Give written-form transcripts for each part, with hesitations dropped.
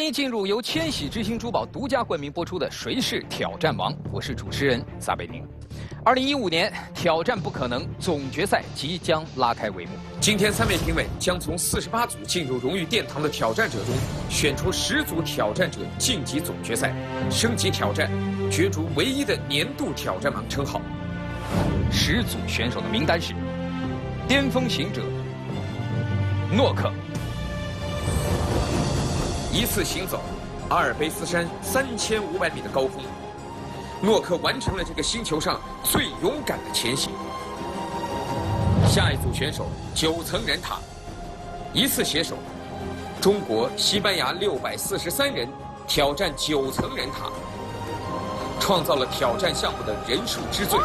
欢迎进入由千禧之星珠宝独家冠名播出的《谁是挑战王》，我是主持人撒贝宁。2015年挑战不可能总决赛即将拉开帷幕。今天3位评委将从48组进入荣誉殿堂的挑战者中，选出10组挑战者晋级总决赛，升级挑战，角逐唯一的年度挑战王称号。10组选手的名单是：巅峰行者诺克。一次行走阿尔卑斯山3500米的高空，诺克完成了这个星球上最勇敢的前行。下一组选手9层人塔，一次携手中国、西班牙643人挑战9层人塔，创造了挑战项目的人数之最。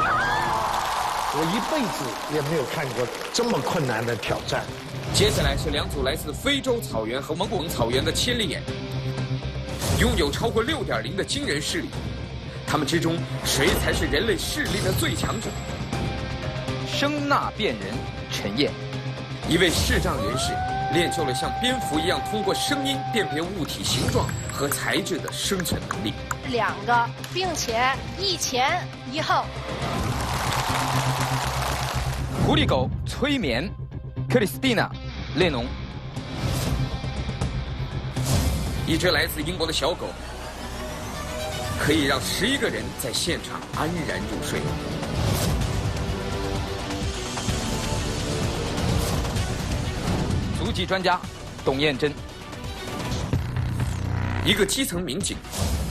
我一辈子也没有看过这么困难的挑战。接下来是2组来自非洲草原和蒙古草原的千里眼，拥有超过6.0的惊人视力。他们之中，谁才是人类视力的最强者？声呐辨人陈燕，一位视障人士练就了像蝙蝠一样通过声音辨别物体形状和材质的生存能力。2个，并且1前1后。狐狸狗催眠克里斯蒂娜列侬，一只来自英国的小狗，可以让11个人在现场安然入睡。足迹专家董艳珍，一个基层民警，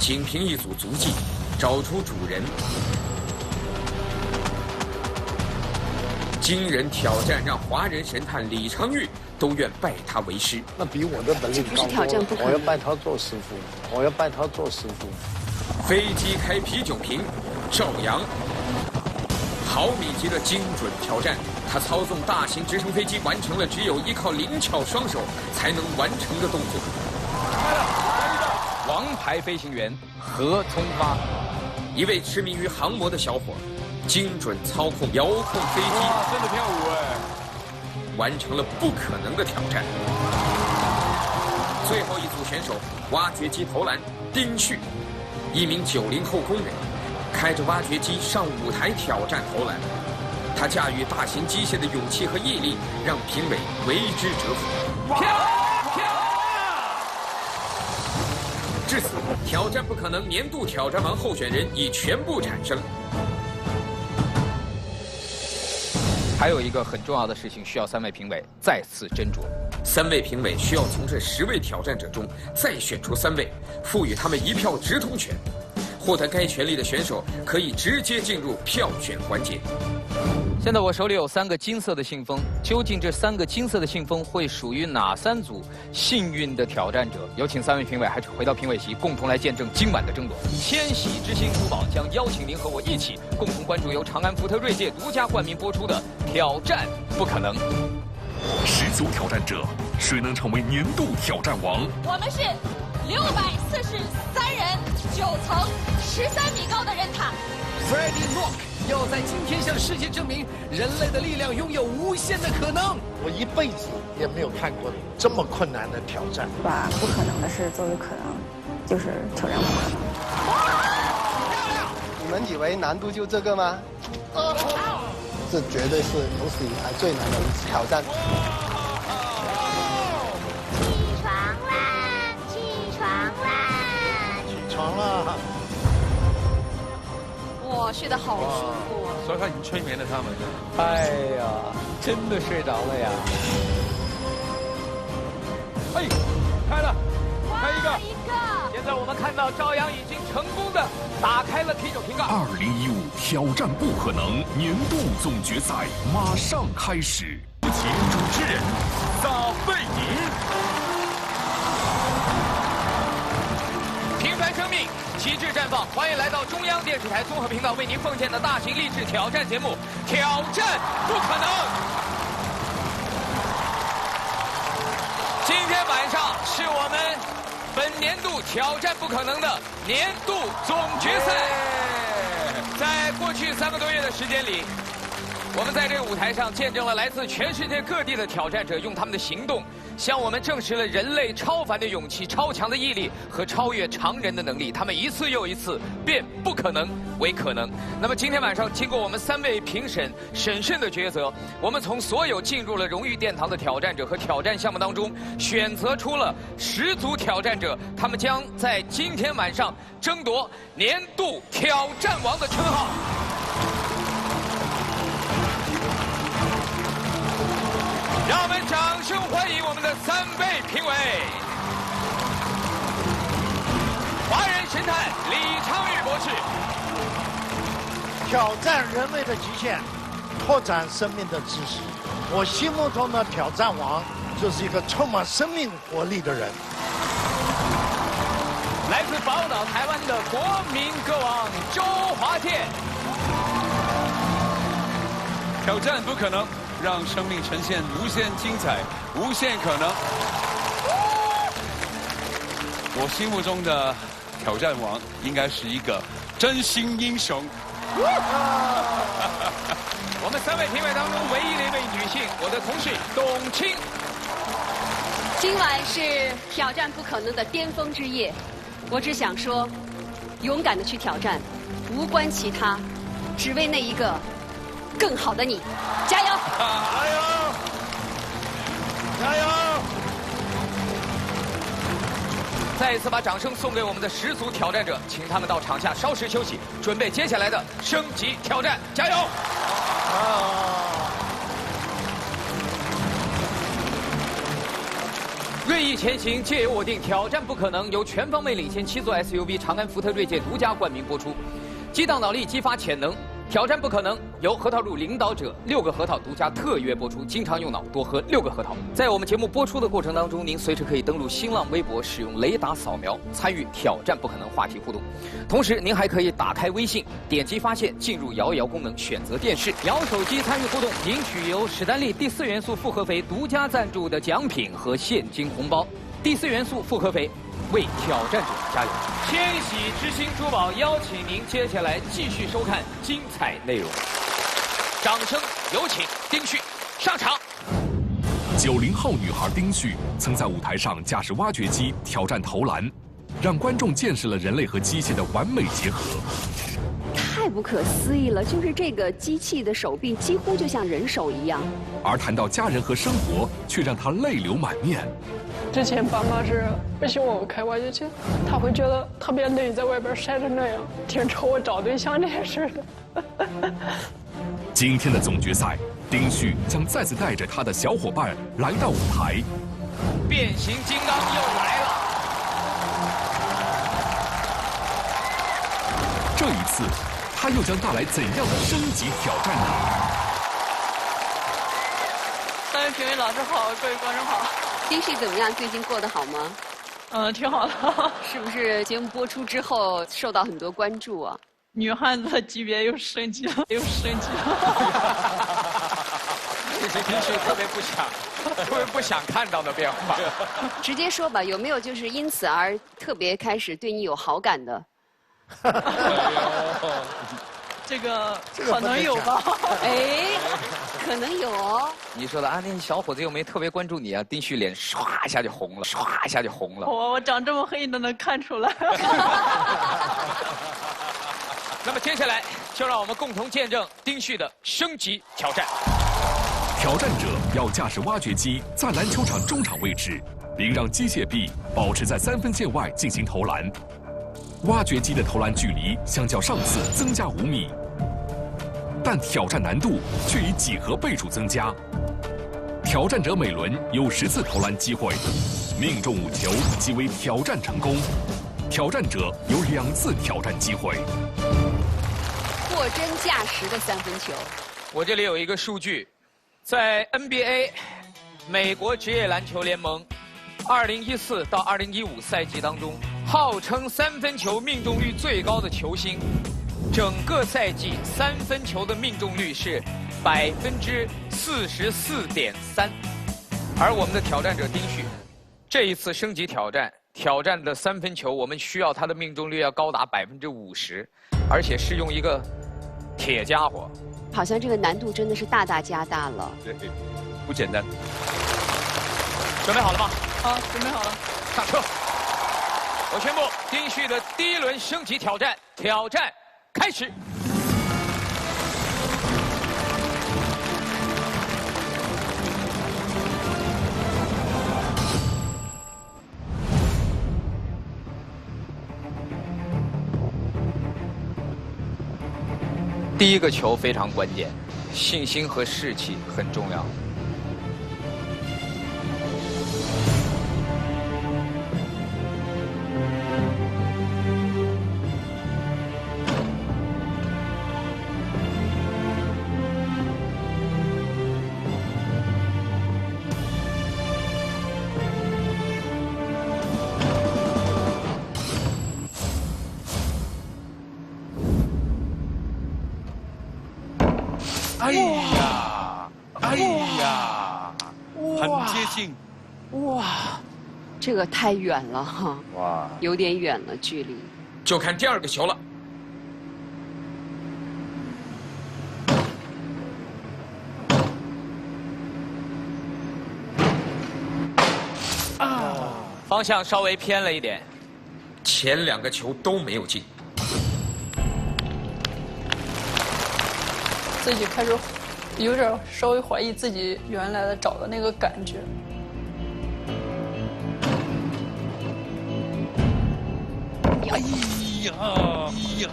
仅凭一组足迹，找出主人。惊人挑战让华人神探李昌钰都愿拜他为师。那比我的本领高多了。我要拜他做师傅，我要拜他做师傅。飞机开啤酒瓶，赵阳，毫米级的精准挑战，他操纵大型直升飞机完成了只有依靠灵巧双手才能完成的动作。王牌飞行员何聪发，一位痴迷于航模的小伙，精准操控遥控飞机，真的跳舞哎！完成了不可能的挑战。最后一组选手挖掘机投篮丁旭，一名90后工人，开着挖掘机上舞台挑战投篮。他驾驭大型机械的勇气和毅力，让评委为之折服。漂亮！至此，挑战不可能年度挑战王候选人已全部产生。还有一个很重要的事情需要3位评委再次斟酌。3位评委需要从这10位挑战者中再选出3位，赋予他们1票直通权。获得该权利的选手可以直接进入票选环节。现在我手里有3个金色的信封，究竟这3个金色的信封会属于哪3组幸运的挑战者？有请3位评委还是回到评委席，共同来见证今晚的争夺。千禧之星珠宝将邀请您和我一起共同关注由长安福特锐界独家冠名播出的《挑战不可能》。10组挑战者，谁能成为年度挑战王？我们是643人，9层13米高的人塔。Freddie Rock 要在今天向世界证明，人类的力量拥有无限的可能。我一辈子也没有看过这么困难的挑战。把不可能的事作为可能，就是挑战不可能。你们以为难度就这个吗？这绝对是有史以来最难的一次挑战。起床啦！起床啦！起床了。哇，睡得好舒服啊！所以他已经催眠了他们。哎呀，真的睡着了呀！哎，开了，开一个。现在我们看到朝阳已经成功的打开了啤酒瓶盖。2015挑战不可能年度总决赛马上开始。有请主持人撒贝宁。平凡生命，旗帜绽放，欢迎来到中央电视台综合频道为您奉献的大型励志挑战节目《挑战不可能》。今天晚上是我们本年度挑战不可能的年度总决赛。在过去3个多月的时间里，我们在这个舞台上见证了来自全世界各地的挑战者用他们的行动，向我们证实了人类超凡的勇气、超强的毅力和超越常人的能力。他们一次又一次变不可能为可能。那么今天晚上，经过我们3位评审审慎的抉择，我们从所有进入了荣誉殿堂的挑战者和挑战项目当中，选择出了10组挑战者，他们将在今天晚上争夺年度挑战王的称号。让我们掌声欢迎我们的3位评委：华人神探李昌钰博士，挑战人类的极限，拓展生命的知识。我心目中的挑战王就是一个充满生命活力的人。来自宝岛台湾的国民歌王周华健，挑战不可能，让生命呈现无限精彩、无限可能。我心目中的挑战王应该是一个真心英雄。我们3位评委当中唯一的一位女性，我的同事董卿。今晚是挑战不可能的巅峰之夜，我只想说，勇敢的去挑战，无关其他，只为那一个更好的你，加油！加油！加油！再一次把掌声送给我们的10组挑战者，请他们到场下稍事休息，准备接下来的升级挑战，加油！锐意前行，皆由我定。挑战不可能由全方位领先7座 SUV 长安福特锐界独家冠名播出，激荡脑力，激发潜能。挑战不可能由核桃乳领导者6个核桃独家特约播出，经常用脑，多喝6个核桃。在我们节目播出的过程当中，您随时可以登录新浪微博，使用雷达扫描参与挑战不可能话题互动。同时，您还可以打开微信，点击发现，进入摇一摇功能，选择电视，摇手机参与互动，领取由史丹利第4元素复合肥独家赞助的奖品和现金红包。第4元素复合肥，为挑战者加油！千禧之星珠宝邀请您接下来继续收看精彩内容。掌声有请丁旭上场。90后女孩丁旭曾在舞台上驾驶挖掘机挑战投篮，让观众见识了人类和机械的完美结合。太不可思议了，就是这个机器的手臂几乎就像人手一样。而谈到家人和生活，却让她泪流满面。之前爸妈是不希望我开挖掘机，他会觉得特别累，在外边晒成那样，挺愁我找对象这些事的。今天的总决赛，丁旭将再次带着他的小伙伴来到舞台。变形金刚又来了。这一次，他又将带来怎样的升级挑战呢3位评委老师好，各位观众好。丁旭怎么样？最近过得好吗？挺好的。是不是节目播出之后受到很多关注啊？女汉子的级别又升级了，又升级了。这是丁旭特别不想看到的变化。直接说吧，有没有就是因此而特别开始对你有好感的？这个可能有吧？哎，可能有哦。你说的啊，那小伙子又没特别关注你啊，丁旭脸唰一下就红了，唰一下就红了。我长这么黑，你都能看出来。那么接下来就让我们共同见证丁旭的升级挑战。挑战者要驾驶挖掘机在篮球场中场位置，并让机械臂保持在3分线外进行投篮。挖掘机的投篮距离相较上次增加5米，但挑战难度却以几何倍数增加。挑战者每轮有10次投篮机会，命中5球即为挑战成功。挑战者有2次挑战机会。货真价实的3分球。我这里有一个数据，在 NBA 美国职业篮球联盟2014到2015赛季当中，号称3分球命中率最高的球星，整个赛季3分球的命中率是44.3%，而我们的挑战者丁旭，这一次升级挑战的3分球，我们需要他的命中率要高达50%，而且是用一个铁家伙。好像这个难度真的是大大加大了。对，不简单。准备好了吗？好，准备好了。上车。我宣布丁旭的第一轮升级挑战开始。第一个球非常关键，信心和士气很重要。哎呀，哎呀，很接近。哇，这个太远了哈。哇，有点远了距离。就看第二个球了。方向稍微偏了一点，前2个球都没有进。自己开始有点稍微怀疑自己原来的找的那个感觉。哎呀，哎呀，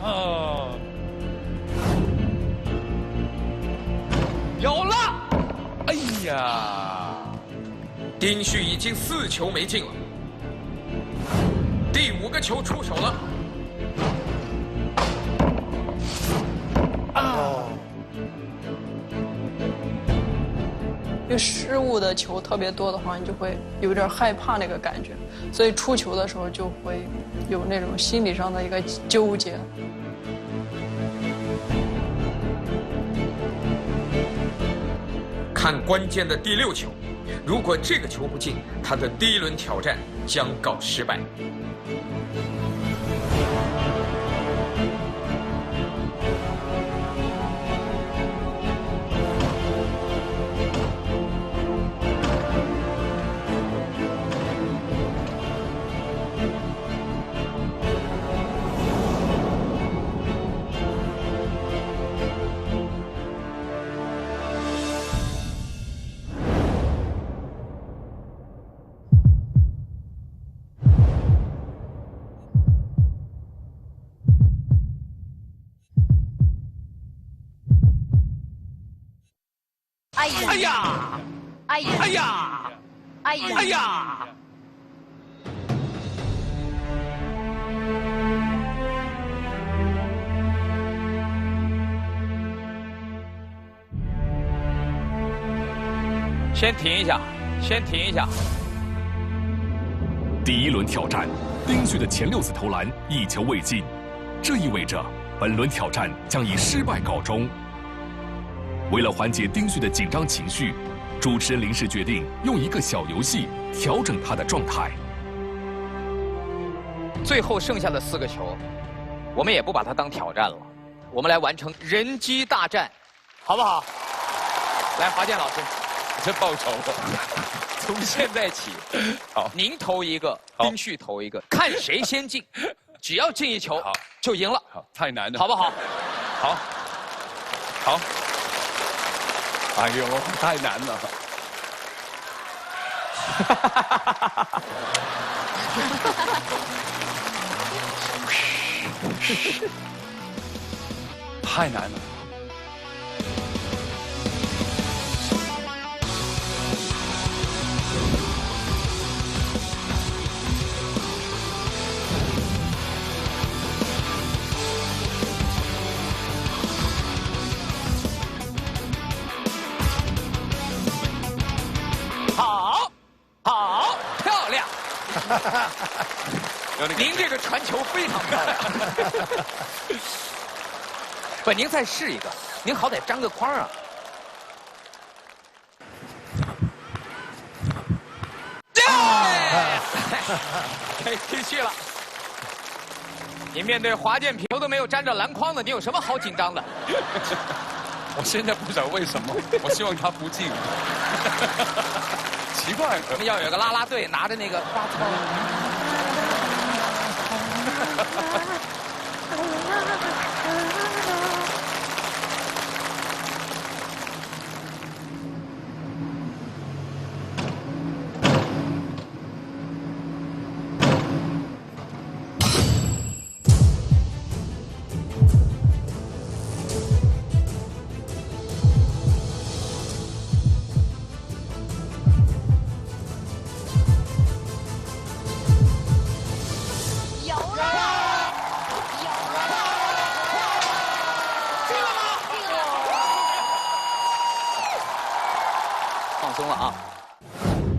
有了！哎呀，丁旭已经4球没进了，第5个球出手了。因为失误的球特别多的话，你就会有点害怕那个感觉，所以出球的时候就会有那种心理上的一个纠结。看关键的第6球，如果这个球不进，他的第1轮挑战将告失败。哎呀！哎呀！哎呀！哎呀！哎呀！哎呀！先停一下，先停一下。第1轮挑战，丁旭的前6次投篮1球未进，这意味着本轮挑战将以失败告终。为了缓解丁旭的紧张情绪，主持人临时决定用一个小游戏调整他的状态。最后剩下的4个球，我们也不把它当挑战了，我们来完成人机大战，好不好？来，华健老师，这报仇了。从现在起，好，您投一个，丁旭投一个，看谁先进，只要进1球就赢了。好，太难了，好不好？好，好。哎呦，太难了！太难了。好，好，漂亮！您这个传球非常漂亮。不，您再试一个，您好歹粘个框啊。可以继续了。你面对华健平都没有粘着篮筐的，你有什么好紧张的？我现在不知道为什么，我希望他不进。奇怪，我们要有个啦啦队拿着那个花草。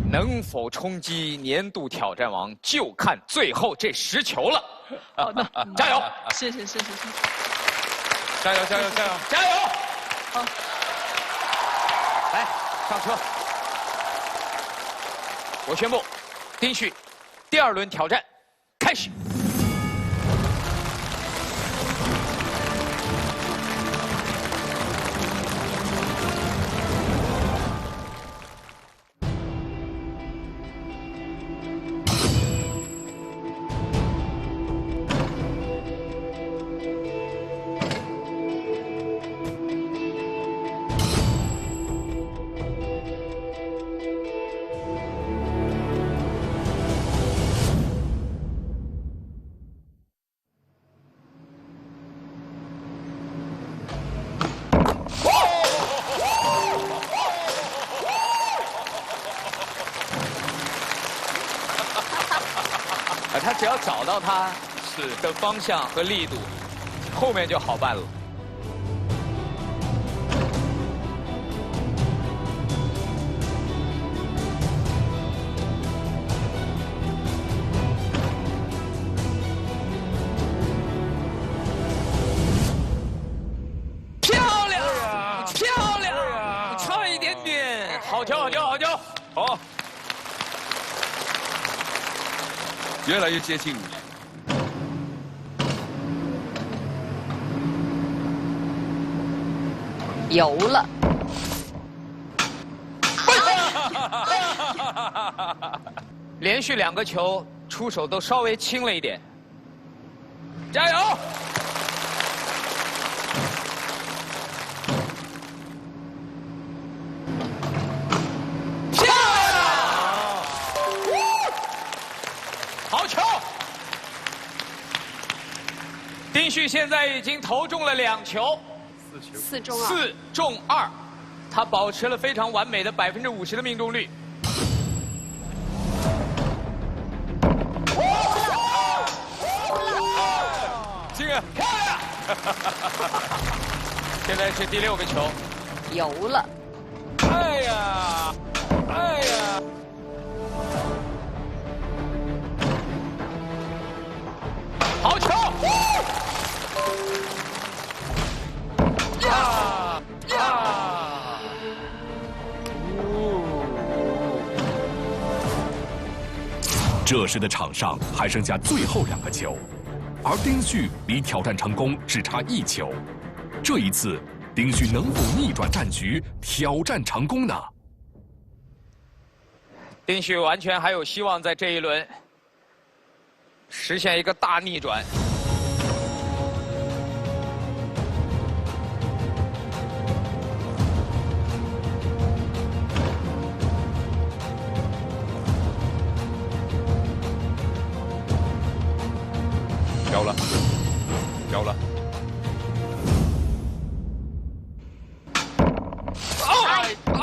能否冲击年度挑战王，就看最后这10球了。好的，加油！谢谢。加油！加油！好，来上车。我宣布，丁旭第2轮挑战开始。他只要找到他的方向和力度，后面就好办了。漂亮，差一点点，好球！好。越来越接近。油了。连续2个球出手都稍微轻了一点，加油！好球！丁旭现在已经投中了2球，4中2， 4中2，他保持了非常完美的50%的命中率。进啊！漂亮！现在是第6个球，油了。哎呀！好球！这时的场上还剩下最后2个球，而丁旭离挑战成功只差1球。这一次，丁旭能否逆转战局，挑战成功呢？丁旭完全还有希望在这一轮实现一个大逆转。交了。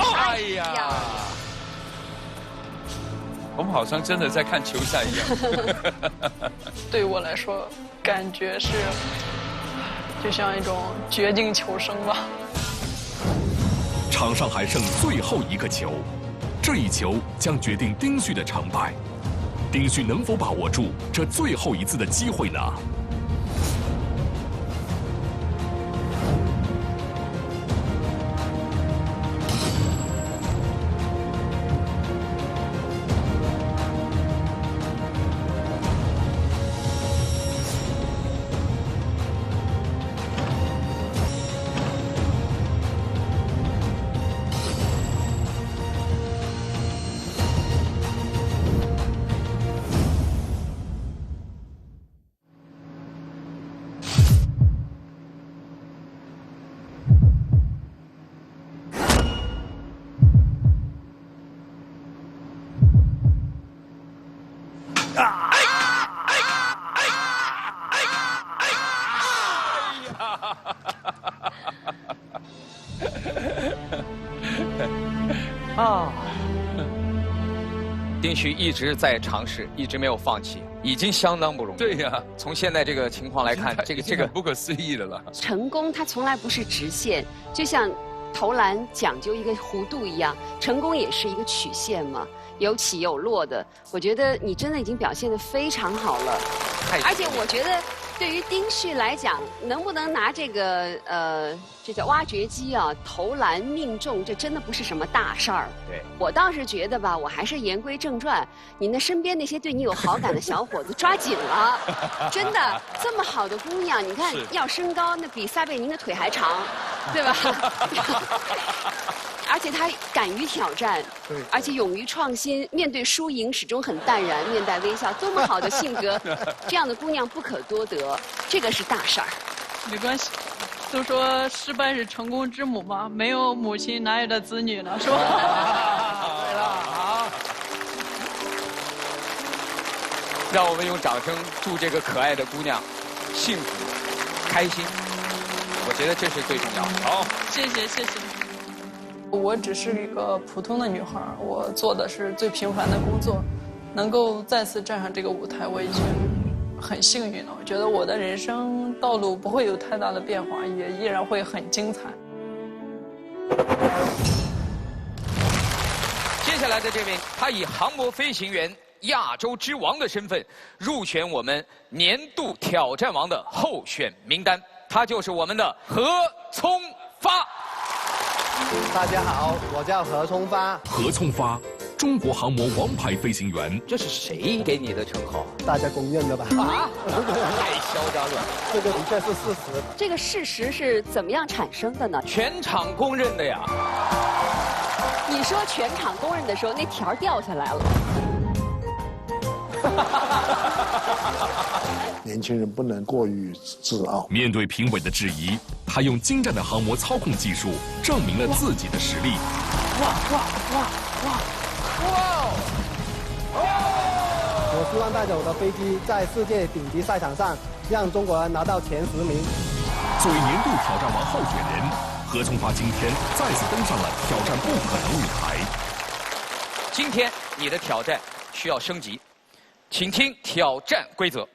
哎呀！我们好像真的在看球赛一样。对我来说，感觉是就像一种绝境求生吧。场上还剩最后1个球，这一球将决定丁旭的成败。丁旭能否把握住这最后一次的机会呢？丁旭一直在尝试，一直没有放弃，已经相当不容易。对呀，从现在这个情况来看，这个不可思议的了。成功它从来不是直线，就像投篮讲究一个弧度一样，成功也是一个曲线嘛，有起有落的。我觉得你真的已经表现得非常好了，而且我觉得对于丁旭来讲，能不能拿这个这叫挖掘机啊投篮命中，这真的不是什么大事儿。对，我倒是觉得吧，我还是言归正传，你那身边那些对你有好感的小伙子抓紧了，真的，这么好的姑娘，你看要身高那比撒贝宁的腿还长，对吧？而且他敢于挑战，而且勇于创新，面对输赢始终很淡然，面带微笑，多么好的性格，这样的姑娘不可多得，这个是大事儿。没关系，都说失败是成功之母嘛，没有母亲哪有的子女呢，是吧？对了，好，让我们用掌声祝这个可爱的姑娘幸福、开心。我觉得这是最重要的。好，谢谢谢谢。我只是一个普通的女孩，我做的是最平凡的工作，能够再次站上这个舞台，我已经很幸运了。我觉得我的人生道路不会有太大的变化，也依然会很精彩。接下来的这位，他以航模飞行员亚洲之王的身份入选我们年度挑战王的候选名单，他就是我们的何聪发。大家好，我叫何聪发。何聪发，中国航模王牌飞行员。这是谁给你的称号？大家公认的吧？啊，太嚣张了！这个的确是事实。这个事实是怎么样产生的呢？全场公认的呀。你说全场公认的时候，那条掉下来了。年轻人不能过于自傲。面对评委的质疑，他用精湛的航模操控技术证明了自己的实力。我希望带着我的飞机在世界顶级赛场上，让中国人拿到前10名。作为年度挑战王候选人，何聪发今天再次登上了挑战不可能舞台。今天你的挑战需要升级，请听挑战规则：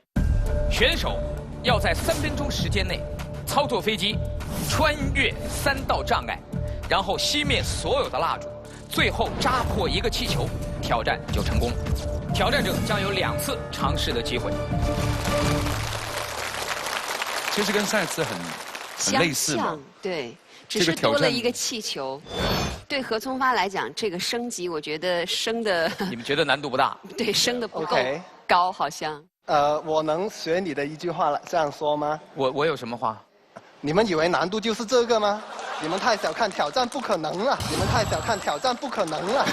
选手要在3分钟时间内操作飞机，穿越3道障碍，然后熄灭所有的蜡烛，最后扎破一个气球，挑战就成功。挑战者将有2次尝试的机会。其实跟上一次很类似嘛，对，只是多了一个气球。对何聪发来讲，这个升级我觉得升的，你们觉得难度不大？对，升的不够高，好像。我能学你的一句话这样说吗？我有什么话？你们以为难度就是这个吗？你们太小看挑战不可能了！你们太小看挑战不可能了！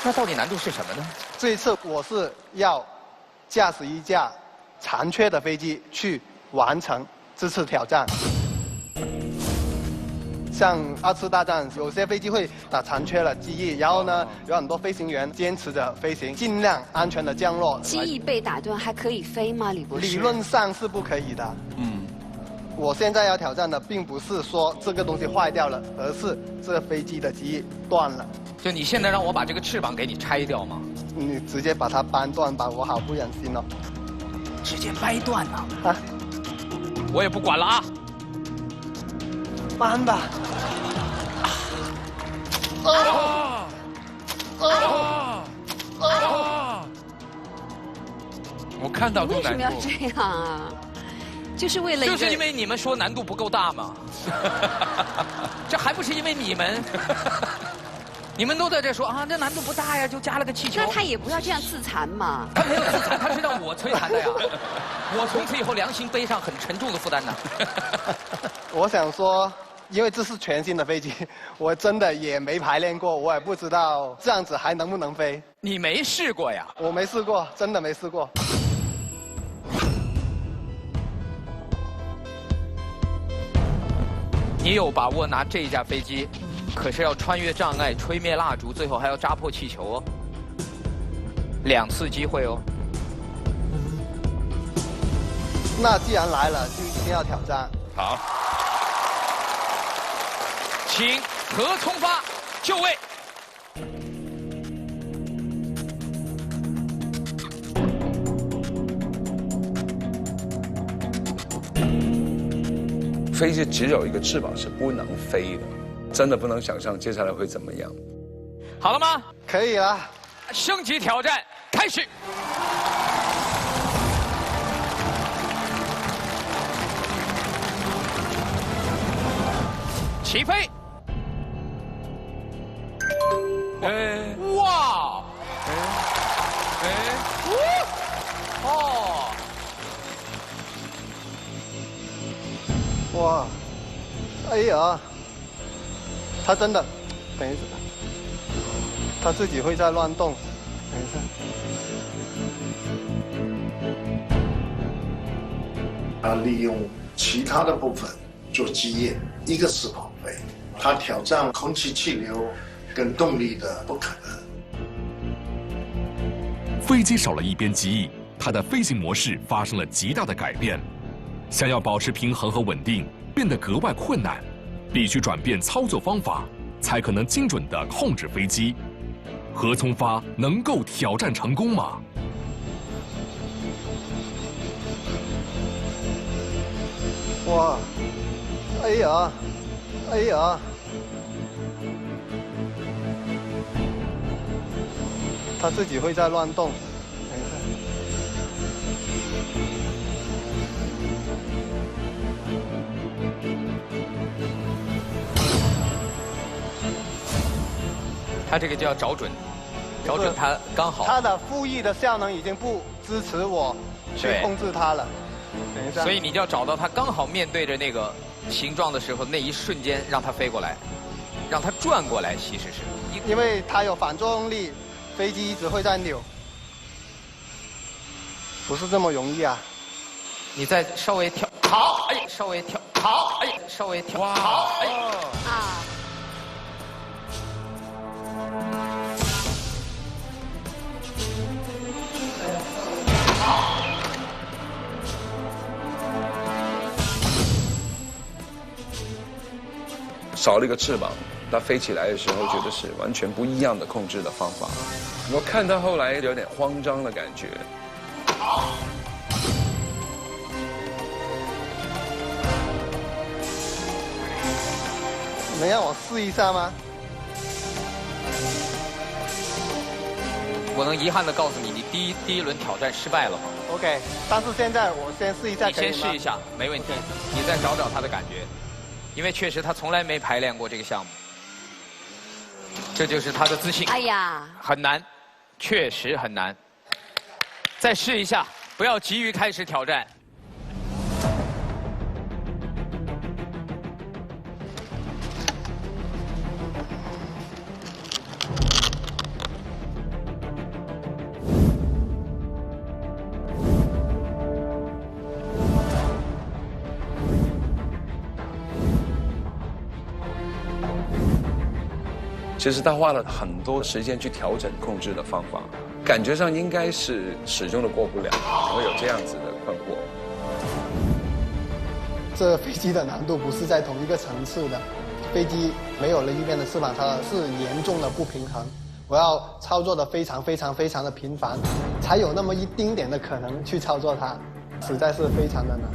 那到底难度是什么呢？这一次我是要驾驶一架残缺的飞机去完成这次挑战。像2次大战，有些飞机会打残缺了机翼，然后呢，有很多飞行员坚持着飞行，尽量安全的降落。机翼被打断还可以飞吗，李博士？理论上是不可以的。我现在要挑战的并不是说这个东西坏掉了，而是这个飞机的机翼断了。就你现在让我把这个翅膀给你拆掉吗？你直接把它掰断吧，我好不忍心哦。直接掰断了？啊！我也不管了啊！搬吧。我看到都难过。为什么要这样啊？就是为了就是因为你们说难度不够大嘛。这还不是因为你们？你们都在这说啊，这难度不大呀，就加了个气球。那他也不要这样自残嘛。他没有自残，他是让我摧残的呀。我从此以后良心背上很沉重的负担呢。我想说，因为这是全新的飞机，我真的也没排练过，我也不知道这样子还能不能飞。你没试过呀？我没试过，真的没试过。你有把握拿这架飞机可是要穿越障碍、吹灭蜡烛，最后还要扎破气球哦。2次机会哦。那既然来了，就一定要挑战。好，请何聪发就位。飞机只有一个翅膀是不能飞的，真的不能想象接下来会怎么样。好了吗？可以了。升级挑战开始。起飞！哇！哦！哇！哎呀，他真的，等一下，他自己会在乱动。等一下。他利用其他的部分做机翼，一个翅膀飞。他挑战空气气流跟动力的不可能。飞机少了一边机翼，它的飞行模式发生了极大的改变。想要保持平衡和稳定，变得格外困难，必须转变操作方法，才可能精准地控制飞机。何聪发能够挑战成功吗？哇！哎呀！哎呀！他自己会在乱动。等一下。他这个就要找准，找准他刚好。他的副翼的效能已经不支持我去控制它了。等一下。所以你就要找到他刚好面对着那个形状的时候，那一瞬间让它飞过来，让它转过来，其实是因为它有反作用力，飞机一直会在扭，不是这么容易啊。你再稍微跳，好，哎，稍微跳，好，哎，稍微跳，好，哎，啊。少了一个翅膀，它飞起来的时候觉得是完全不一样的控制的方法。我看到后来有点慌张的感觉。能让我试一下吗？我能遗憾的告诉你，你第一轮挑战失败了吗 ？OK， 但是现在我先试一下，你先试一下，没问题。你再找找他的感觉。因为确实他从来没排练过这个项目，这就是他的自信。哎呀，很难，确实很难。再试一下，不要急于开始挑战。其实他花了很多时间去调整控制的方法，感觉上应该是始终都过不了，会有这样子的困惑。这飞机的难度不是在同一个层次的，飞机没有了一边的翅膀，它是严重的不平衡。我要操作的非常的频繁，才有那么一丁点的可能去操作它，实在是非常的难。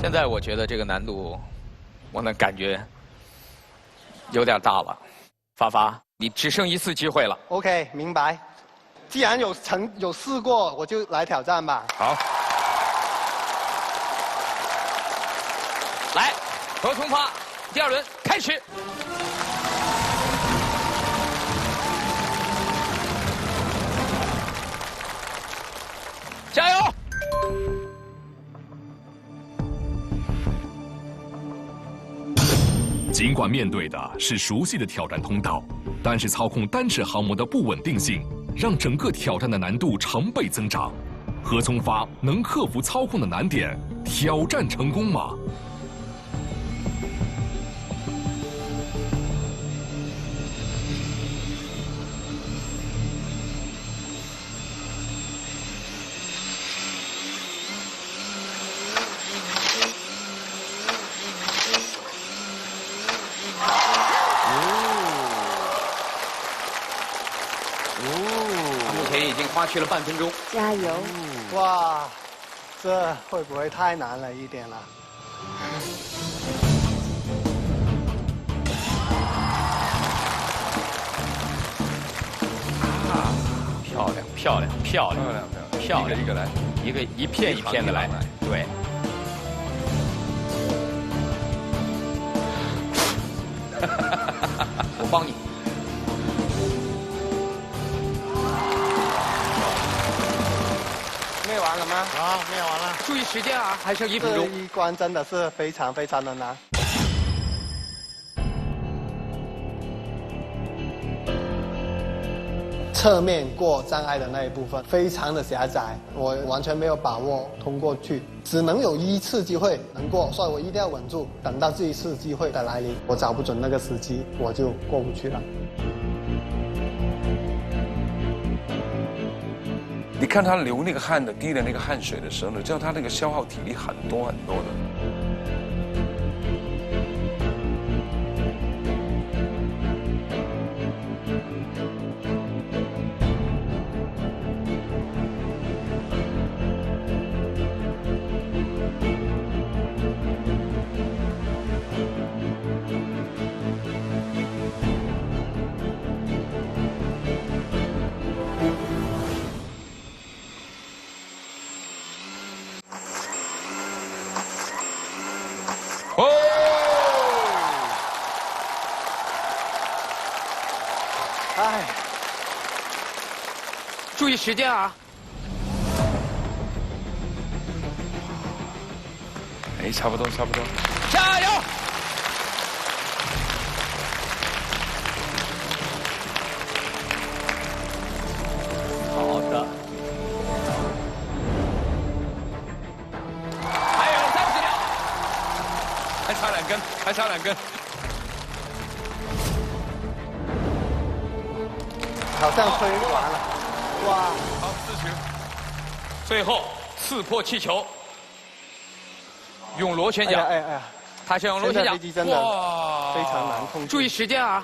现在我觉得这个难度，我能感觉有点大了。发发，你只剩1次机会了。OK， 明白。既然有试过，我就来挑战吧。好。来，何聪发，第2轮开始。加油！尽管面对的是熟悉的挑战通道，但是操控单翅航模的不稳定性，让整个挑战的难度成倍增长。何聪发能克服操控的难点，挑战成功吗？花去了半分钟，加油！哇，这会不会太难了一点了？漂亮，漂亮，漂亮，漂亮，一个来，一片一片的来，对。我帮你。灭完了吗？好，灭完了。注意时间啊，还剩1分钟。这一关真的是非常非常的难。侧面过障碍的那一部分非常的狭窄，我完全没有把握通过去，只能有1次机会能过，所以我一定要稳住，等到这一次机会的来临，我找不准那个时机，我就过不去了。你看他流那个汗的，滴的那个汗水的时候呢，知道他那个消耗体力很多很多的。哎，注意时间啊！哎，差不多，差不多。加油！好的。还有30秒，还差2根，还差2根。好像吹完了，哇！好，4球。最后刺破气球，用螺旋桨。哎呀，他是用螺旋桨。飞机真的非常难控制。注意时间啊！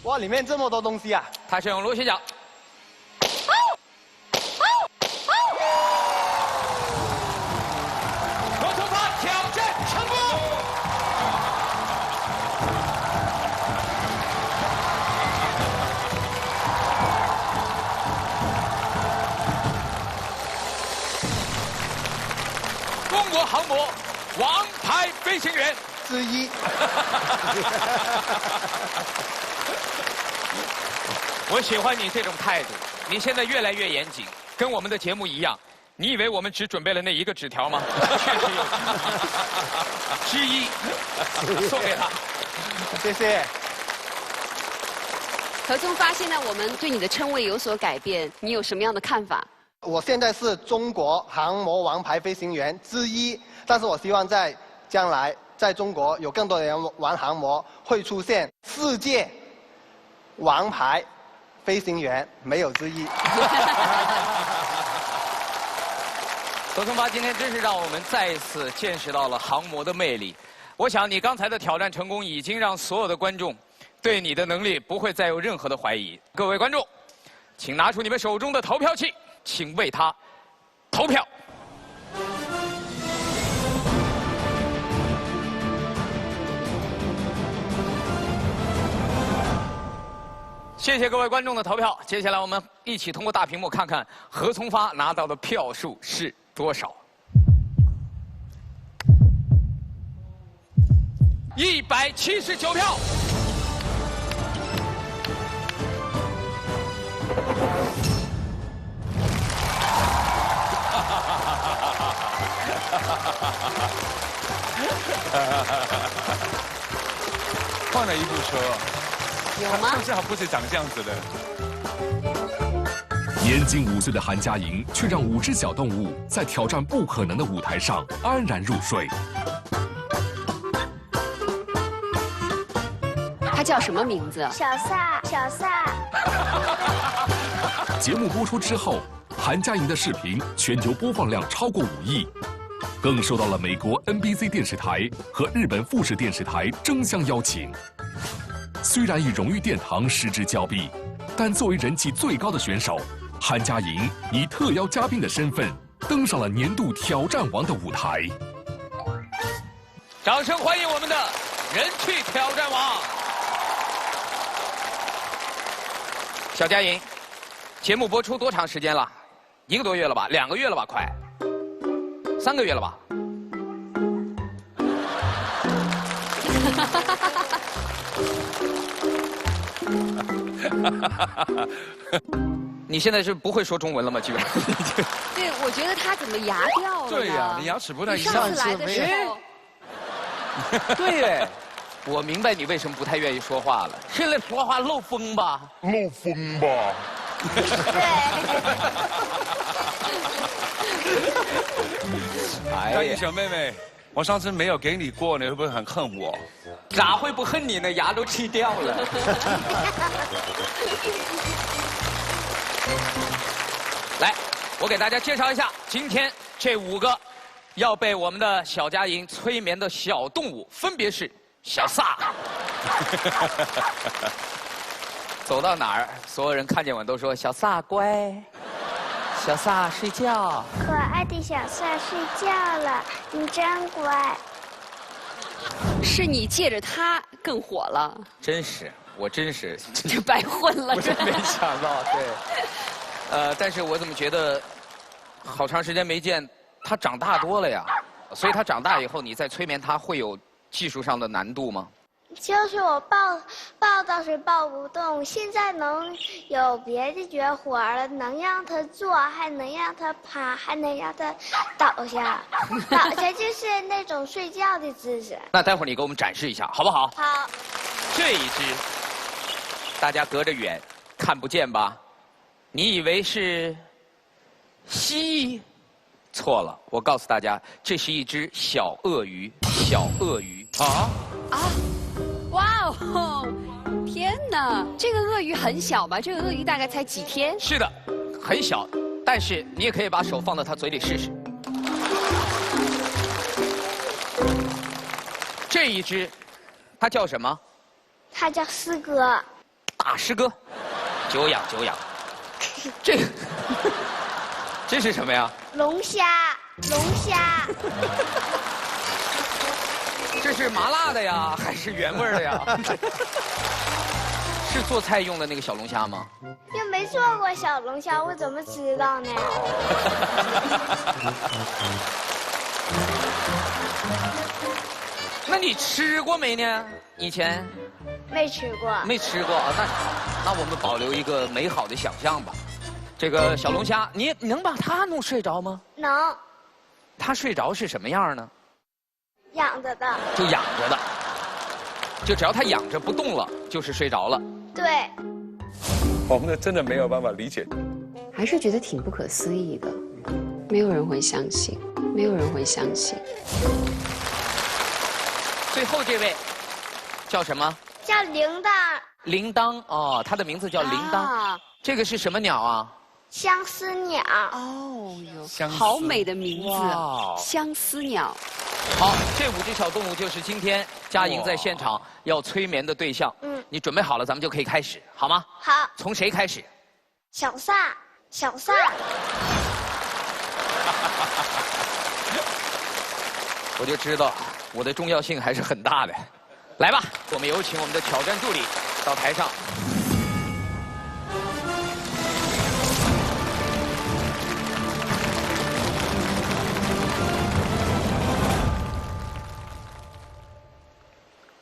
哇，里面这么多东西啊！他是用螺旋桨。何聪发挑战成功。中国航模王牌飞行员之一。我喜欢你这种态度，你现在越来越严谨，跟我们的节目一样。你以为我们只准备了那1个纸条吗？确实有之一，送给他。谢谢。何聪发，现在我们对你的称谓有所改变，你有什么样的看法？我现在是中国航模王牌飞行员之一，但是我希望在将来，在中国有更多人玩航模，会出现世界王牌飞行员，没有之一。何聪发今天真是让我们再一次见识到了航模的魅力。我想你刚才的挑战成功，已经让所有的观众对你的能力不会再有任何的怀疑。各位观众，请拿出你们手中的投票器，请为他投票。谢谢各位观众的投票。接下来我们一起通过大屏幕看看何聪发拿到的票数是多少。179票。换了一部车，有吗？上次还不是长这样子的。年仅5岁的韩佳莹，却让5只小动物在挑战不可能的舞台上安然入睡。它叫什么名字？小萨，小萨。节目播出之后，韩佳莹的视频全球播放量超过5亿，更受到了美国 NBC 电视台和日本富士电视台争相邀请。虽然与荣誉殿堂失之交臂，但作为人气最高的选手，韩佳莹以特邀嘉宾的身份登上了年度挑战王的舞台。掌声欢迎我们的人气挑战王小佳莹。节目播出多长时间了？1个多月了吧？2个月了吧？快3个月了吧？你现在是不会说中文了吗？基本上。对，我觉得他怎么牙掉了呢？对呀，你牙齿不太一样。上次来的时候。对耶，我明白你为什么不太愿意说话了。现在说话漏风吧？漏风吧？哎呀，小妹妹，我上次没有给你过，你会不会很恨我？咋会不恨你呢？牙都气掉了。来，我给大家介绍一下，今天这5个要被我们的小佳莹催眠的小动物，分别是小萨。走到哪儿，所有人看见我都说：“小萨乖，小萨睡觉。”可爱的小萨睡觉了，你真乖。是你借着他更火了。真是，我真是。就白混了。我真没想到，对。但是我怎么觉得，好长时间没见，他长大多了呀。所以他长大以后，你再催眠他，会有技术上的难度吗？就是我抱倒是抱不动，现在能有别的绝活了，能让他坐，还能让他趴，还能让他倒下，倒下就是那种睡觉的姿势。那待会儿你给我们展示一下，好不好？好。这一只，大家隔着远看不见吧？你以为是蜥蜴？错了，我告诉大家，这是一只小鳄鱼。小鳄鱼啊！哇哦！天哪，这个鳄鱼很小吧？这个鳄鱼大概才几天？是的，很小，但是你也可以把手放到它嘴里试试。这一只，它叫什么？它叫狮哥。大狮哥，久仰久仰。这个，这是什么呀？龙虾，龙虾。这是麻辣的呀，还是原味的呀？是做菜用的那个小龙虾吗？又没做过小龙虾，我怎么知道呢？那你吃过没呢？以前？没吃过。没吃过啊？那我们保留一个美好的想象吧。这个小龙虾，你能把它弄睡着吗？能。它睡着是什么样呢？仰着的。就仰着的。就只要它仰着不动了，就是睡着了。对。我们真的没有办法理解。还是觉得挺不可思议的，没有人会相信，没有人会相信。最后这位叫什么？叫铃铛。铃铛哦，它的名字叫铃铛。啊、这个是什么鸟啊？相思鸟。哦哟，好美的名字，相思鸟。好，这5只小动物就是今天佳莹在现场要催眠的对象。你准备好了，咱们就可以开始，好吗？好。从谁开始？小萨，小萨。我就知道我的重要性还是很大的。来吧，我们有请我们的挑战助理到台上。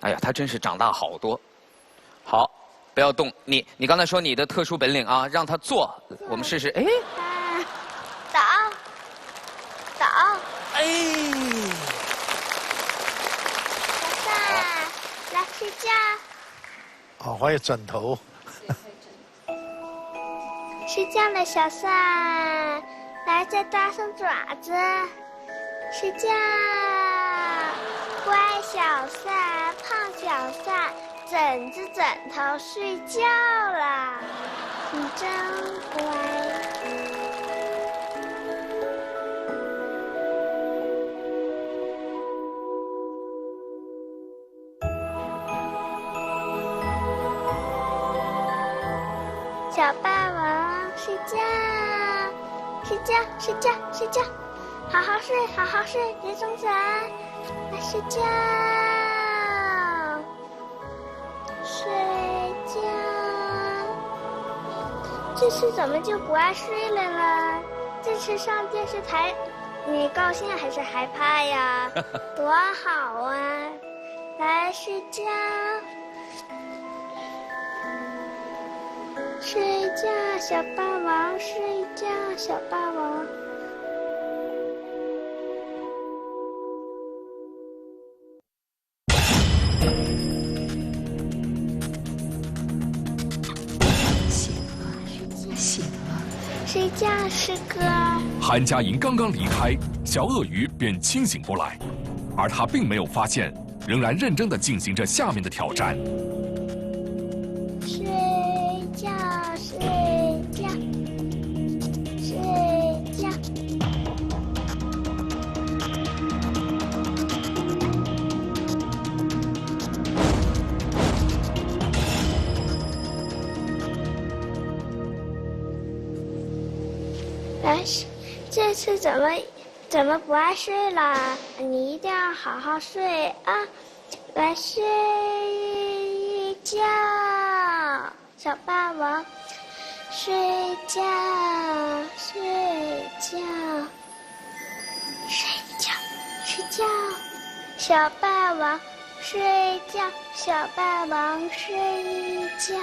哎呀，他真是长大好多。好，不要动。你刚才说你的特殊本领啊，让他坐，我们试试。哎，倒，哎，哦，还有枕头。睡觉了，小伞，来再搭上爪子，睡觉。乖小伞，胖小伞，枕着枕头睡觉啦，你真乖。小霸王，睡觉，睡觉，睡觉，睡觉，好好睡，好好睡，别松散，来睡觉，睡觉。这次怎么就不爱睡了呢？这次上电视台，你高兴还是害怕呀？多好啊！来睡觉。睡觉，小霸王，睡觉，小霸王。醒了，睡觉，师哥。韩佳莹刚刚离开，小鳄鱼便清醒过来，而他并没有发现，仍然认真地进行着下面的挑战。睡觉，睡觉，睡觉。来，这次怎么不爱睡了？你一定要好好睡啊！来睡觉，小霸王，睡觉，睡觉，睡觉，睡觉，小霸王，睡觉，小霸王，睡觉，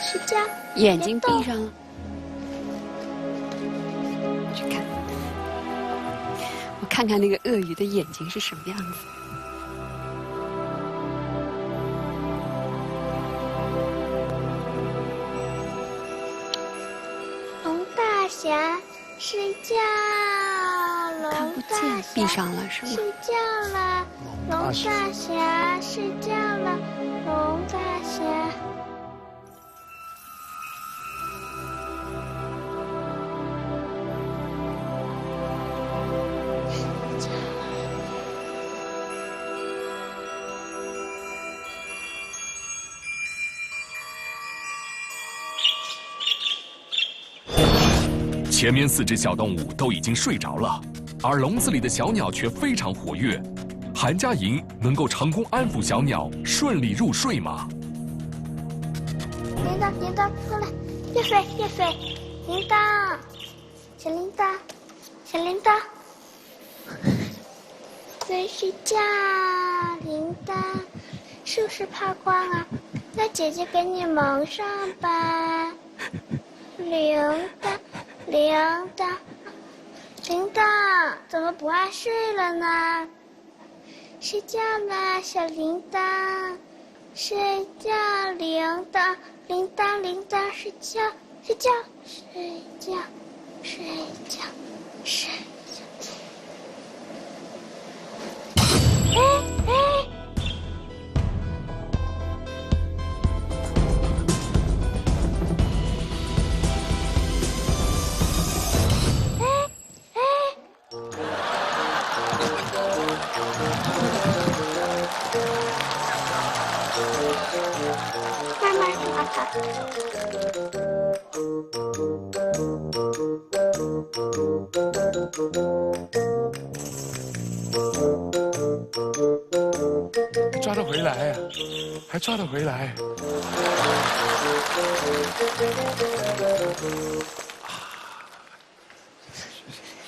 睡觉，眼睛闭上了。去看，我看看那个鳄鱼的眼睛是什么样子。龙大侠，睡觉，龙大侠，闭上了是吗？睡觉了，龙大侠，睡觉了，龙大侠。前面4只小动物都已经睡着了，而笼子里的小鸟却非常活跃。韩佳莹能够成功安抚小鸟，顺利入睡吗？铃铛，铃铛，过来，别睡，别睡，铃铛，小铃铛，小铃铛，在睡觉，铃铛，是不是怕光啊？那姐姐给你蒙上吧，铃铛。铃铛，铃铛，怎么不爱睡了呢？睡觉啦，小铃铛，睡觉，铃铛，铃铛，铃铛，睡觉，睡觉，睡觉，睡觉，睡觉。哎，慢慢滑它。抓得回来呀，还抓得回来。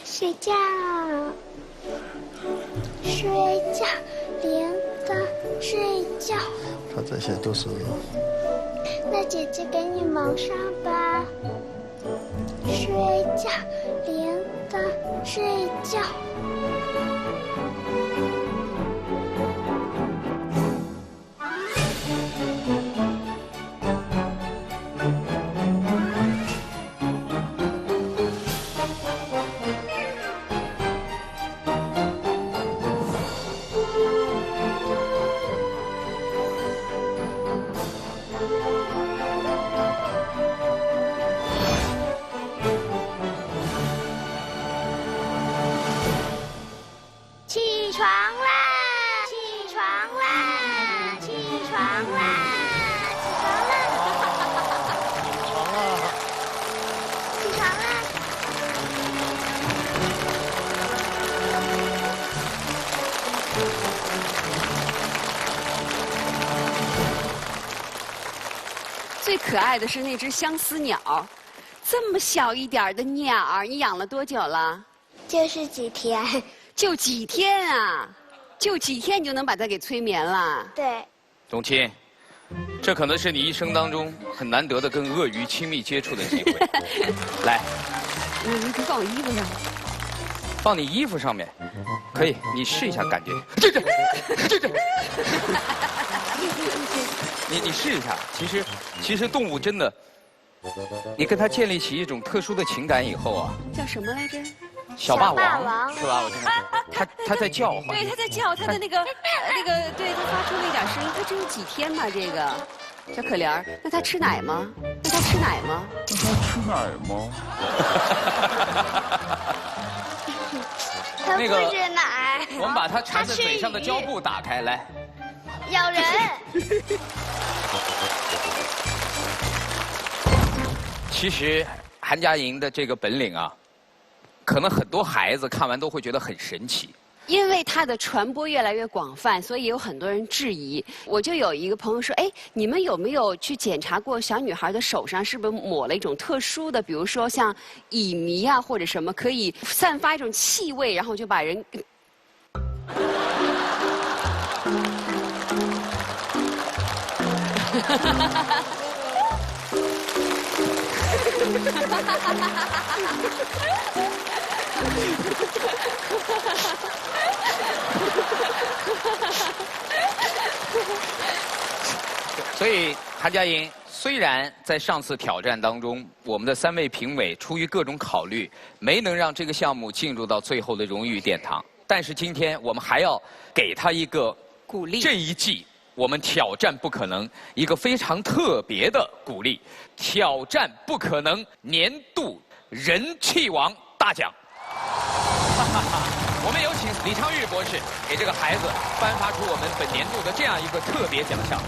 睡觉，睡觉，铃铛，睡觉。它这些都是。那姐姐给你蒙上吧。睡觉，铃铛，睡觉。起床啦！起床啦！起床啦！起床啦！起床啦！最可爱的是那只相思鸟，这么小一点的鸟，你养了多久了？就是几天。就几天啊？就几天你就能把它给催眠了？对。董卿，这可能是你一生当中很难得的跟鳄鱼亲密接触的机会。来，你可以放我衣服上。放你衣服上面，可以，你试一下感觉。你试一下，其实动物真的，你跟它建立起一种特殊的情感以后啊，叫什么来着？小霸王是吧？我听它在叫唤。对，它在叫，它的那个对，它发出那点声音。它只有几天嘛，这个小可怜儿。那它吃奶吗？那它吃奶吗？它不吃奶。我们把它缠在嘴上的胶布打开来。咬人。其实韩佳莹的这个本领啊，可能很多孩子看完都会觉得很神奇。因为它的传播越来越广泛，所以有很多人质疑。我就有一个朋友说：“哎，你们有没有去检查过小女孩的手上是不是抹了一种特殊的，比如说像乙醚啊或者什么，可以散发一种气味，然后就把人。”所以韩佳莹虽然在上次挑战当中，我们的3位评委出于各种考虑，没能让这个项目进入到最后的荣誉殿堂，但是今天我们还要给她一个鼓励。这一季我们挑战不可能一个非常特别的鼓励，挑战不可能年度人气王大奖。我们有请李昌钰博士给这个孩子颁发出我们本年度的这样一个特别奖项。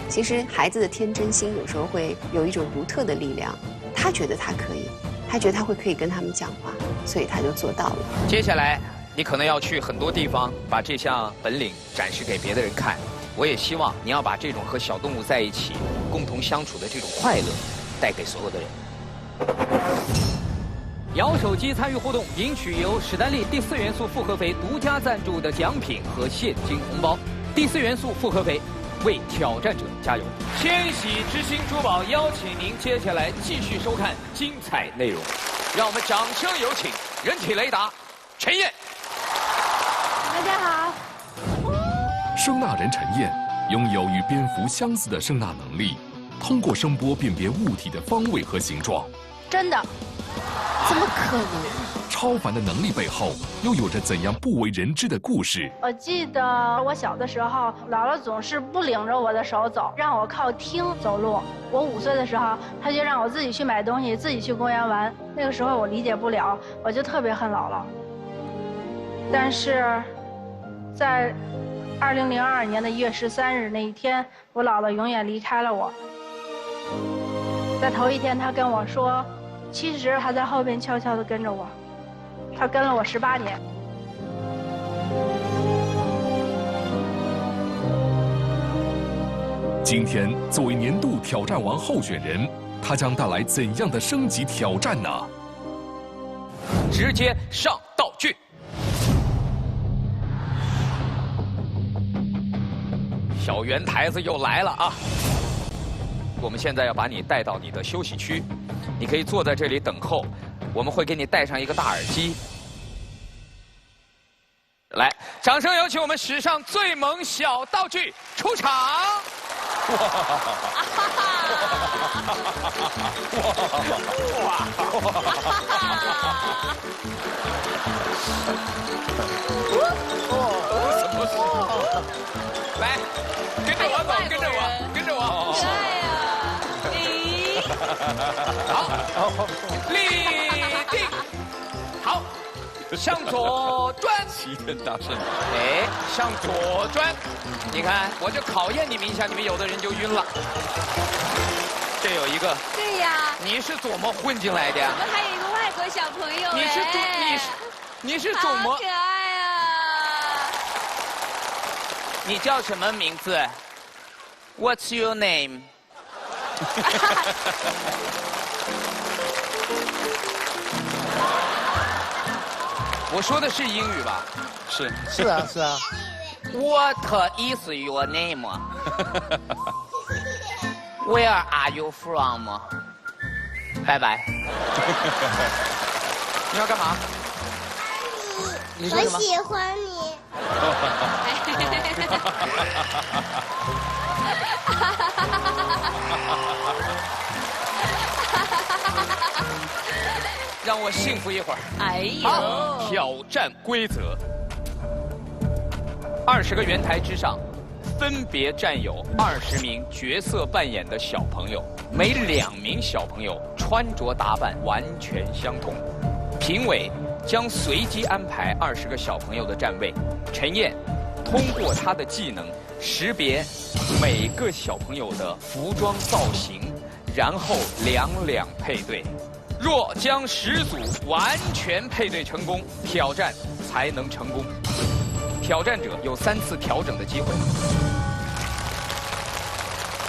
其实孩子的天真心有时候会有一种独特的力量，他觉得他可以，他觉得他可以跟他们讲话，所以他就做到了。接下来你可能要去很多地方把这项本领展示给别的人看，我也希望你要把这种和小动物在一起共同相处的这种快乐带给所有的人。摇手机参与互动，赢取由史丹利第4元素复合肥独家赞助的奖品和现金红包。第4元素复合肥，为挑战者加油！千禧之星珠宝邀请您接下来继续收看精彩内容，让我们掌声有请人体雷达陈燕。大家好。声纳人陈燕拥有与蝙蝠相似的声纳能力，通过声波辨别物体的方位和形状。真的？怎么可能？超凡的能力背后，又有着怎样不为人知的故事？我记得我小的时候，姥姥总是不领着我的手走，让我靠听走路。我5岁的时候，她就让我自己去买东西，自己去公园玩。那个时候我理解不了，我就特别恨姥姥。但是，在2002年的1月13日那一天，我姥姥永远离开了我。在头一天，她跟我说，其实她在后边悄悄地跟着我。他跟了我18年。今天作为年度挑战王候选人，他将带来怎样的升级挑战呢？直接上道具。小圆台子又来了啊！我们现在要把你带到你的休息区，你可以坐在这里等候。我们会给你戴上一个大耳机。来，掌声有请我们史上最萌小道具出场！哇！来，跟着我走，跟着我，跟着我。可爱呀！好，立定，好，向左转。齐天大圣。哎，向左转。你看，我就考验你们一下，你们有的人就晕了。这有一个。对呀。你是怎么混进来的呀？我们还有一个外国小朋友。你是怎么？好可爱啊！你叫什么名字 ？What's your name？ 我说的是英语吧？是。是啊，是啊。What is your name？ Where are you from？ 拜拜。你要干嘛？你说什么？我喜欢你。让我幸福一会儿。哎呦！好，挑战规则：20个圆台之上，分别站有20名角色扮演的小朋友，每2名小朋友穿着打扮完全相同。评委将随机安排20个小朋友的站位，陈燕通过她的技能识别每个小朋友的服装造型，然后2配对。若将10组完全配对成功，挑战才能成功。挑战者有3次调整的机会。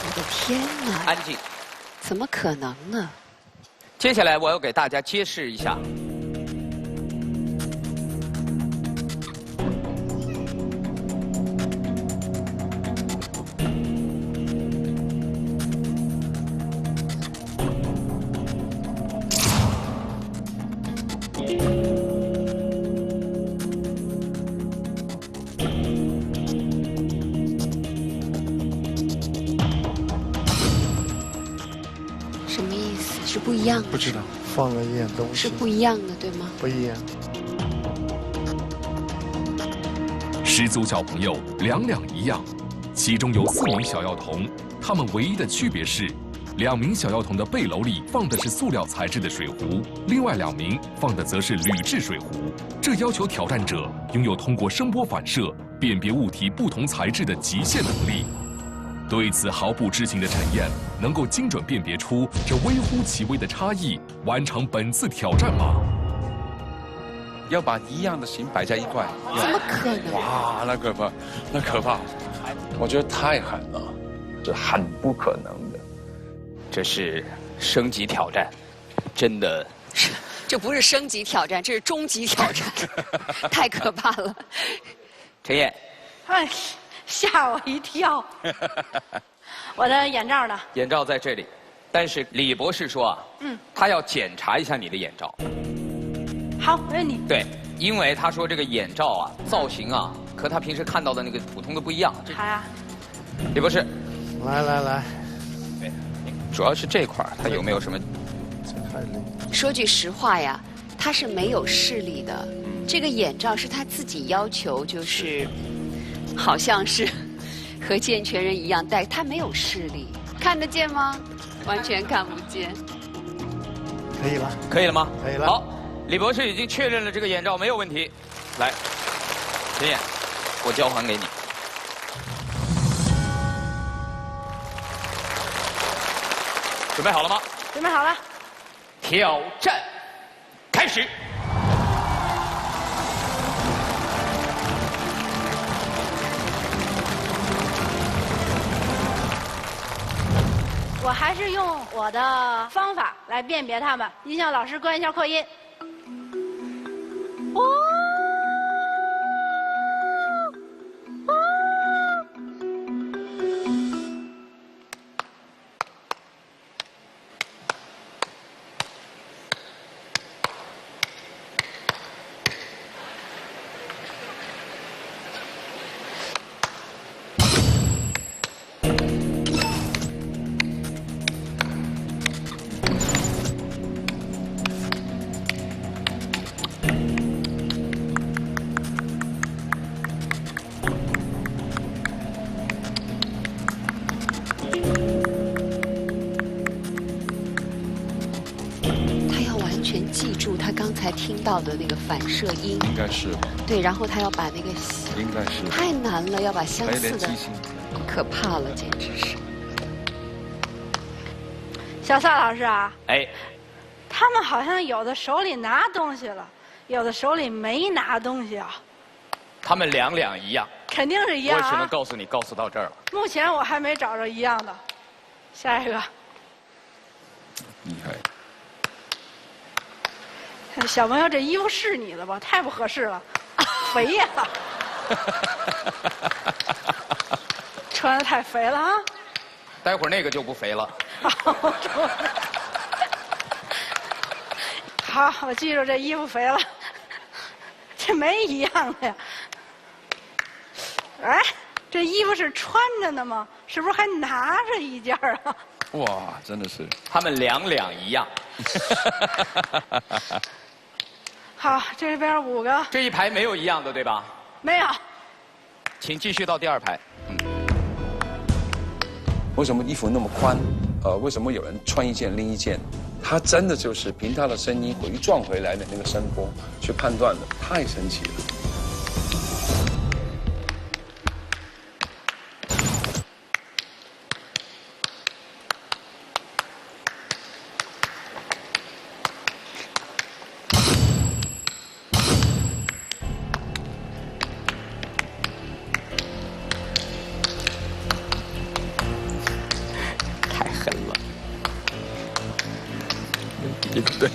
我的天哪！安静。怎么可能呢？接下来我要给大家揭示一下。什么意思？是不一样的？不知道，放了一样东西。是不一样的，对吗？不一样。10组小朋友2一样，其中有4名小药童，他们唯一的区别是，2名小药童的背篓里放的是塑料材质的水壶，另外2名放的则是铝制水壶。这要求挑战者拥有通过声波反射辨别物体不同材质的极限能力。对此毫不知情的陈燕，能够精准辨别出这微乎其微的差异，完成本次挑战吗？要把一样的形摆在一块，怎么可能？哇，那可怕，那可怕！我觉得太狠了，这很不可能的。这是升级挑战，真的。这不是升级挑战，这是终极挑战，太可怕了。陈燕，哎，吓我一跳。我的眼罩呢？眼罩在这里，但是李博士说啊，他要检查一下你的眼罩。好，没问题。对，因为他说这个眼罩啊，造型啊，和他平时看到的那个普通的不一样。好呀。李博士，来。对，主要是这块它有没有什么？说句实话呀，他是没有视力的。这个眼罩是他自己要求，就是好像是和健全人一样戴，他没有视力，看得见吗？完全看不见。可以了。可以了吗？可以了。好，李博士已经确认了这个眼罩没有问题。来，陈燕，我交还给你。准备好了吗？准备好了。挑战开始。我还是用我的方法来辨别它们。音效老师关一下扩音。哦。完全记住他刚才听到的那个反射音。应该是吧？对，然后他要把那个应该是太难了，要把相还有似的点记性，可怕了，简直是。小萨老师啊，哎，他们好像有的手里拿东西了，有的手里没拿东西啊。他们两一样。肯定是一样啊。我只能告诉你，告诉到这儿了。目前我还没找着一样的。下一个。厉害。小朋友，这衣服是你的吧？太不合适了，肥呀！穿的太肥了啊！待会儿那个就不肥了。好，我记住这衣服肥了。这没一样的呀。哎，这衣服是穿着呢吗？是不是还拿着一件啊？哇，真的是。他们两一样。好，这边5个。这一排没有一样的，对吧？没有。请继续到第2排。为什么衣服那么宽？为什么有人穿一件拎一件？他真的就是凭他的声音回撞回来的那个声波去判断的，太神奇了。对。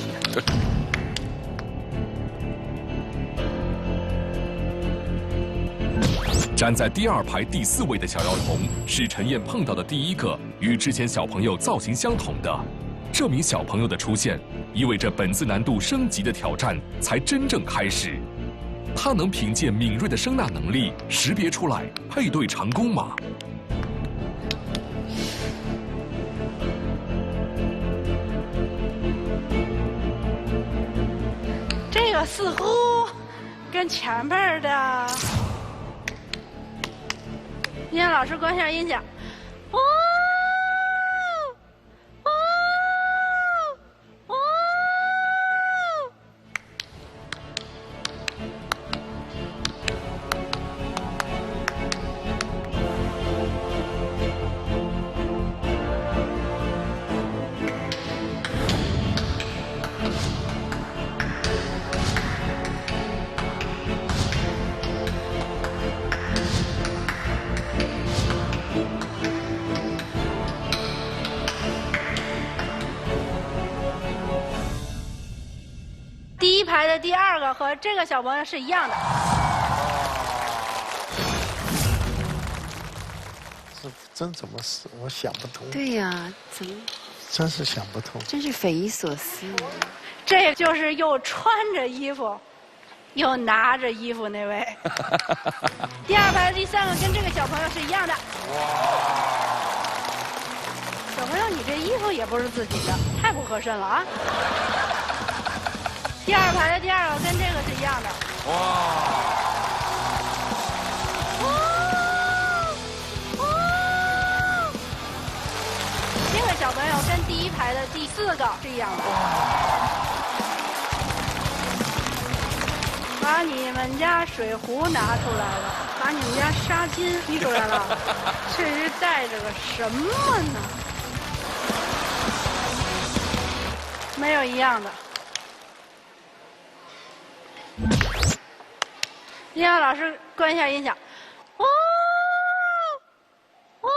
站在第2排第4位的小姚童是陈燕碰到的第一个与之前小朋友造型相同的。这名小朋友的出现，意味着本次难度升级的挑战才真正开始。他能凭借敏锐的声呐能力识别出来配对成功吗？这个似乎跟前边的，音乐老师关一下音响。哦哦哦！第1排的第2个和这个小朋友是一样的。这真怎么死？我想不通。对呀，怎么？真是想不通。真是匪夷所思。这就是又穿着衣服，又拿着衣服那位。第2排的第3个跟这个小朋友是一样的。小朋友，你这衣服也不是自己的，太不合身了啊！第2排的第2个跟这个是一样的。哇！这个小朋友跟第1排的第4个是一样的。把你们家水壶拿出来了，把你们家纱巾提出来了，这是带着个什么呢？没有一样的。音乐老师关一下音响。哦哦！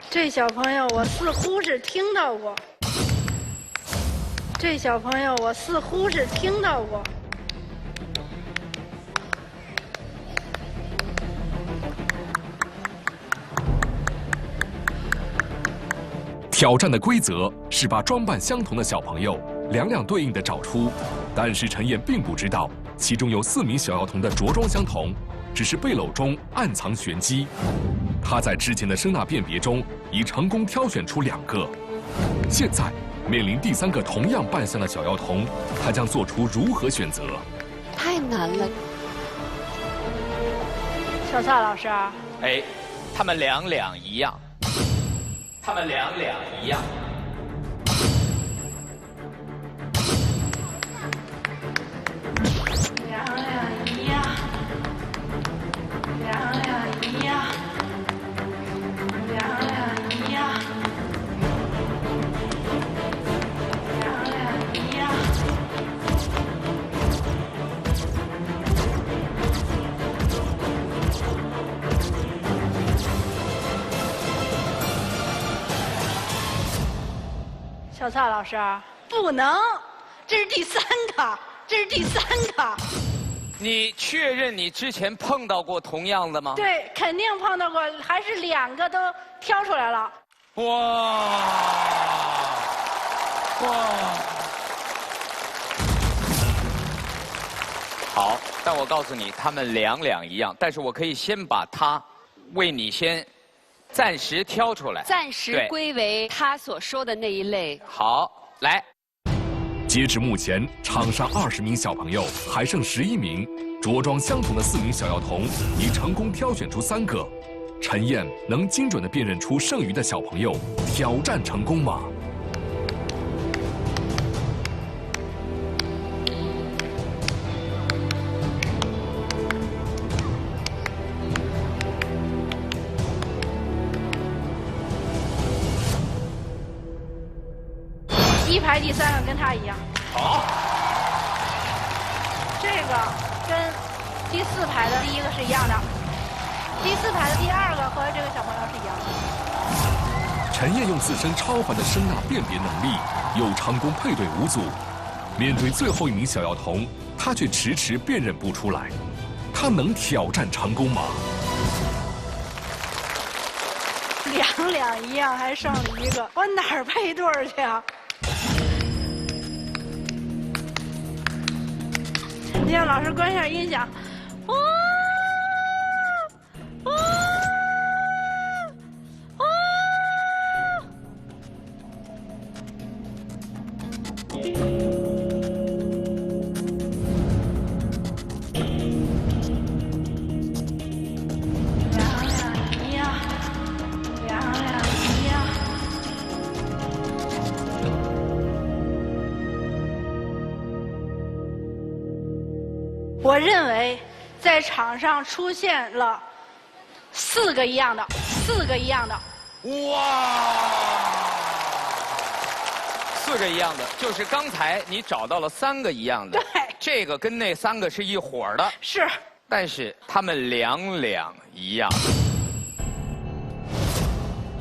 这小朋友我似乎是听到过。这小朋友我似乎是听到过。挑战的规则是把装扮相同的小朋友两对应的找出，但是陈燕并不知道，其中有4名小姚童的着装相同，只是背篓中暗藏玄机。他在之前的声呐辨别中已成功挑选出2个，现在面临第3个同样扮相的小姚童，他将做出如何选择？太难了。小蔡老师，哎，他们两一样。他们两一样。小蔡老师，不能，这是第三个，这是第三个。你确认你之前碰到过同样的吗？对，肯定碰到过，还是2个都挑出来了。哇！好，但我告诉你，他们两一样，但是我可以先把它为你先暂时挑出来，暂时归为他所说的那一类。好，来。截至目前，场上20名小朋友还剩11名，着装相同的4名小药童已成功挑选出3个。陈燕能精准地辨认出剩余的小朋友，挑战成功吗？第1排第3个跟他一样。好。这个跟第4排的第1个是一样的，第4排的第2个和这个小朋友是一样的。陈燕用自身超凡的声呐辨别能力，又成功配对5组。面对最后1名小药童，他却迟迟辨认不出来。他能挑战成功吗？两一样，还剩了1个，我哪儿配对儿去啊？你让老师关一下音响。我认为，在场上出现了4个一样的，4个一样的。哇！4个一样的，就是刚才你找到了3个一样的。对。这个跟那3个是一伙儿的。是。但是他们两一样。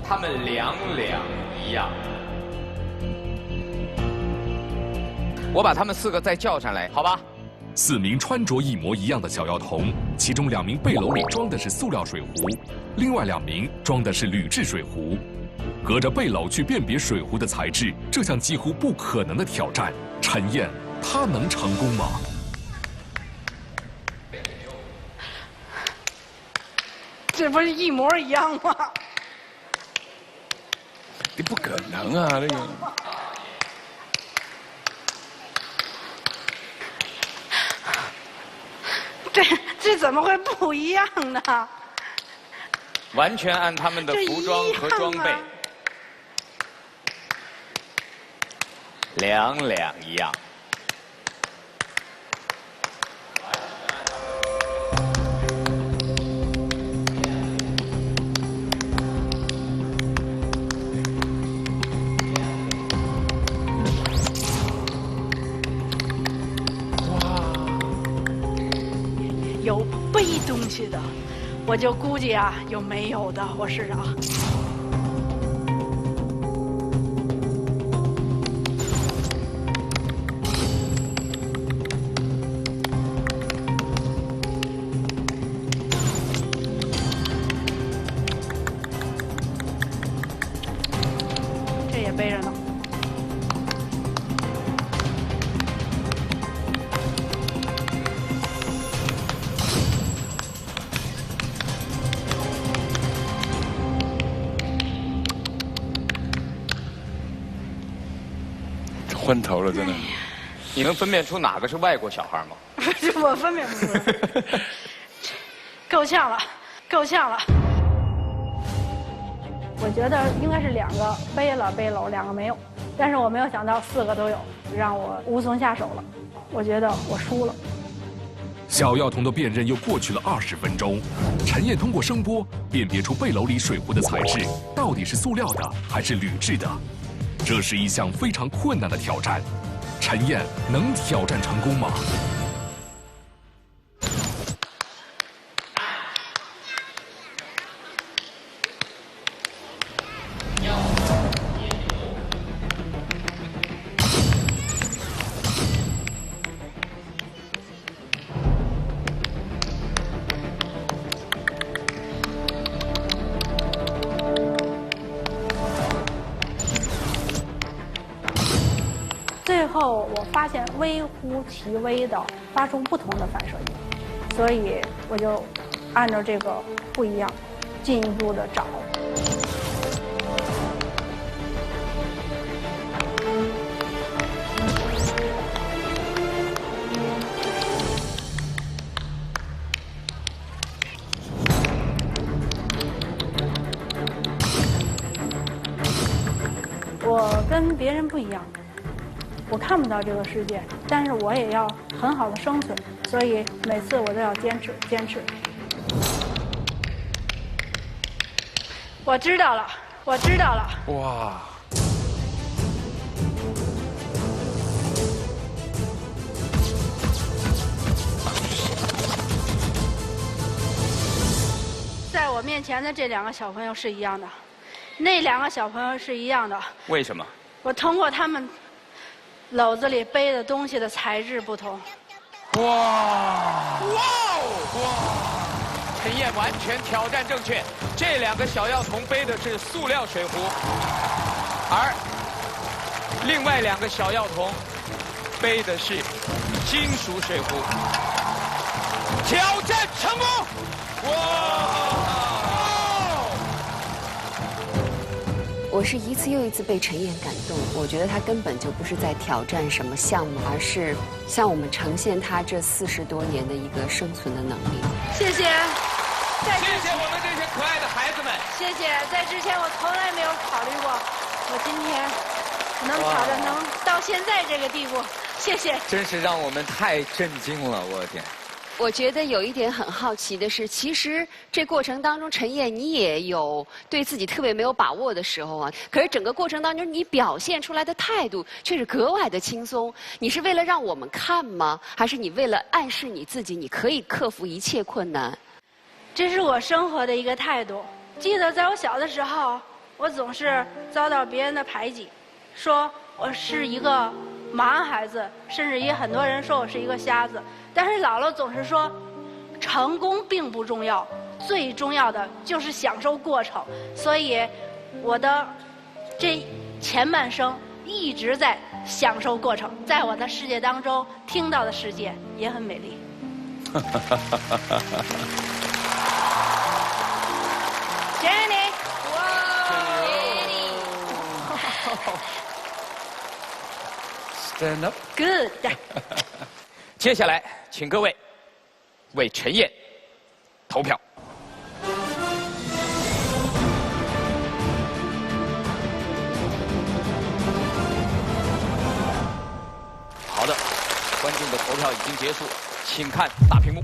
他们两一样。我把他们4个再叫上来，好吧？4名穿着一模一样的小药童，其中2名背篓里装的是塑料水壶，另外2名装的是铝制水壶。隔着背篓去辨别水壶的材质，这项几乎不可能的挑战，陈燕她能成功吗？这不是一模一样吗？这不可能啊，这个。这怎么会不一样呢？完全按他们的服装和装备，两一样。有背东西的，我就估计啊，有没有的，我试试啊。这也背着呢。昏头了，真的。你能分辨出哪个是外国小孩吗？我分辨不出来。够呛了，够呛了。我我觉得应该是2个背了，2个没有，但是我没有想到4个都有，让我无从下手了。我觉得我输了。小药童的辨认又过去了20分钟，陈燕通过声波辨别出背篓里水壶的材质到底是塑料的还是铝制的。这是一项非常困难的挑战，陈燕能挑战成功吗？最后我发现微乎其微的发出不同的反射音，所以我就按照这个不一样，进一步的找。我跟别人不一样。我看不到这个世界，但是我也要很好的生存，所以每次我都要坚持。我知道了。哇！在我面前的这2个小朋友是一样的，那2个小朋友是一样的。为什么？我通过他们篓子里背的东西的材质不同。哇！陈燕完全挑战正确，这2个小药童背的是塑料水壶，而另外2个小药童背的是金属水壶。挑战成功！我是一次又一次被陈燕感动，我觉得她根本就不是在挑战什么项目，而是向我们呈现她这40多年的一个生存的能力。谢谢，谢谢我们这些可爱的孩子们。谢谢，在之前我从来没有考虑过，我今天能挑战能到现在这个地步，谢谢。真是让我们太震惊了，我的天！我觉得有一点很好奇的是，其实这过程当中，陈燕你也有对自己特别没有把握的时候啊。可是整个过程当中，你表现出来的态度却是格外的轻松。你是为了让我们看吗？还是你为了暗示你自己，你可以克服一切困难？这是我生活的一个态度。记得在我小的时候，我总是遭到别人的排挤，说我是一个盲孩子，甚至也很多人说我是一个瞎子。但是姥姥总是说，成功并不重要，最重要的就是享受过程。所以，我的这前半生一直在享受过程，在我的世界当中听到的世界也很美丽。Jenny， Stand up. Good. 接下来，请各位为陈燕投票。好的，观众的投票已经结束，请看大屏幕。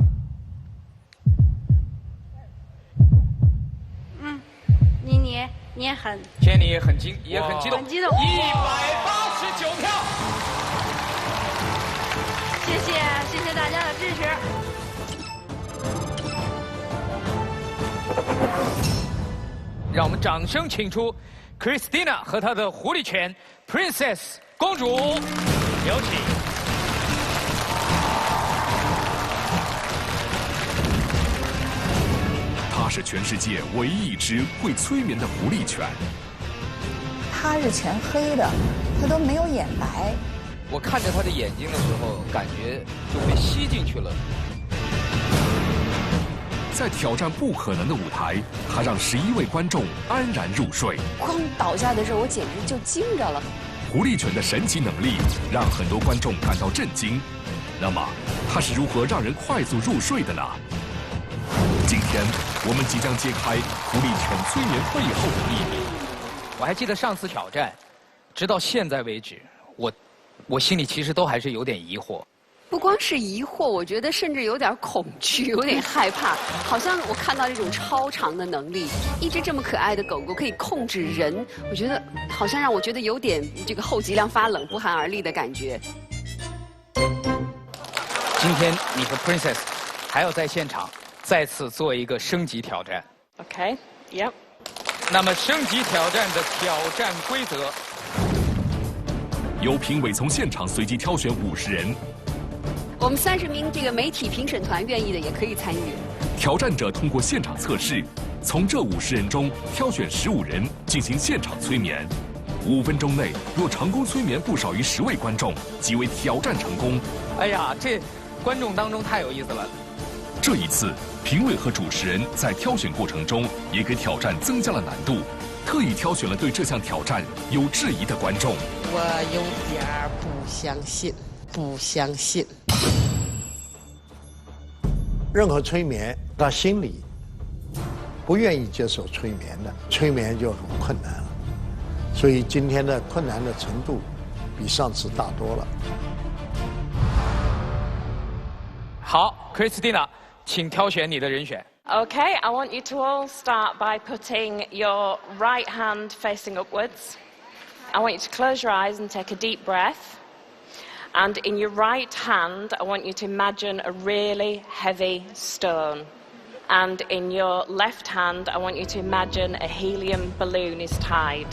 你也很Jenny也很激动，很激动，189票。谢谢大家的支持。让我们掌声请出 Christina 和她的狐狸犬 Princess 公主，有请。它是全世界唯一一只会催眠的狐狸犬。它是全黑的，它都没有眼白。我看着他的眼睛的时候，感觉就被吸进去了。在挑战不可能的舞台，他让11位观众安然入睡。光倒下的时候，我简直就惊着了。狐狸犬的神奇能力让很多观众感到震惊。那么，它是如何让人快速入睡的呢？今天我们即将揭开狐狸犬催眠背后的秘密。我还记得上次挑战，直到现在为止，我心里其实都还是有点疑惑。不光是疑惑，我觉得甚至有点恐惧，有点害怕。好像我看到这种超常的能力，一只这么可爱的狗狗可以控制人，我觉得好像让我觉得有点这个后脊梁发冷、不寒而栗的感觉。今天你和 Princess 还要在现场再次做一个升级挑战。Okay. Yep. 那么升级挑战的挑战规则，由评委从现场随机挑选50人。我们30名这个媒体评审团愿意的也可以参与。挑战者通过现场测试，从这50人中挑选15人进行现场催眠。5分钟内若成功催眠不少于10位观众，即为挑战成功。哎呀，这观众当中太有意思了。这一次，评委和主持人在挑选过程中也给挑战增加了难度，特意挑选了对这项挑战有质疑的观众。我有点不相信，不相信。任何催眠，他心里不愿意接受催眠的，催眠就很困难了。所以今天的困难的程度比上次大多了。好 ，Christina， 请挑选你的人选。Okay, I want you to all start by putting your right hand facing upwards. I want you to close your eyes and take a deep breath. And in your right hand, I want you to imagine a really heavy stone. And in your left hand, I want you to imagine a helium balloon is tied.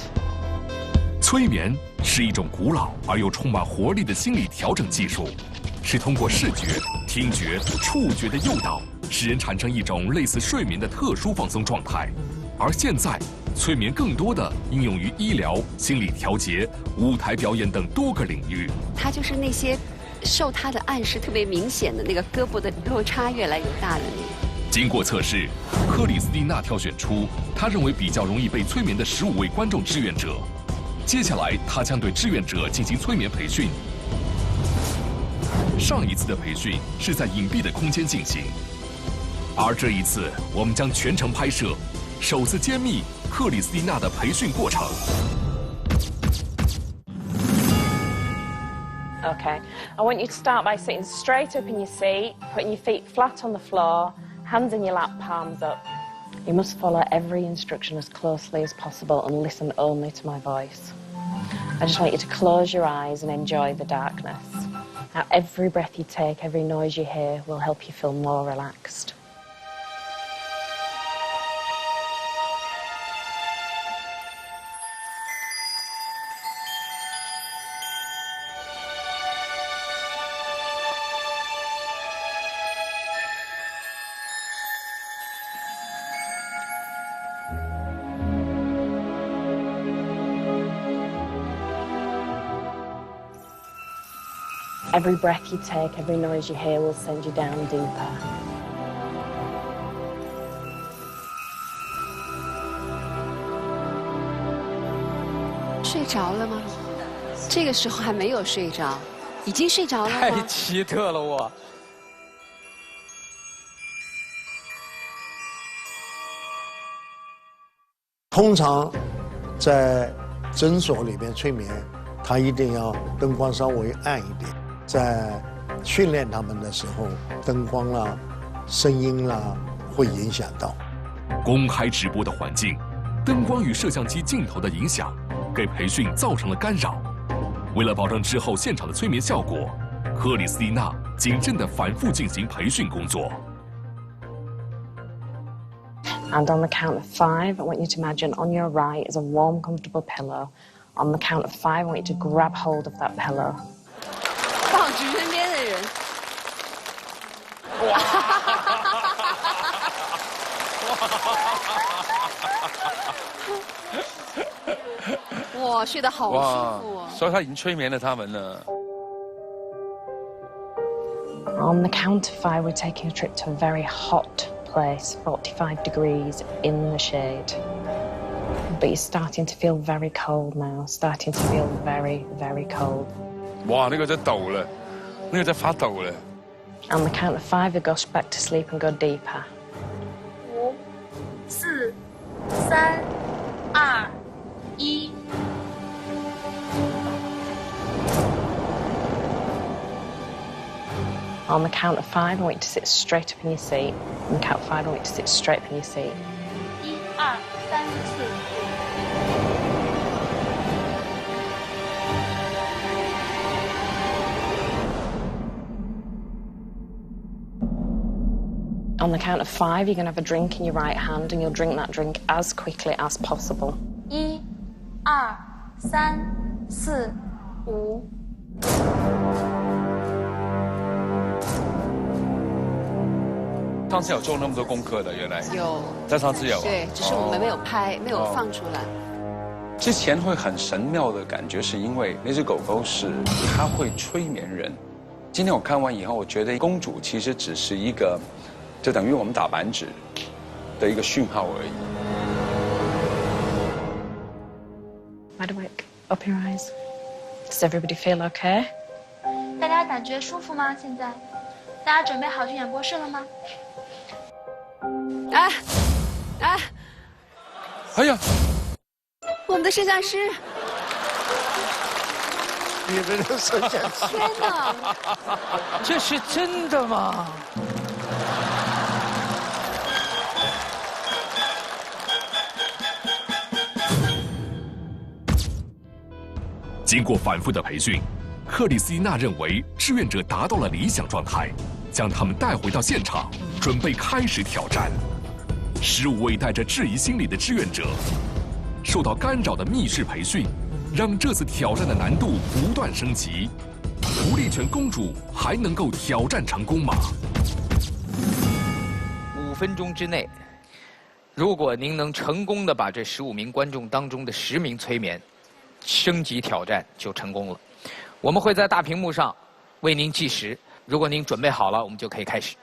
催眠是一种古老而又充满活力的心理调整技术，是通过视觉、听觉、触觉的诱导，使人产生一种类似睡眠的特殊放松状态。而现在，催眠更多的应用于医疗、心理调节、舞台表演等多个领域。他就是那些受他的暗示特别明显的那个胳膊的落差越来越大的那个。经过测试，克里斯蒂娜挑选出他认为比较容易被催眠的15位观众志愿者。接下来，他将对志愿者进行催眠培训。上一次的培训是在隐蔽的空间进行，而这一次我们将全程拍摄，首次揭秘克里斯蒂娜的培训过程。Okay, I want you to start by sitting straight up in your seat, putting your feet flat on the floor, hands in your lap, palms up. You must follow every instruction as closely as possible and listen only to my voice. I just want you to close your eyes and enjoy the darkness. Now, every breath you take, every noise you hear will help you feel more relaxed. Every breath you take, every noise you hear will send you down deeper. 睡着了吗？这个时候还没有睡着，已经睡着了吗？太奇特了我。通常在诊所里面催眠，他一定要灯光稍微暗一点。在训练他们的时候，灯光啦、声音啦会影响到。公开直播的环境，灯光与摄像机镜头的影响，给培训造成了干扰。为了保证之后现场的催眠效果，克里斯蒂娜谨慎地反复进行培训工作。And on the count of 5, I want you to imagine on your right is a warm, comfortable pillow. On the count of 5, I want you to grab hold of that pillow. 放置身边的人。哇，睡得好舒服哦。所以他已经催眠了他们了。On the count of 5, we're taking a trip to a very hot place, 45 degrees in the shade. But you're starting to feel very cold now, starting to feel very, very cold. 哇，那个在抖了，那个在发抖了。On the count of 5, you go back to sleep and go deeper. 5、4、3、2、1。On the count of 5, I want you to sit straight up in your seat. On the count of 5, I want you to sit straight up in your seat. 1、2、3、4。 On the count of 5, you're going to have a drink in your right hand, and you'll drink that drink as quickly as possible. 1、2、3、4、5。 上次有做那么多功课的，原来有，在上次有，对，只是我们没有拍，没有放出来。之前会很神妙的感觉，是因为那只狗狗是它会催眠人。今天我看完以后，我觉得公主其实只是一个，就等于我们打板纸的一个讯号而已。Wide-awake, up your eyes. Does everybody feel okay? 大家感觉舒服吗？现在，大家准备好去演播室了吗？哎，哎，哎呀，我们的摄像师，你们的摄像师，天哪，这是真的吗？经过反复的培训，克里斯蒂娜认为志愿者达到了理想状态，将他们带回到现场，准备开始挑战。15位带着质疑心理的志愿者，受到干扰的密室培训，让这次挑战的难度不断升级。福利犬公主还能够挑战成功吗？5分钟之内，如果您能成功的把这15名观众当中的10名催眠升级挑战，就成功了。我们会在大屏幕上为您计时，如果您准备好了，我们就可以开始。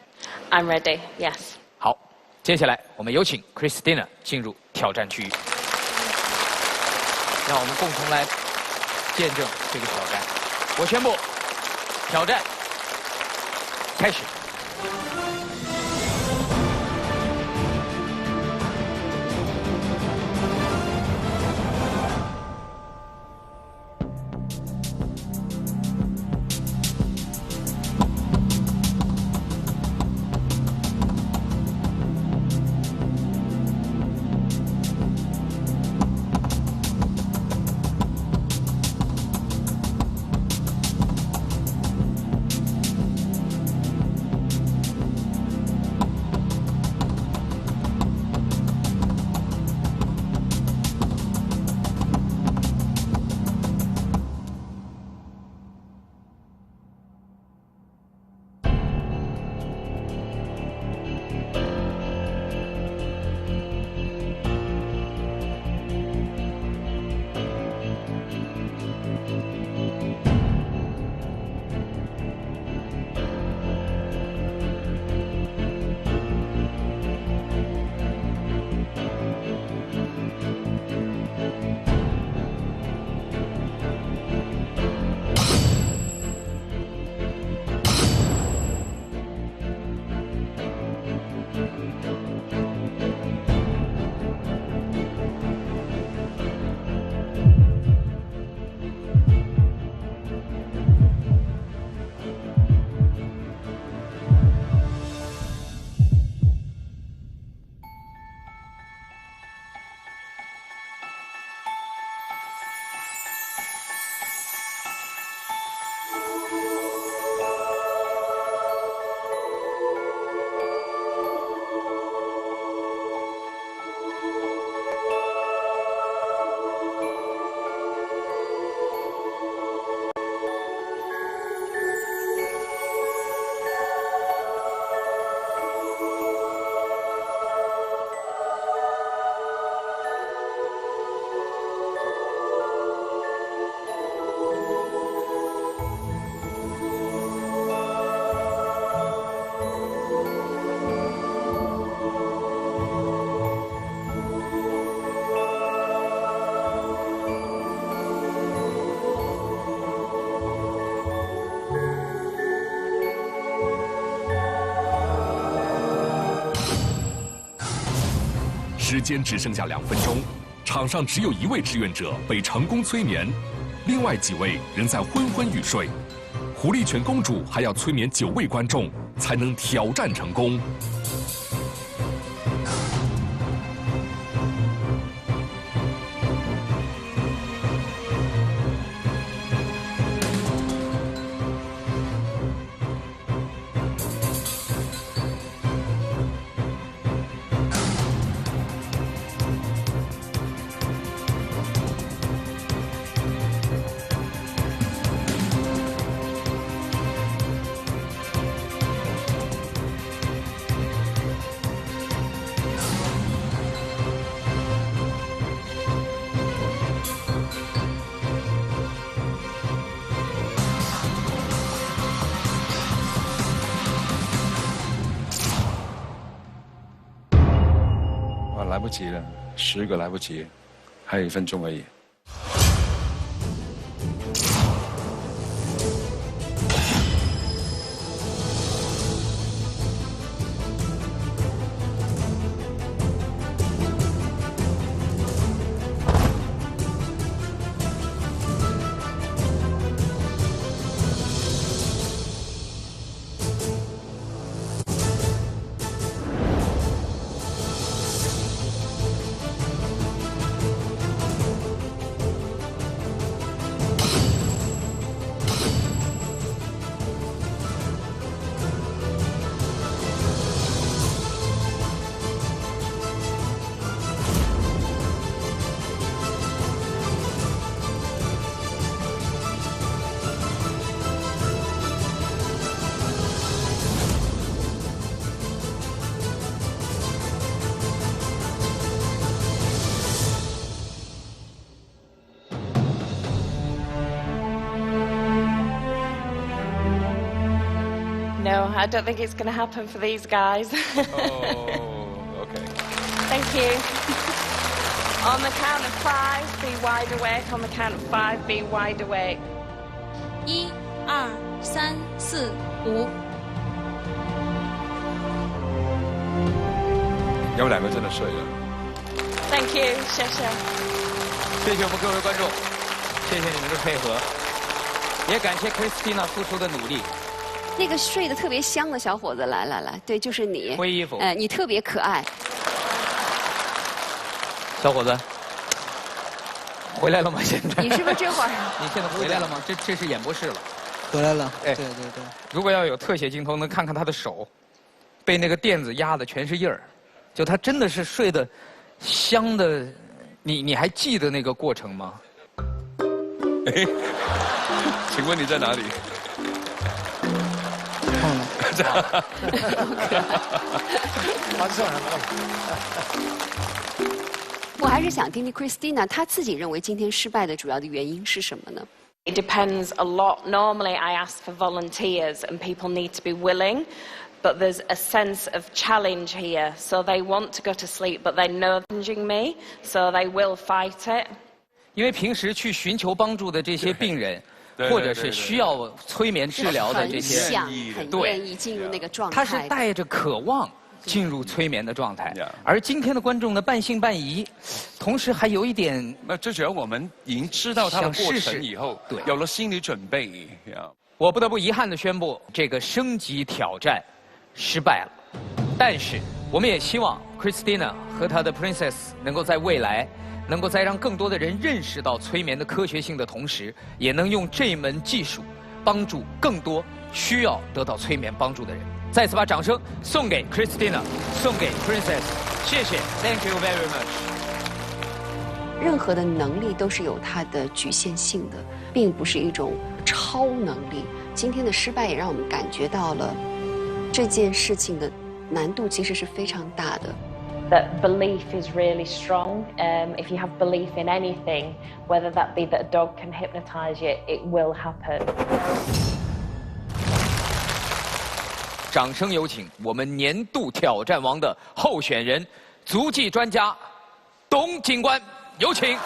I'm ready, yes. 好，接下来我们有请 Christina 进入挑战区域，让我们共同来见证这个挑战。我宣布，挑战开始。时间只剩下2分钟，场上只有1位志愿者被成功催眠，另外几位仍在昏昏欲睡。狐狸犬公主还要催眠9位观众，才能挑战成功。来不及了，10个来不及，还有1分钟而已。No, I don't think it's going to happen for these guys. Oh, okay. Thank you. On the count of 5, be wide awake. On the count of 5, be wide awake. 1、2、3、4、5。有2个真的睡了。Thank you， 谢谢。谢谢我们各位观众，谢谢你们的配合，也感谢 Christina 付出的努力。那个睡得特别香的小伙子，来，对，就是你。灰衣服。你特别可爱。小伙子，回来了吗？现在？你是不是这会儿？你现在回来了吗？这是演播室了。回来了。哎，对。如果要有特写镜头，能看看他的手，被那个垫子压的全是印儿，就他真的是睡得香的。你还记得那个过程吗？哎，请问你在哪里？我还是想听听 Christina 她自己认为今天失败的主要的原因是什么呢？ It depends a lot. Normally, I ask for volunteers, and people need to be willing. But there's a sense of challenge here. So they want to go to sleep, but they know they're challenging me, so they will fight it. 因为平时去寻求帮助的这些病人，或者是需要催眠治疗的这些，很愿意进入那个状态。他是带着渴望进入催眠的状态，而今天的观众呢，半信半疑，同时还有一点，那最主要我们已经知道它的过程以后，对，有了心理准备。我不得不遗憾地宣布，这个升级挑战失败了。但是，我们也希望 Christina 和她的 Princess 能够在未来，能够在让更多的人认识到催眠的科学性的同时，也能用这门技术帮助更多需要得到催眠帮助的人。再次把掌声送给 Christina， 送给 Princess， 谢谢 ，Thank you very much。任何的能力都是有它的局限性的，并不是一种超能力。今天的失败也让我们感觉到了这件事情的难度其实是非常大的。That belief is really strong. If you have belief in anything, whether that be that a dog can hypnotize you, it will happen. 掌声有请我们年度挑战王的候选人，足迹专家董警官，有请。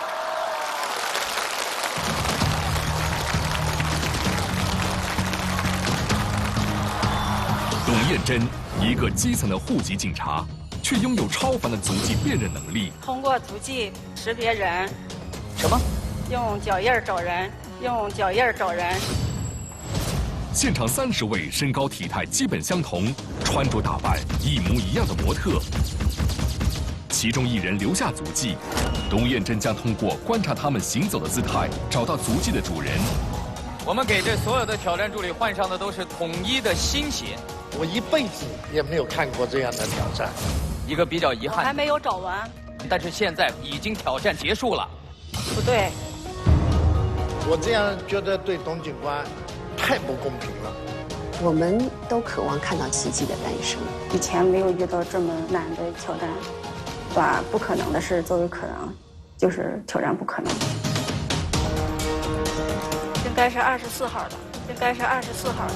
董艳珍，一个基层的户籍警察，却拥有超凡的足迹辨认能力。通过足迹识别人。什么？用脚印找人，用脚印找人。现场30位身高体态基本相同、穿着打扮一模一样的模特，其中1人留下足迹，董燕珍将通过观察他们行走的姿态，找到足迹的主人。我们给这所有的挑战助理换上的都是统一的新鞋，我一辈子也没有看过这样的挑战，一个比较遗憾。还没有找完，但是现在已经挑战结束了。不对，我这样觉得对董警官太不公平了。我们都渴望看到奇迹的诞生。以前没有遇到这么难的挑战，把不可能的事作为可能，就是挑战不可能。应该是24号的，应该是24号的。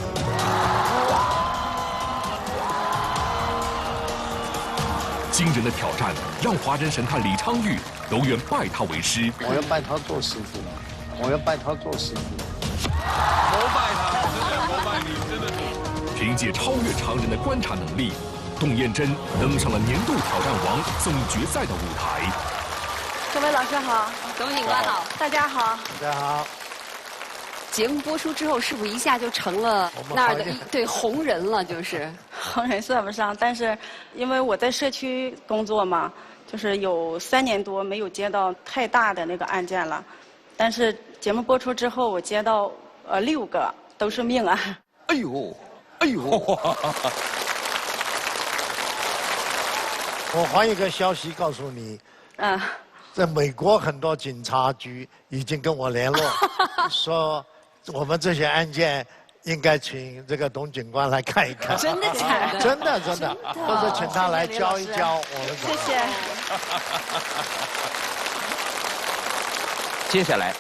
惊人的挑战让华人神探李昌钰都愿拜他为师。我要拜他做师傅，我要拜他做师傅。膜拜他，真的膜拜你，真的是。凭借超越常人的观察能力，董燕珍登上了年度挑战王总决赛的舞台。各位老师好，董警官好，大家好，大家好。节目播出之后，是不是一下就成了那儿的对红人了？就是红人算不上，但是因为我在社区工作嘛，就是有3年多没有接到太大的那个案件了，但是节目播出之后，我接到6个都是命案。哎呦，哎呦！我还有一个消息告诉你，在美国很多警察局已经跟我联络，说我们这些案件应该请这个董警官来看一看。真的假的？真的真的，或者请他来教一教我们。谢谢。接下来，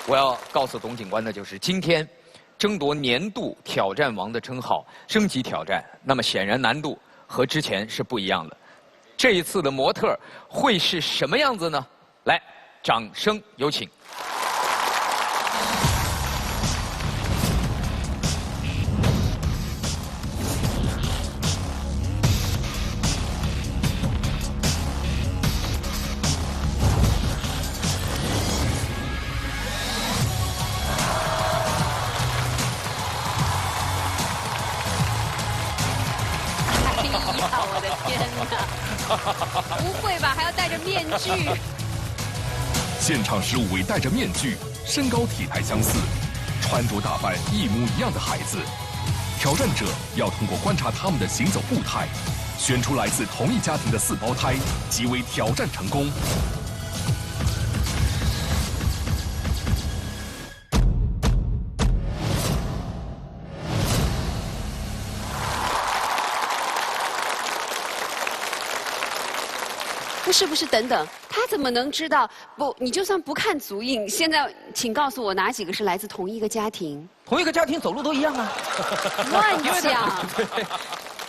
我要告诉董警官的就是，今天争夺年度挑战王的称号，升级挑战，那么显然难度和之前是不一样的。这一次的模特会是什么样子呢？来，掌声有请。我的天哪！不会吧？还要戴着面具？现场15位戴着面具、身高体态相似、穿着打扮一模一样的孩子，挑战者要通过观察他们的行走步态，选出来自同一家庭的4胞胎，即为挑战成功。是不是？等等，他怎么能知道？不，你就算不看足印，现在请告诉我哪几个是来自同一个家庭？同一个家庭走路都一样啊！乱讲！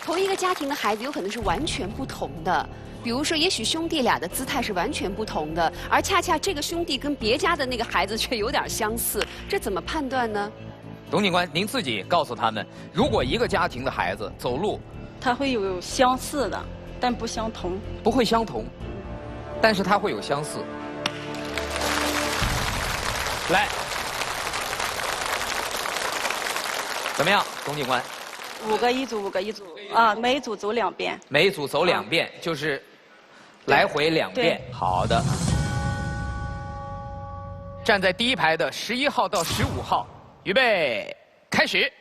同一个家庭的孩子有可能是完全不同的。比如说，也许兄弟俩的姿态是完全不同的，而恰恰这个兄弟跟别家的那个孩子却有点相似，这怎么判断呢？董警官，您自己告诉他们，如果一个家庭的孩子走路，他会有相似的，但不相同。不会相同。但是它会有相似。来，怎么样，董警官？5个一组，5个一组啊，每一组走2遍。每一组走2遍，就是来回2遍。好的。站在第1排的11号到15号，预备，开始。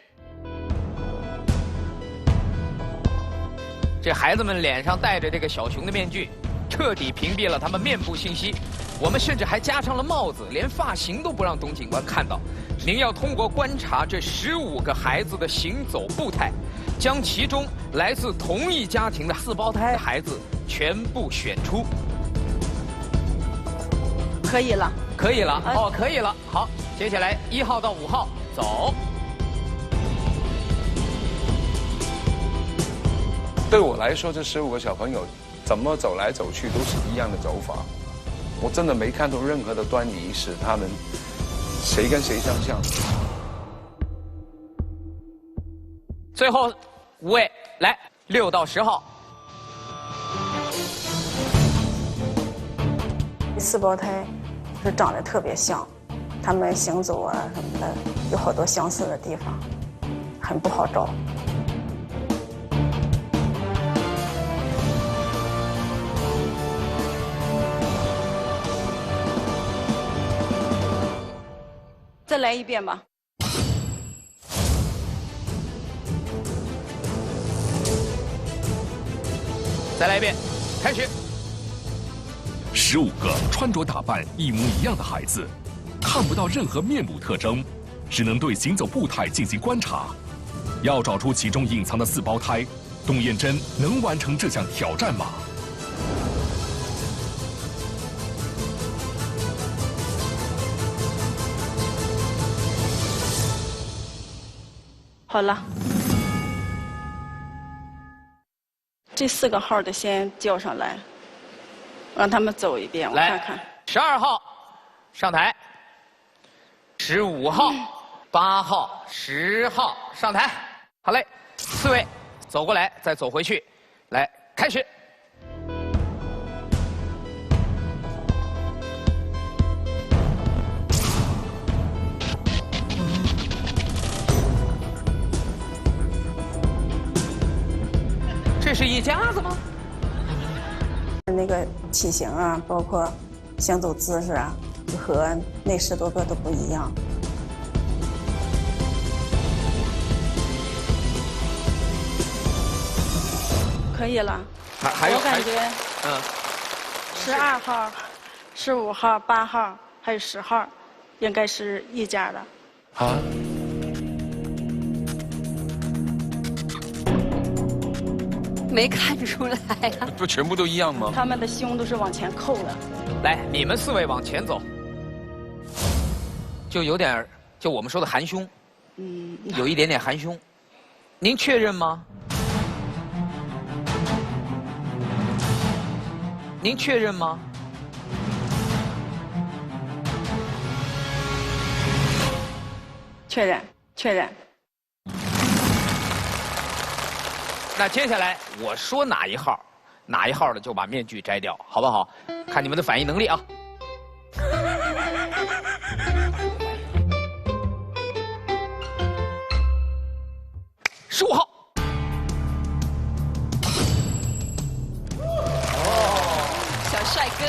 这孩子们脸上戴着这个小熊的面具。彻底屏蔽了他们面部信息，我们甚至还加上了帽子，连发型都不让董警官看到。您要通过观察这15个孩子的行走步态，将其中来自同一家庭的4胞胎孩子全部选出。可以了，可以了，哦，可以了。好，接下来1号到5号走。对我来说，这15个小朋友怎么走来走去都是一样的走法，我真的没看到任何的端倪是他们谁跟谁相像。最后5位，来6到10号。4胞胎是长得特别像，他们行走啊什么的有好多相似的地方。很不好找。再来一遍吧。再来一遍，开始。 15个穿着打扮一模一样的孩子，看不到任何面部特征，只能对行走步态进行观察。要找出其中隐藏的4胞胎，董艳珍能完成这项挑战吗？好了，这4个号的先叫上来。 让他们走一遍，我看看。12号上台，15号、8号、10号上台。好嘞，4位走过来，再走回去，来开始。这是一家子吗？ 那个体型啊，包括行走姿势啊，和那10多个都不一样。可以了。还有我感觉，12号、15号、8号还有10号，应该是一家的。啊。 没看出来呀、不全部都一样吗？他们的胸都是往前扣的。来，你们4位往前走，就有点就我们说的含胸，有一点点含胸。您确认吗？您确认吗？确认，确认。 那接下来我说哪一号的就把面具摘掉，好不好？看你们的反应能力啊。15号。小帅哥。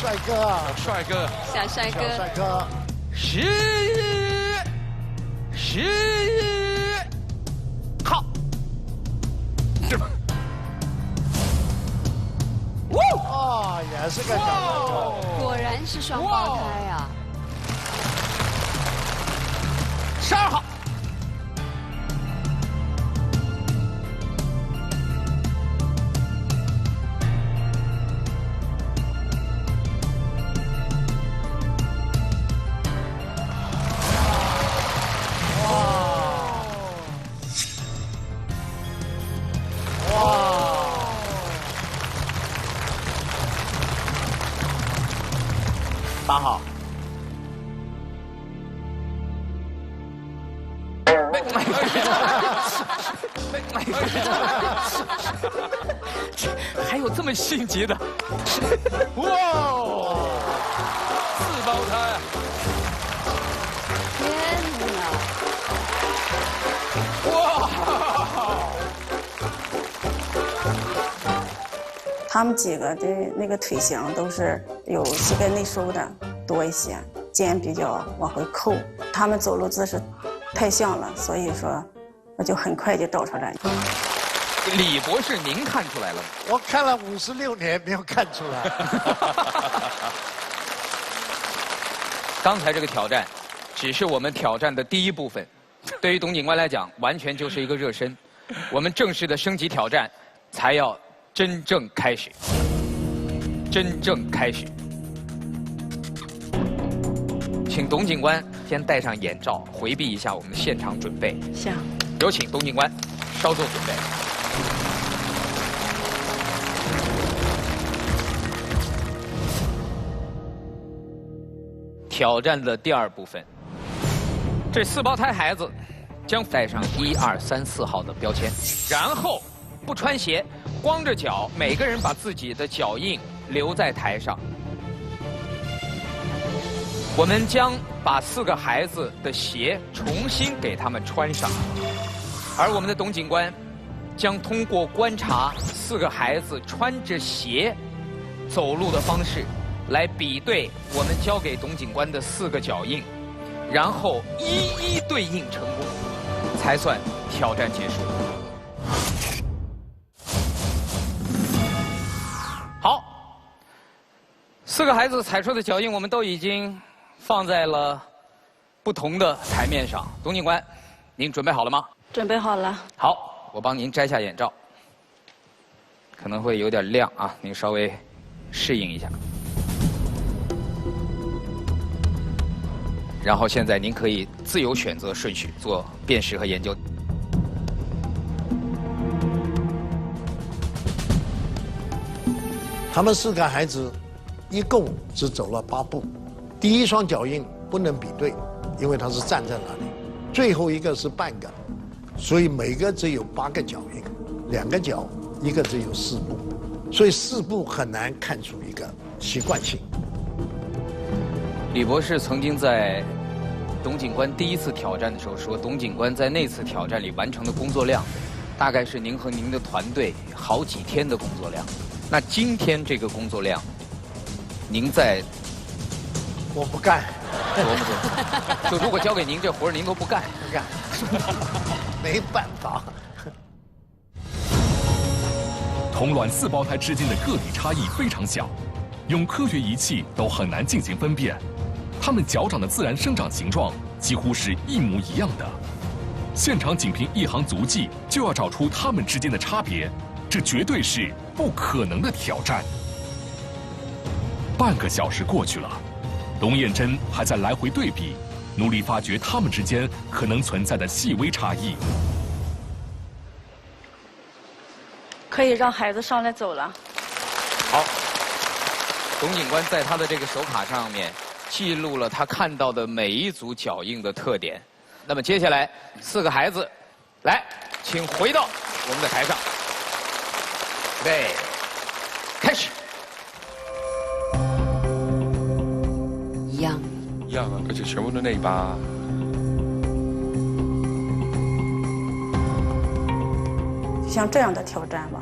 帅哥。帅哥。小帅哥。小帅哥。10号。 哦，也是个小帅哥。果然是双胞胎啊！12号。8号，还有这么性急的，哇！4胞胎啊！天哪！哇！他们几个的那个腿型都是有膝盖内收的多一些，肩比较往回扣。他们走路姿势太像了，所以说我就很快就找出来。李博士，您看出来了吗？我看了56年，没有看出来。刚才这个挑战，只是我们挑战的第一部分，对于董警官来讲，完全就是一个热身。我们正式的升级挑战，才要真正开始。真正开始。请董警官先戴上眼罩，回避一下我们现场准备。行。有请董警官，稍作准备。 挑战的第2部分，这4胞胎孩子将带上1、2、3、4号的标签，然后不穿鞋，光着脚，每个人把自己的脚印留在台上。我们将把4个孩子的鞋重新给他们穿上。而我们的董警官将通过观察4个孩子穿着鞋走路的方式，来比对我们交给董警官的4个脚印，然后一一对应成功，才算挑战结束。好，4个孩子踩出的脚印我们都已经放在了不同的台面上。董警官，您准备好了吗？准备好了。好，我帮您摘下眼罩，可能会有点亮啊，您稍微适应一下。然后现在您可以自由选择顺序做辨识和研究。他们4个孩子一共只走了8步，第一双脚印不能比对，因为他是站在那里，最后一个是半个，所以每个只有8个脚印，2个脚，一个只有4步，所以4步很难看出一个习惯性。李博士曾经在董警官第1次挑战的时候说，董警官在那次挑战里完成的工作量，大概是您和您的团队好几天的工作量。那今天这个工作量，您在我不干，琢磨琢磨。就如果交给您这活儿，您都不干，不干，没办法。同卵4胞胎之间的个体差异非常小，用科学仪器都很难进行分辨。它们脚掌的自然生长形状几乎是一模一样的，现场仅凭1行足迹就要找出它们之间的差别，这绝对是不可能的挑战。半个小时过去了，董艳珍还在来回对比，努力发掘它们之间可能存在的细微差异。可以让孩子上来走了。好，董警官在他的这个手卡上面记录了他看到的每一组脚印的特点。那么接下来4个孩子，来，请回到我们的台上。对，开始。一样啊，而且全部都内八。像这样的挑战吧，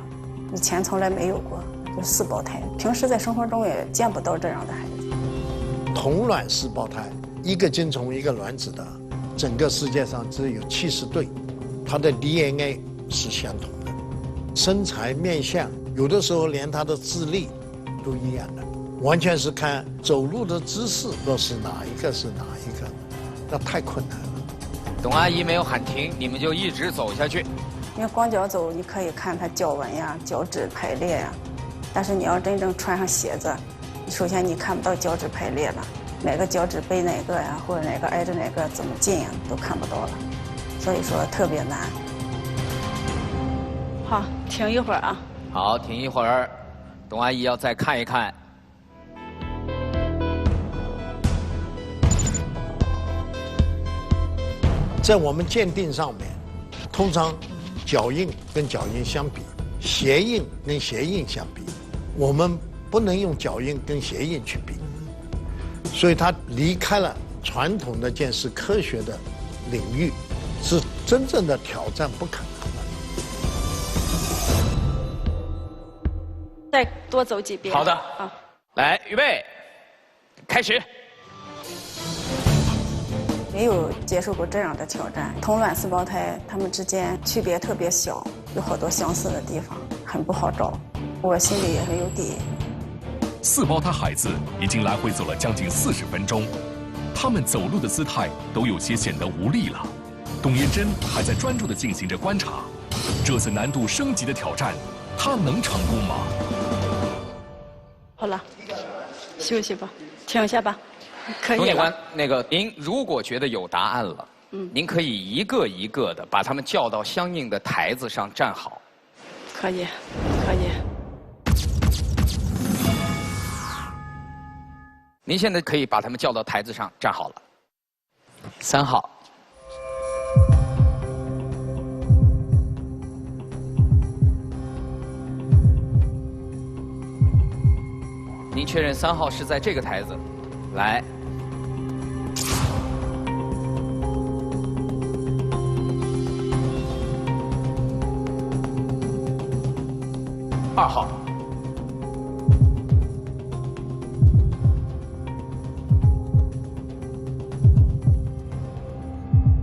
以前从来没有过，就是4胞胎，平时在生活中也见不到这样的孩子。同卵4胞胎，一个精虫一个卵子的，整个世界上只有70对，它的 DNA 是相同的，身材面相，有的时候连它的智力都一样的，完全是看走路的姿势，若是哪一个是哪一个，那太困难了。董阿姨没有喊停，你们就一直走下去。因为光脚走，你可以看它脚纹呀、脚趾排列呀，但是你要真正穿上鞋子，首先你看不到脚趾排列了，哪个脚趾背哪个呀，或者哪个挨着哪个怎么进呀，都看不到了，所以说特别难。好，停一会儿啊。好，停一会儿，董阿姨要再看一看。在我们鉴定上面，通常脚印跟脚印相比，鞋印跟鞋印相比，我们不能用脚印跟鞋印去比，所以它离开了传统的鉴识科学的领域，是真正的挑战不可能的。再多走几遍。好的，啊，来，预备，开始。没有接受过这样的挑战，同卵4胞胎它们之间区别特别小，有好多相似的地方，很不好找，我心里也很有底。4胞胎孩子已经来回走了将近40分钟，他们走路的姿态都有些显得无力了。董艳珍还在专注地进行着观察，这次难度升级的挑战，她能成功吗？好了，休息吧，停下吧。可以了。董警官，那个您如果觉得有答案了，您可以一个一个的把他们叫到相应的台子上站好。可以，可以。您现在可以把他们叫到台子上站好了。3号。您确认3号是在这个台子，来。2号。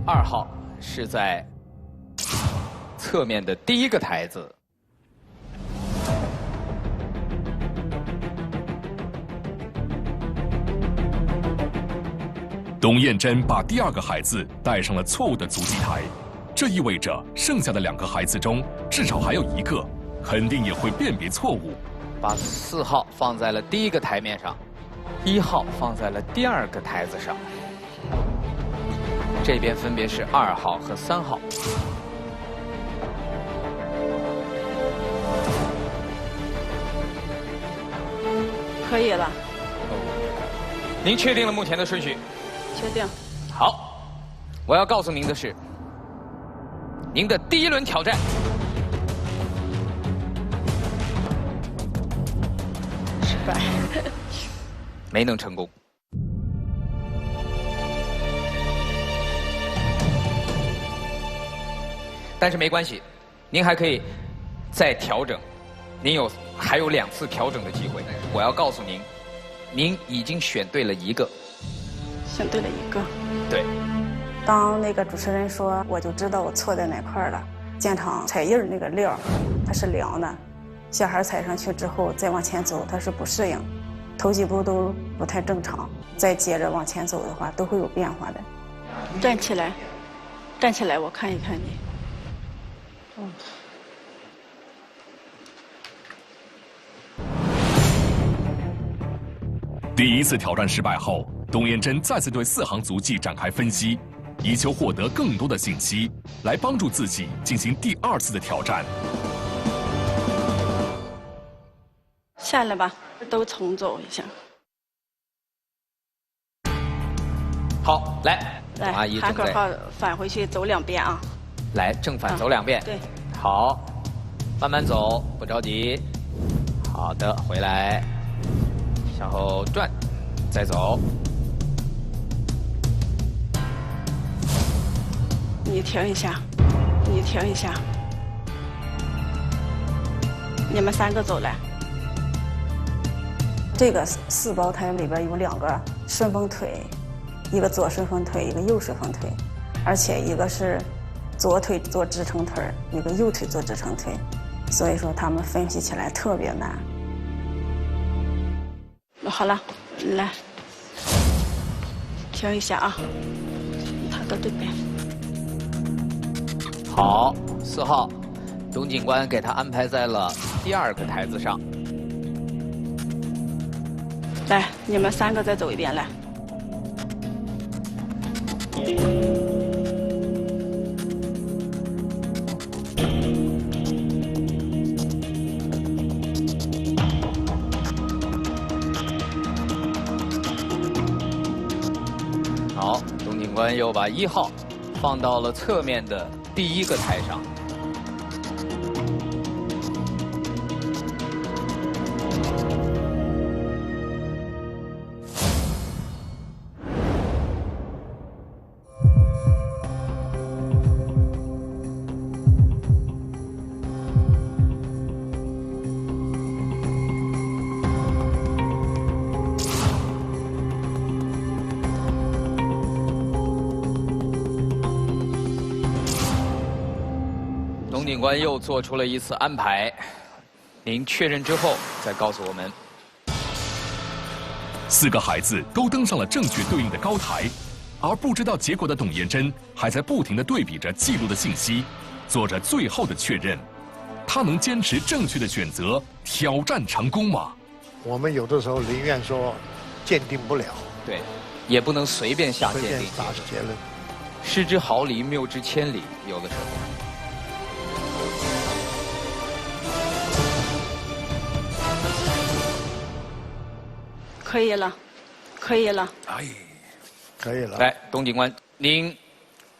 2号是在侧面的第1个台子。董燕珍把第2个孩子带上了错误的足迹台，这意味着剩下的2个孩子中，至少还有1个肯定也会辨别错误。把4号放在了第1个台面上，1号放在了第2个台子上。这边分别是2号和3号。可以了。您确定了目前的顺序？确定。好，我要告诉您的是，您的第1轮挑战失败，没能成功。但是没关系，您还可以再调整，您还有2次调整的机会。我要告诉您，您已经选对了1个。选对了1个。对。当那个主持人说，我就知道我错在哪块了。现场彩印那个料，它是凉的，小孩踩上去之后再往前走，它是不适应，头几步都不太正常，再接着往前走的话，都会有变化的。站起来，站起来，我看一看你。第1次挑战失败后，董燕珍再次对4行足迹展开分析，以求获得更多的信息，来帮助自己进行第2次的挑战。下来吧，都重走一下。好，来，阿姨喊口号，返回去走2遍啊。来，正反走2遍。对。好，慢慢走，不着急。好的，回来，向后转，再走。你停一下，你停一下。你们3个走来。这个4胞胎里边有2个顺风腿，一个左顺风腿，一个右顺风腿，而且一个是左腿做支撑腿，一个右腿做支撑腿，所以说他们分析起来特别难。好了，来，停一下啊，他的对边。好，4号，董警官给他安排在了第2个台子上。来，你们3个再走一遍来。好，董警官又把1号放到了侧面的第1个台上。董警官又做出了1次安排，您确认之后再告诉我们。4个孩子都登上了正确对应的高台，而不知道结果的董燕珍还在不停地对比着记录的信息，做着最后的确认。她能坚持正确的选择，挑战成功吗？我们有的时候宁愿说鉴定不了，对，也不能随便下鉴定结论。失之毫厘，谬之千里，有的时候。可以了，可以了。哎，可以了。来，董警官，您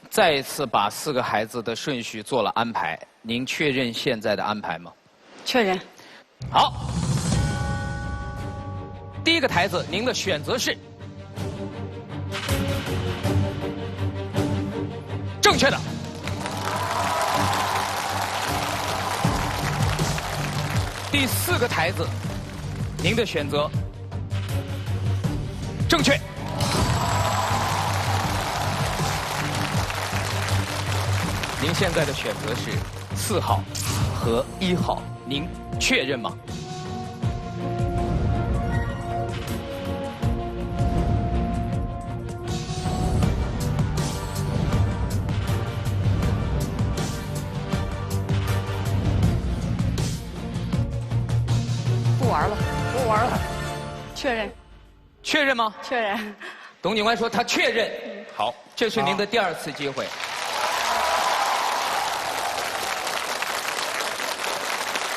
再次把4个孩子的顺序做了安排，您确认现在的安排吗？确认。好，第1个台子，您的选择是正确的。第4个台子，您的选择正确。您现在的选择是4号和1号，您确认吗？不玩了，不玩了，确认。确认吗？确认。董警官说他确认。好，这是您的第2次机会。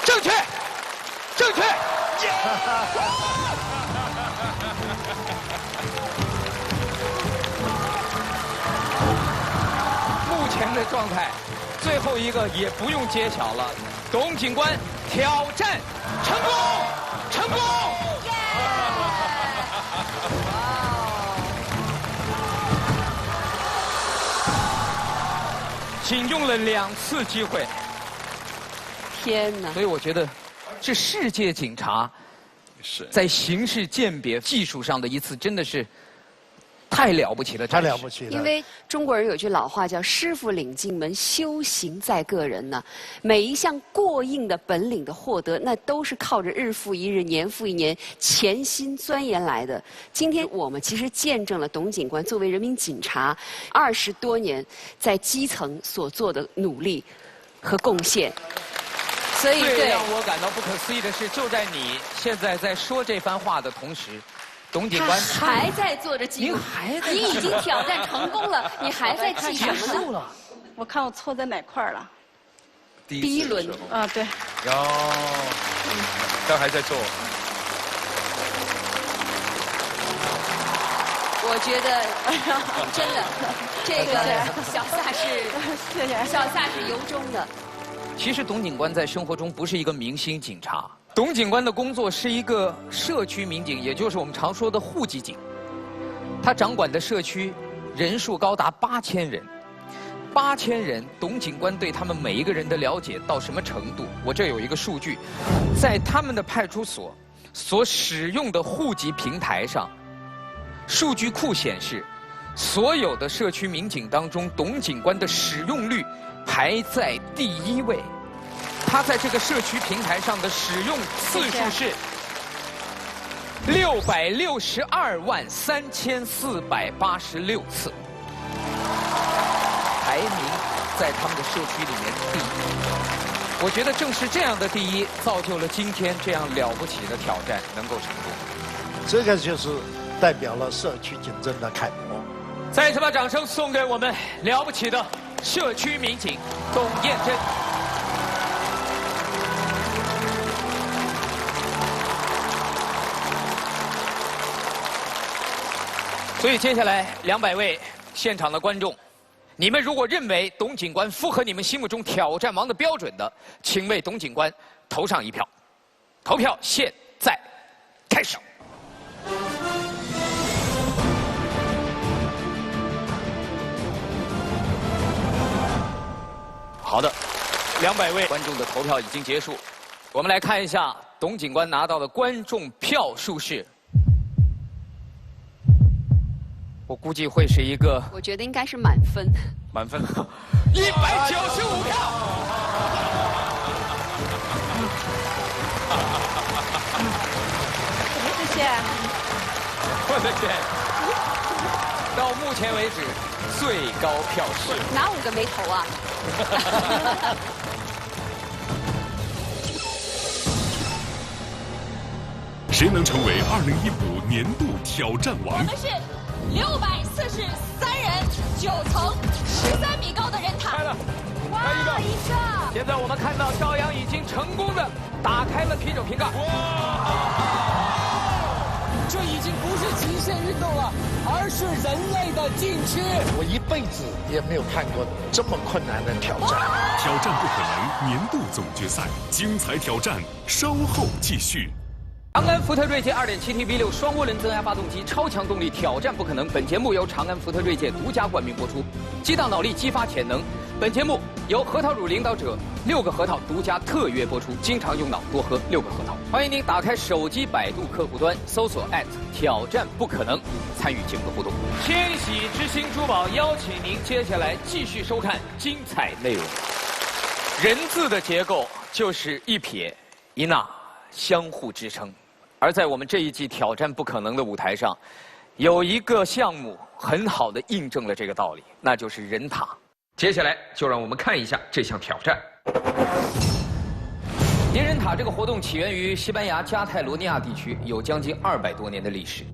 正确，正确。目前的状态，最后一个也不用揭晓了。董警官挑战成功，成功！仅用了2次机会。天哪！所以我觉得，这世界警察在刑事鉴别技术上的一次，真的是太了不起了，太了不起了。因为中国人有句老话叫"师傅领进门，修行在个人"呢。每一项过硬的本领的获得，那都是靠着日复一日、年复一年潜心钻研来的。今天我们其实见证了董警官作为人民警察20多年在基层所做的努力和贡献。所以，最让我感到不可思议的是，就在你现在在说这番话的同时，董警官他还在做着记录，你已经挑战成功了，你还在记什么呢？我看我错在哪块了。第1轮啊，对。他还在做。我觉得真的，这个小撒是由衷的。其实董警官在生活中不是一个明星警察，董警官的工作是一个社区民警，也就是我们常说的户籍警。他掌管的社区人数高达8000人，8000人，董警官对他们每一个人的了解到什么程度？我这有一个数据，在他们的派出所所使用的户籍平台上，数据库显示，所有的社区民警当中，董警官的使用率排在第1位。他在这个社区平台上的使用次数是6623486次，排名在他们的社区里面第1。我觉得正是这样的第1，造就了今天这样了不起的挑战能够成功。这个就是代表了社区警政的楷模。再次把掌声送给我们了不起的社区民警董艳珍。所以接下来200位现场的观众，你们如果认为董警官符合你们心目中挑战王的标准的，请为董警官投上1票。投票现在开始。好的，200位观众的投票已经结束，我们来看一下董警官拿到的观众票数是。我估计会是一个，我觉得应该是满分。满分，195票。谢谢。我的天！到目前为止最高票数。哪5个没投啊？谁能成为2015年度挑战王？我们是643人，9层13米高的人塔。哇，一个！现在我们看到朝阳已经成功的打开了啤酒瓶盖。这已经不是极限运动了，而是人类的禁区。我一辈子也没有看过这么困难的挑战。挑战不可能年度总决赛，精彩挑战稍后继续。长安福特锐界 2.7T V6 双涡轮增压发动机，超强动力，挑战不可能。本节目由长安福特锐界独家冠名播出。激荡脑力，激发潜能，本节目由核桃乳领导者6个核桃独家特约播出，经常用脑，多喝6个核桃。欢迎您打开手机百度客户端，搜索挑战不可能，参与节目的互动。天喜之星珠宝邀请您接下来继续收看精彩内容。人字的结构就是一撇一捺，相互支撑。而在我们这一季挑战不可能的舞台上，有一个项目很好的印证了这个道理，那就是人塔。接下来就让我们看一下这项挑战。叠人塔这个活动起源于西班牙加泰罗尼亚地区，有将近200多年的历史。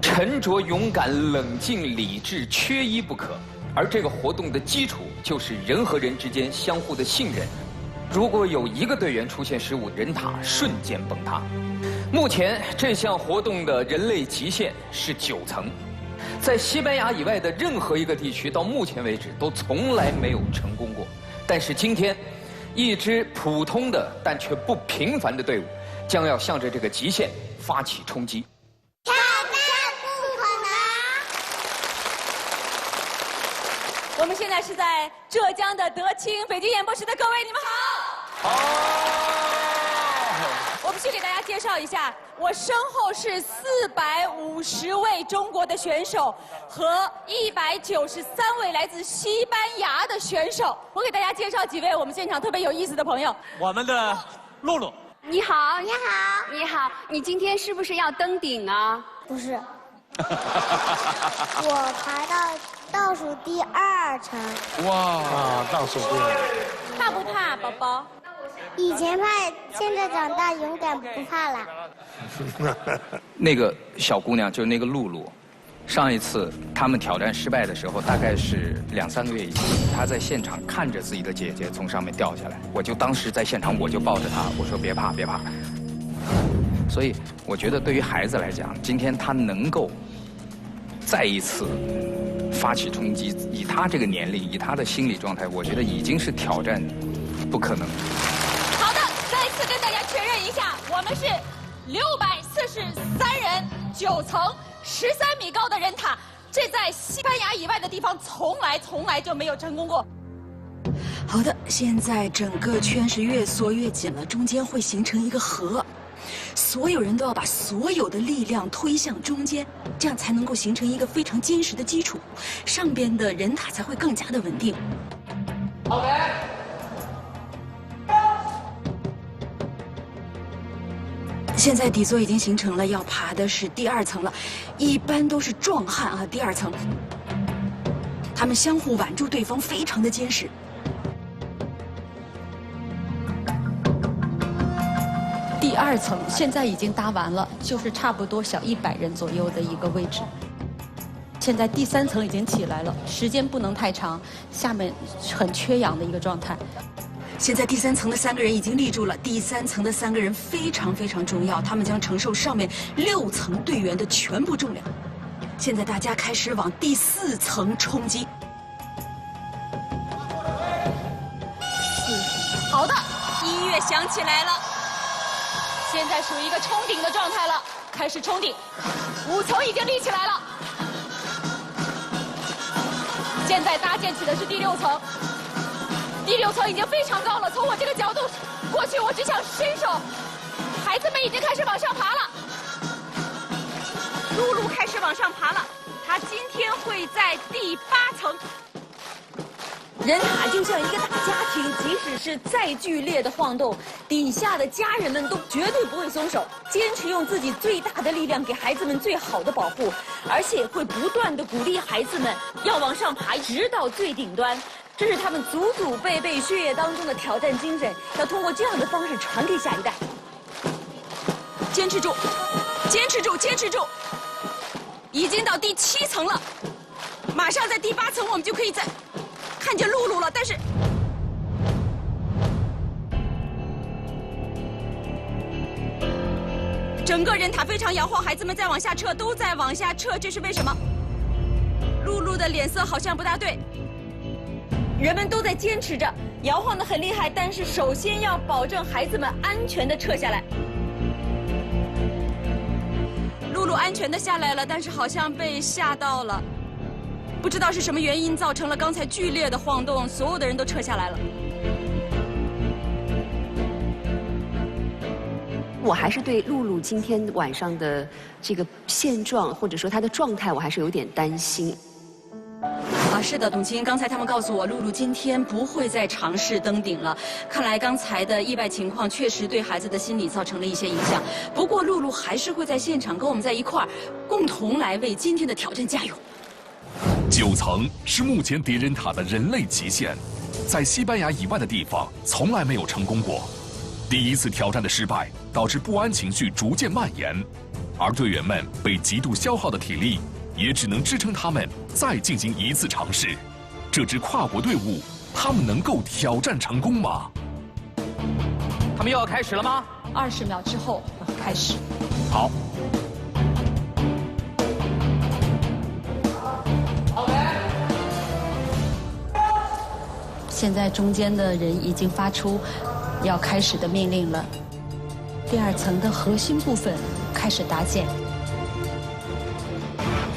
沉着、勇敢、冷静、理智，缺一不可。而这个活动的基础就是人和人之间相互的信任。如果有一个队员出现失误，人塔瞬间崩塌。目前这项活动的人类极限是9层。在西班牙以外的任何一个地区，到目前为止都从来没有成功过。但是今天，一支普通的但却不平凡的队伍，将要向着这个极限发起冲击。挑战不可能！我们现在是在浙江的德清，北京演播室的各位，你们好。好。我必须给大家介绍一下，我身后是450位中国的选手和193位来自西班牙的选手。我给大家介绍几位我们现场特别有意思的朋友。我们的露露，你好，你好，你好，你今天是不是要登顶啊？不是，我排到倒数第2层。哇，倒数第2。怕不怕，宝宝？以前怕，现在长大勇敢不怕了。那个小姑娘就是那个露露，上一次他们挑战失败的时候，大概是2、3个月以前，她在现场看着自己的姐姐从上面掉下来，我就当时在现场，我就抱着她，我说别怕，别怕。所以我觉得对于孩子来讲，今天他能够再一次发起冲击，以他这个年龄，以他的心理状态，我觉得已经是挑战不可能。好的，再次跟大家确认一下，我们是643人，9层，13米高的人塔，这在西班牙以外的地方从来就没有成功过。好的，现在整个圈是越缩越紧了，中间会形成一个核，所有人都要把所有的力量推向中间，这样才能够形成一个非常坚实的基础，上边的人塔才会更加的稳定。OK。现在底座已经形成了，要爬的是第2层了，一般都是壮汉啊，第2层，他们相互挽住对方，非常的坚实。第2层现在已经搭完了，就是差不多小100人左右的一个位置。现在第3层已经起来了，时间不能太长，下面很缺氧的一个状态。现在第3层的3个人已经立住了，第3层的3个人非常重要，他们将承受上面6层队员的全部重量。现在大家开始往第4层冲击。好的，音乐响起来了，现在属于一个冲顶的状态了，开始冲顶，5层已经立起来了，现在搭建起的是第6层。第6层已经非常高了，从我这个角度过去，我只想伸手。孩子们已经开始往上爬了，露露开始往上爬了，她今天会在第8层。人塔就像一个大家庭，即使是再剧烈的晃动，底下的家人们都绝对不会松手，坚持用自己最大的力量给孩子们最好的保护，而且会不断的鼓励孩子们要往上爬，直到最顶端。这是他们祖祖辈辈血液当中的挑战精神，要通过这样的方式传给下一代。坚持住，坚持住，坚持住！已经到第7层了，马上在第8层，我们就可以看见露露了。但是，整个人塔非常摇晃，孩子们在往下撤，都在往下撤，这是为什么？露露的脸色好像不大对。人们都在坚持着，摇晃得很厉害，但是首先要保证孩子们安全地撤下来。露露安全地下来了，但是好像被吓到了。不知道是什么原因造成了刚才剧烈的晃动，所有的人都撤下来了。我还是对露露今天晚上的这个现状，或者说她的状态，我还是有点担心。是的，董卿，刚才他们告诉我，露露今天不会再尝试登顶了。看来刚才的意外情况确实对孩子的心理造成了一些影响。不过露露还是会在现场跟我们在一块儿，共同来为今天的挑战加油。9层是目前叠人塔的人类极限，在西班牙以外的地方从来没有成功过。第一次挑战的失败，导致不安情绪逐渐蔓延，而队员们被极度消耗的体力，也只能支撑他们再进行一次尝试。这支跨国队伍，他们能够挑战成功吗？他们又要开始了吗？20秒之后开始。好。现在中间的人已经发出要开始的命令了。第2层的核心部分开始搭建。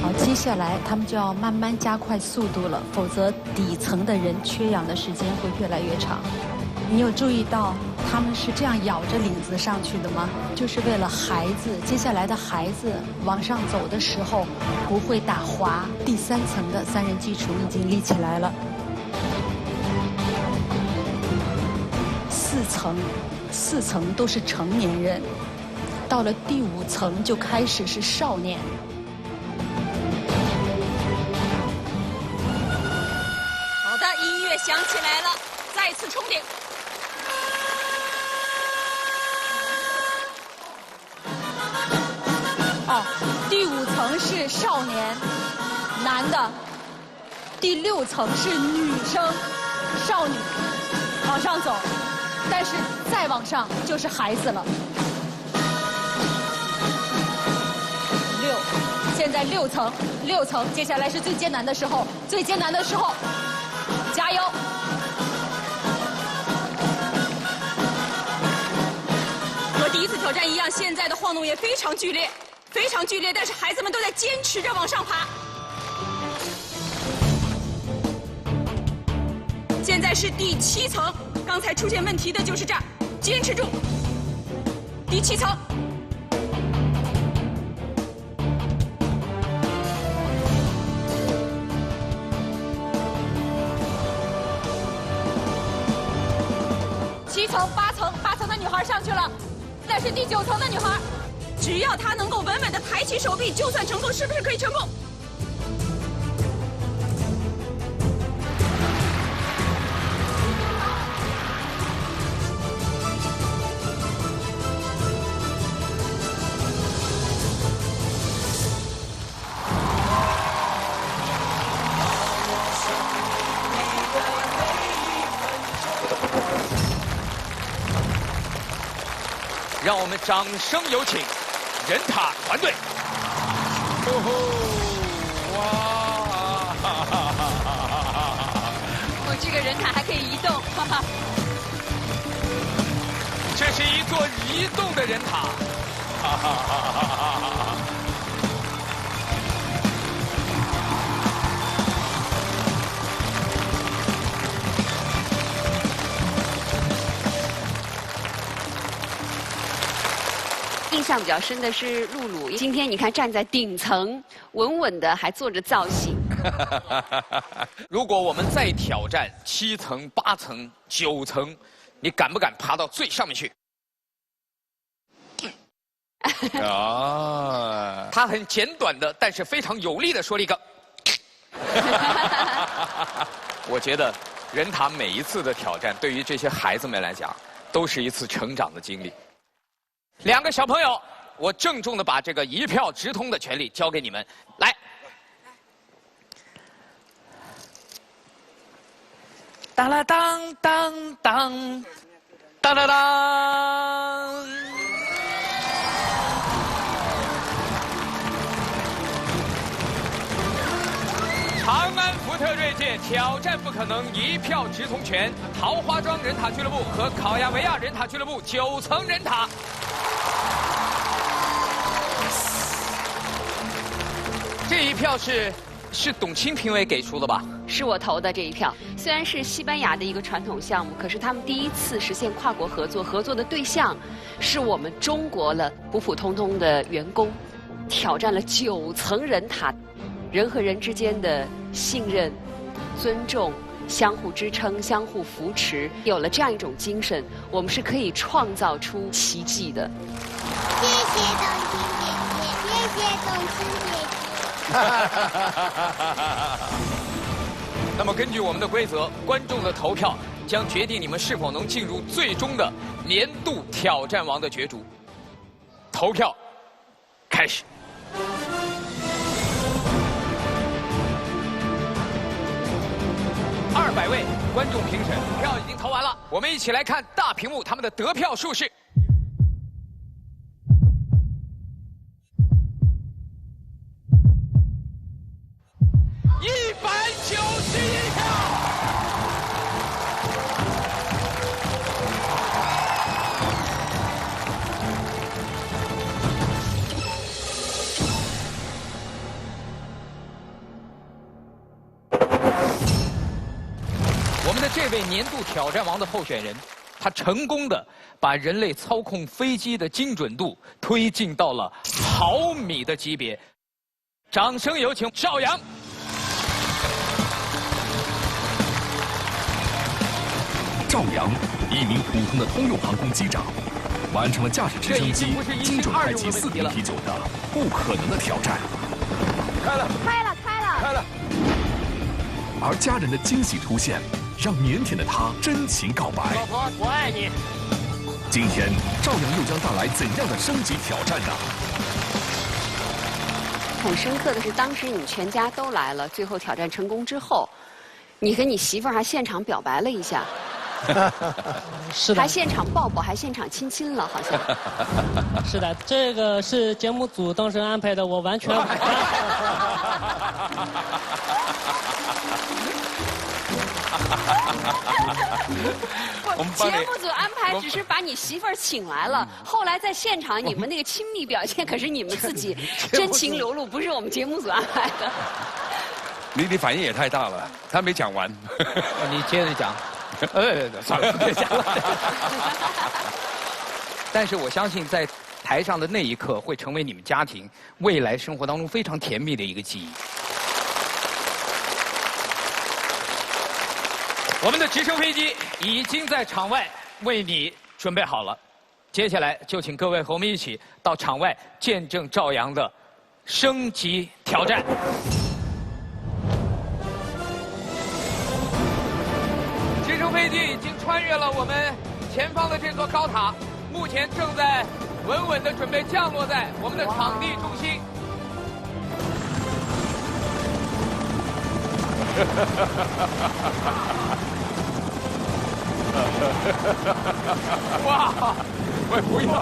好，接下来他们就要慢慢加快速度了，否则底层的人缺氧的时间会越来越长。你有注意到他们是这样咬着领子上去的吗？就是为了孩子，接下来的孩子往上走的时候不会打滑。第3层的3人基础已经立起来了。4层都是成年人，到了第5层就开始是少年。好的，音乐响起来了，再次冲顶。哦，第5层是少年，男的；第6层是女生，少女，往上走。但是再往上就是孩子了。现在6层，接下来是最艰难的时候，加油！和第一次挑战一样，现在的晃动也非常剧烈，但是孩子们都在坚持着往上爬。现在是第7层。刚才出现问题的就是这儿，坚持住。第7层，8层的女孩上去了，那是第9层的女孩。只要她能够稳稳地抬起手臂，就算成功，是不是可以成功？让我们掌声有请人塔团队。哦，这个人塔还可以移动，哈哈。这是一座移动的人塔，哈哈哈哈哈哈。印象比较深的是露露，今天你看站在顶层，稳稳的还做着造型。如果我们再挑战7层、8层、9层，你敢不敢爬到最上面去？啊！他很简短的，但是非常有力的说了一个。我觉得人塔每一次的挑战，对于这些孩子们来讲，都是一次成长的经历。2个小朋友，我郑重的把这个一票直通的权利交给你们，来。当啦当当当，当当当。长安福特锐界挑战不可能一票直通权，桃花庄人塔俱乐部和考亚维亚人塔俱乐部9层人塔。这一票是是董卿评委给出的吧？是我投的这一票。虽然是西班牙的一个传统项目，可是他们第一次实现跨国合作，合作的对象是我们中国的普普通通的员工，挑战了9层人塔，人和人之间的信任、尊重、相互支撑、相互扶持，有了这样一种精神，我们是可以创造出奇迹的。谢谢董卿姐姐，谢谢董卿姐姐。那么根据我们的规则，观众的投票将决定你们是否能进入最终的年度挑战王的角逐。投票开始。200位观众评审，票已经投完了。我们一起来看大屏幕他们的得票数是。191票。我们的这位年度挑战王的候选人，他成功的把人类操控飞机的精准度推进到了毫米的级别。掌声有请赵阳。赵阳，一名普通的通用航空机长，完成了驾驶直升机精准开启4瓶啤酒的不可能的挑战。开了，开了，开了，开了。而家人的惊喜出现，让腼腆的他真情告白。老婆，我爱你。今天，赵阳又将带来怎样的升级挑战呢？很深刻的是，当时你全家都来了，最后挑战成功之后，你和你媳妇儿还现场表白了一下。是的，还现场抱抱，还现场亲亲了，好像。是的，这个是节目组当时安排的，我完全。节目组安排只是把你媳妇儿请来了，后来在现场你们那个亲密表现可是你们自己真情流露，不是我们节目组安排的。你反应也太大了，他没讲完。你接着讲。算了，别讲了。但是我相信，在台上的那一刻，会成为你们家庭未来生活当中非常甜蜜的一个记忆。我们的直升飞机已经在场外为你准备好了，接下来就请各位和我们一起到场外见证赵阳的升级挑战。直升飞机已经穿越了我们前方的这座高塔，目前正在稳稳地准备降落在我们的场地中心。哇！喂，不要！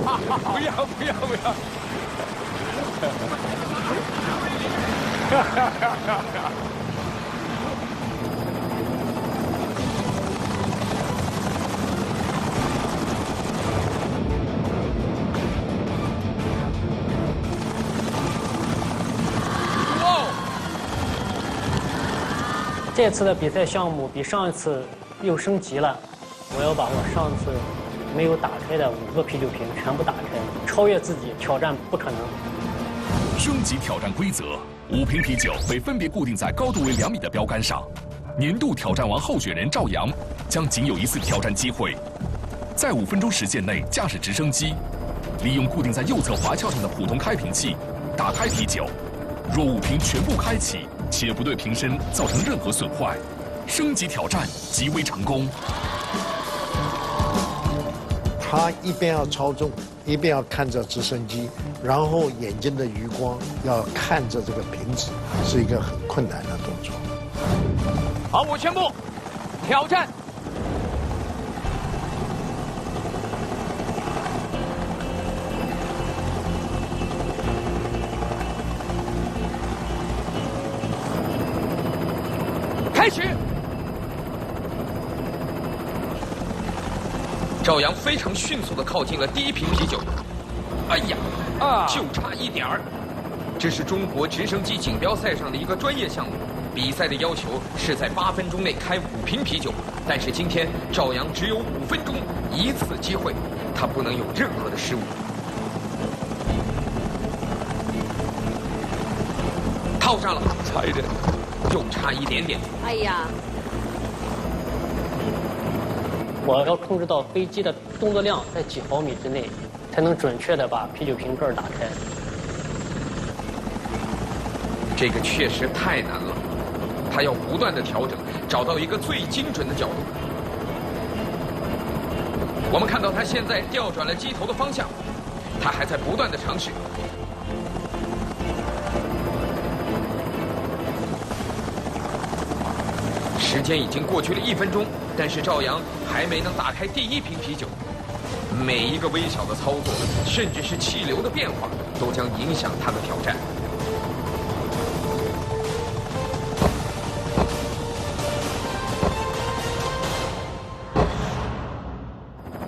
这次的比赛项目比上一次又升级了，我要把我上次没有打开的5个啤酒瓶全部打开，超越自己，挑战不可能。升级挑战规则：5瓶啤酒被分别固定在高度为2米的标杆上。年度挑战王候选人赵阳将仅有1次挑战机会，在5分钟时间内驾驶直升机，利用固定在右侧滑橇上的普通开瓶器打开啤酒。若5瓶全部开启，且不对瓶身造成任何损坏，升级挑战极为成功。他一边要操纵，一边要看着直升机，然后眼睛的余光要看着这个瓶子，是一个很困难的动作。好，我宣布，挑战开始。赵阳非常迅速地靠近了第1瓶啤酒，哎呀，就差一点儿。这是中国直升机锦标赛上的一个专业项目，比赛的要求是在8分钟内开5瓶啤酒。但是今天赵阳只有5分钟1次机会，他不能有任何的失误。套上了，差一点，就差一点点。哎呀！我要控制到飞机的动作量在几毫米之内，才能准确的把啤酒瓶盖打开。这个确实太难了，他要不断的调整，找到一个最精准的角度。我们看到他现在调转了机头的方向，他还在不断的尝试。时间已经过去了1分钟，但是赵阳还没能打开第1瓶啤酒。每一个微小的操作，甚至是气流的变化，都将影响他的挑战。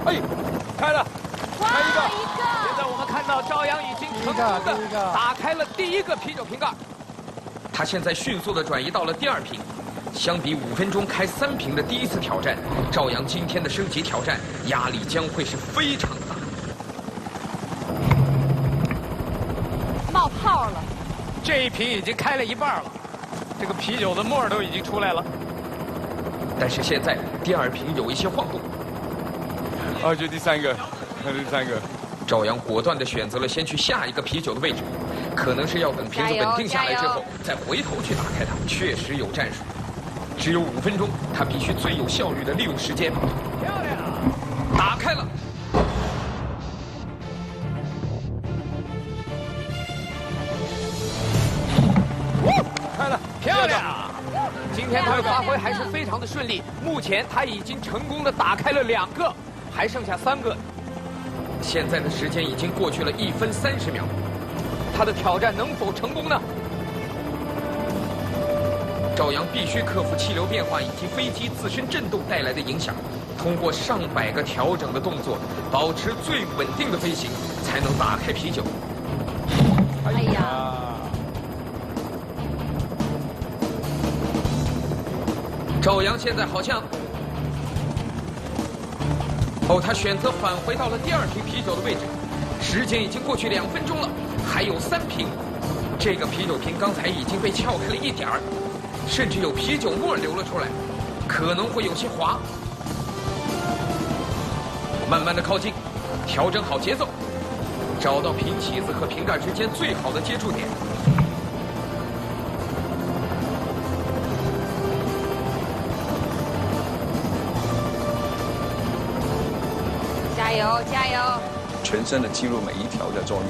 哎，开了，开一个。现在我们看到赵阳已经成功的打开了第1个啤酒瓶盖。他现在迅速的转移到了第2瓶。相比5分钟开3瓶的第1次挑战，赵阳今天的升级挑战压力将会是非常大。冒泡了，这一瓶已经开了1半了，这个啤酒的沫都已经出来了。但是现在第2瓶有一些晃动。就第3个，那是第3个。赵阳果断地选择了先去下一个啤酒的位置，可能是要等瓶子稳定下来之后再回头去打开它。确实有战术。只有5分钟，他必须最有效率的利用时间。漂亮，打开了。开了，漂亮。今天他的发挥还是非常的顺利。目前他已经成功的打开了2个，还剩下3个。现在的时间已经过去了1分30秒，他的挑战能否成功呢？赵阳必须克服气流变化以及飞机自身震动带来的影响，通过上百个调整的动作，保持最稳定的飞行，才能打开啤酒。哎呀！赵阳现在好像，他选择返回到了第2瓶啤酒的位置。时间已经过去2分钟了，还有3瓶。这个啤酒瓶刚才已经被撬开了1点儿。甚至有啤酒沫流了出来，可能会有些滑。慢慢的靠近，调整好节奏，找到瓶起子和瓶盖之间最好的接触点。加油，加油！全身的肌肉每一条的作用，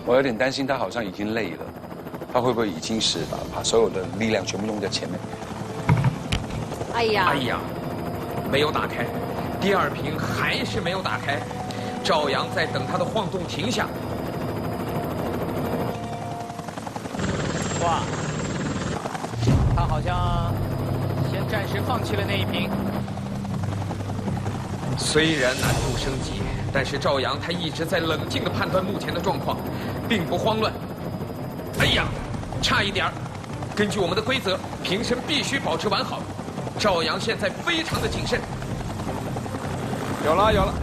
我有点担心他好像已经累了。他会不会已经是把所有的力量全部用在前面？哎呀！哎呀，没有打开，第2瓶还是没有打开。赵阳在等他的晃动停下。哇，他好像先暂时放弃了那1瓶。虽然难度升级，但是赵阳他一直在冷静地判断目前的状况，并不慌乱。哎呀，差一点儿！根据我们的规则，瓶身必须保持完好。赵阳现在非常的谨慎。有了，有了。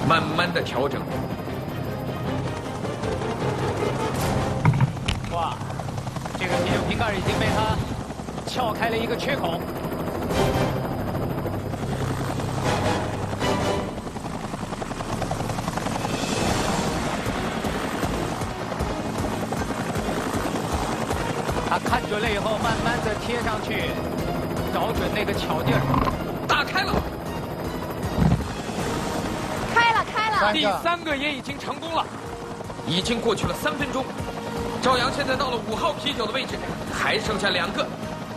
慢慢的调整。哇，这个啤酒瓶盖已经被他撬开了一个缺口。他看准了以后，慢慢的贴上去，找准那个巧劲儿，打开了，开了，第3个也已经成功了，已经过去了3分钟。赵阳现在到了5号啤酒的位置，还剩下2个，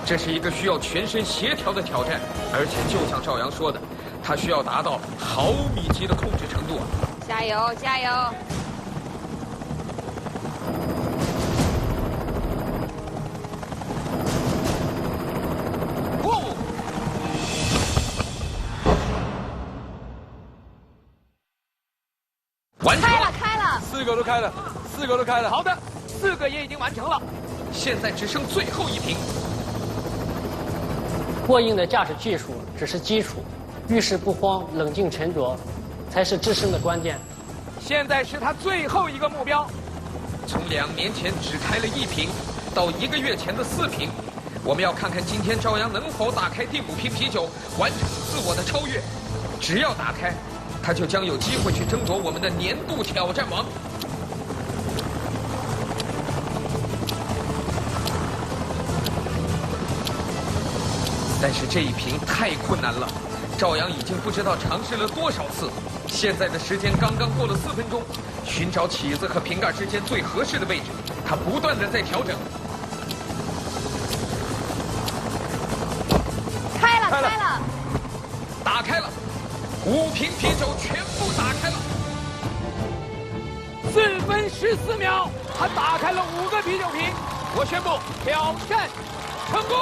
这是一个需要全身协调的挑战，而且就像赵阳说的，他需要达到毫米级的控制程度啊！加油，加油！个都开了，4个都开了。好的，4个也已经完成了，现在只剩最后1瓶。过硬的驾驶技术只是基础，遇事不慌，冷静沉着，才是制胜的关键。现在是他最后一个目标，从2年前只开了1瓶，到1个月前的4瓶。我们要看看今天赵阳能否打开第5瓶啤酒，完成自我的超越。只要打开，他就将有机会去争夺我们的年度挑战王。但是这1瓶太困难了，赵阳已经不知道尝试了多少次。现在的时间刚刚过了4分钟，寻找起子和瓶盖之间最合适的位置，他不断的在调整。开了，打开了，5瓶啤酒全部打开了。4分14秒，他打开了5个啤酒瓶。我宣布挑战成功。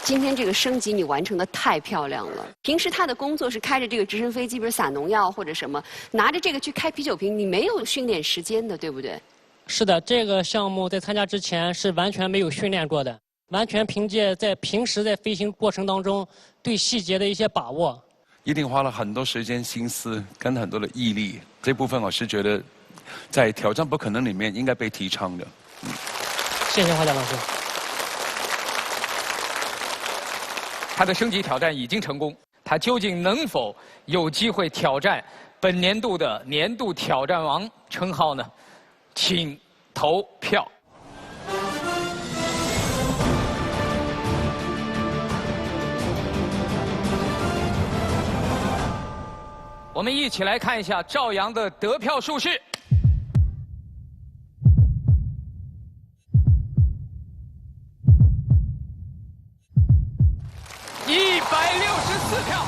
今天这个升级你完成的太漂亮了。平时他的工作是开着这个直升飞机，比如撒农药或者什么，拿着这个去开啤酒瓶，你没有训练时间的，对不对？是的，这个项目在参加之前是完全没有训练过的，完全凭借在平时在飞行过程当中对细节的一些把握。一定花了很多时间、心思跟很多的毅力，这部分我是觉得，在挑战不可能里面应该被提倡的。谢谢华强老师。他的升级挑战已经成功，他究竟能否有机会挑战本年度的年度挑战王称号呢？请投票。我们一起来看一下赵阳的得票数是164票。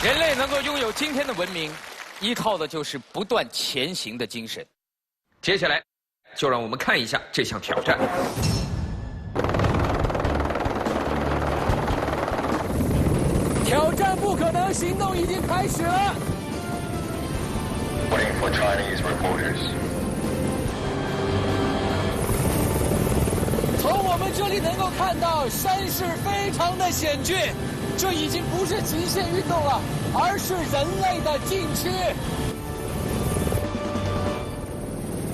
人类能够拥有今天的文明，依靠的就是不断前行的精神。接下来，就让我们看一下这项挑战。挑战不可能行动已经开始了。Waiting for Chinese reporters. 从我们这里能够看到，山势非常的险峻，这已经不是极限运动了，而是人类的禁区。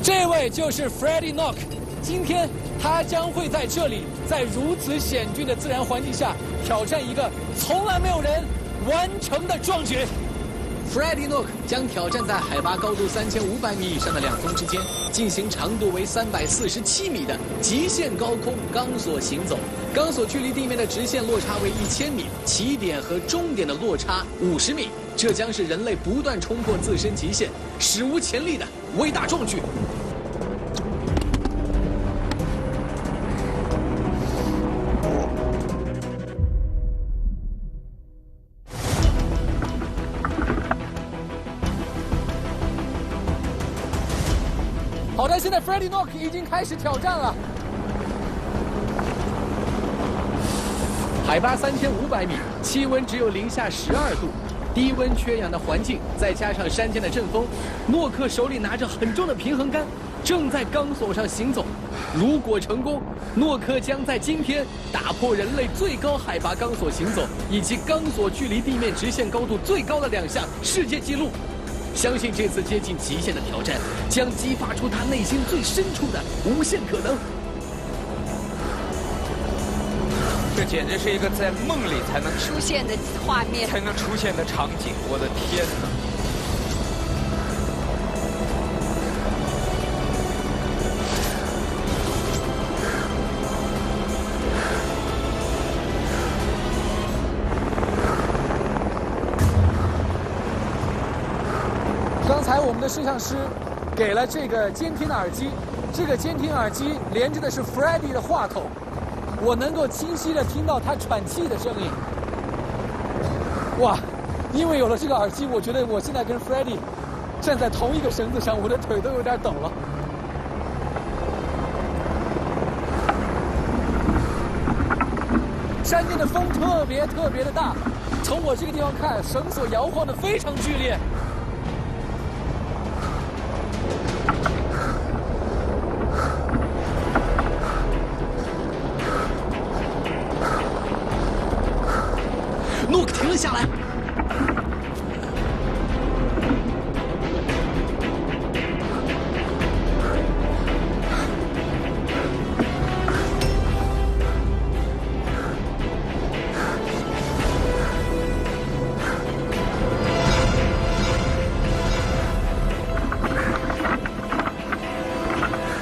这位就是 Freddie Nock， 今天他将会在这里，在如此险峻的自然环境下，挑战一个从来没有人完成的壮举。Freddie Nock 将挑战在海拔高度3500米以上的2峰之间，进行长度为347米的极限高空钢索行走。钢索距离地面的直线落差为1000米，起点和终点的落差50米。这将是人类不断冲破自身极限、史无前例的伟大壮举。好的，现在 Freddie Nock 已经开始挑战了。海拔3500米，气温只有零下12度，低温缺氧的环境，再加上山间的阵风，诺克手里拿着很重的平衡杆，正在钢索上行走。如果成功，诺克将在今天打破人类最高海拔钢索行走以及钢索距离地面直线高度最高的2项世界纪录。相信这次接近极限的挑战将激发出他内心最深处的无限可能。这简直是一个在梦里才能出现的画面，才能出现的场景。我的天哪！刚才我们的摄像师给了这个监听耳机，这个监听耳机连着的是 Freddie 的话筒，我能够清晰地听到他喘气的声音。哇，因为有了这个耳机，我觉得我现在跟 Freddie 站在同一个绳子上，我的腿都有点抖了。山间的风特别的大，从我这个地方看，绳索摇晃得非常剧烈。诺克停了下来。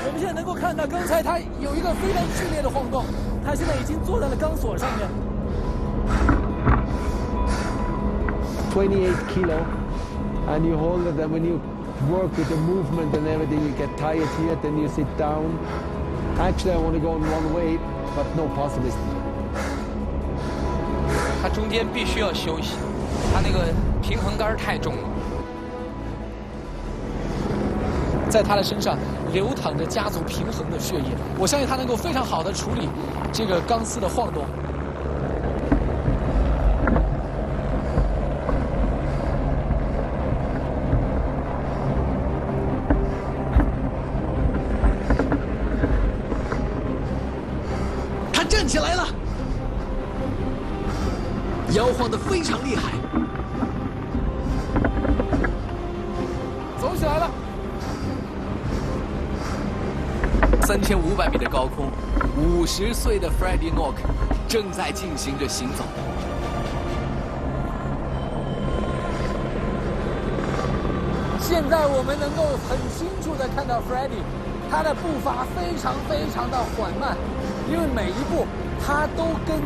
我们现在能够看到，刚才他有一个非常剧烈的晃动，他现在已经坐在了钢索上面。 28 kilo, and you hold it, and when you work with the movement and everything, you get tired here, then you sit down. Actually, I want to go in one way, but no possibility. 他中间必须要休息，他那个平衡杆太重了。在他的身上流淌着家族平衡的血液，我相信他能够非常好的处理这个钢丝的晃动。 站起来了，摇晃得非常厉害，走起来了。3500米的高空，50岁的 Freddie Nock 正在进行着行走。现在我们能够很清楚地看到 Freddie， 他的步伐非常的缓慢。 因为每一步，他都跟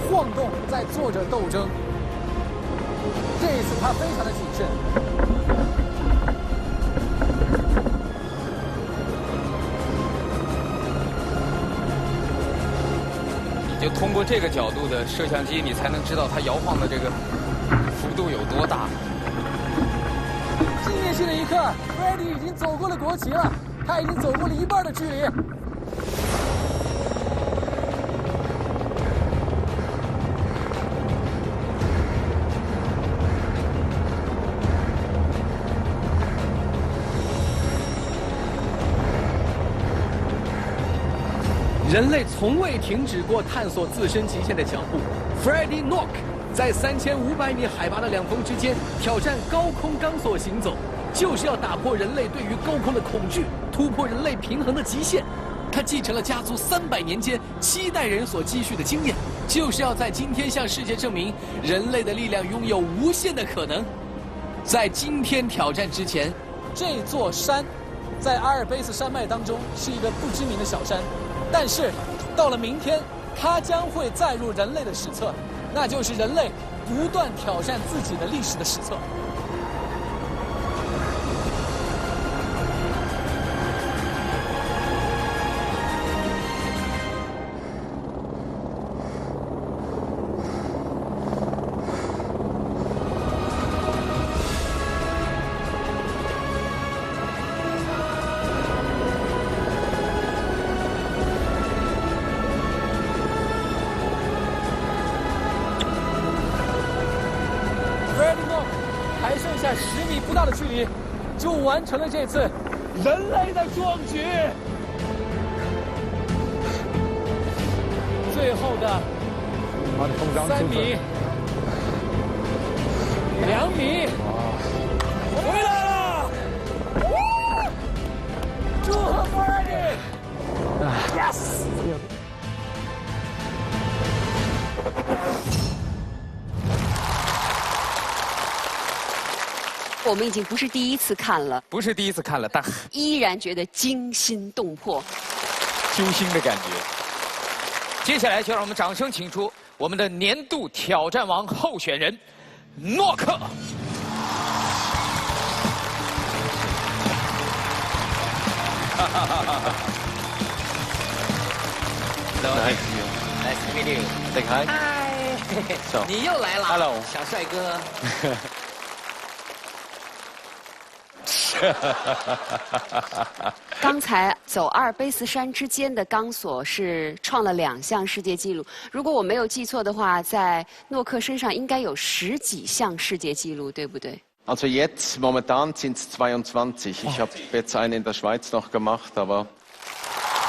晃动在做着斗争。这一次，他非常的谨慎。你就通过这个角度的摄像机，你才能知道他摇晃的这个幅度有多大。纪念性的一刻 ，Freddie 已经走过了国旗了，他已经走过了一半的距离。 人类从未停止过探索自身极限的脚步。Freddie Nock 在3500米海拔的两峰之间挑战高空钢索行走，就是要打破人类对于高空的恐惧，突破人类平衡的极限。他继承了家族300年间7代人所积蓄的经验，就是要在今天向世界证明人类的力量拥有无限的可能。在今天挑战之前，这座山在阿尔卑斯山脉当中是一个不知名的小山。 但是，到了明天，它将会载入人类的史册，那就是人类不断挑战自己的历史的史册。还剩下10米不到的距离，就完成了这次人类的壮举。最后的3米、2米，回来了！祝贺 Freddie！Yes！ 我们已经不是第一次看了，不是第一次看了，但依然觉得惊心动魄，揪心的感觉。接下来就让我们掌声请出我们的年度挑战王候选人诺克。Nice to meet you. Say hi. Hi. 你又来了。 Hello. 小帅哥。刚才走阿尔卑斯山之间的钢索是创了2项世界纪录。如果我没有记错的话，在诺克身上应该有10几项世界纪录，对不对？ Also jetzt, momentan sind es 22. Ich habe jetzt einen in der Schweiz noch gemacht, aber...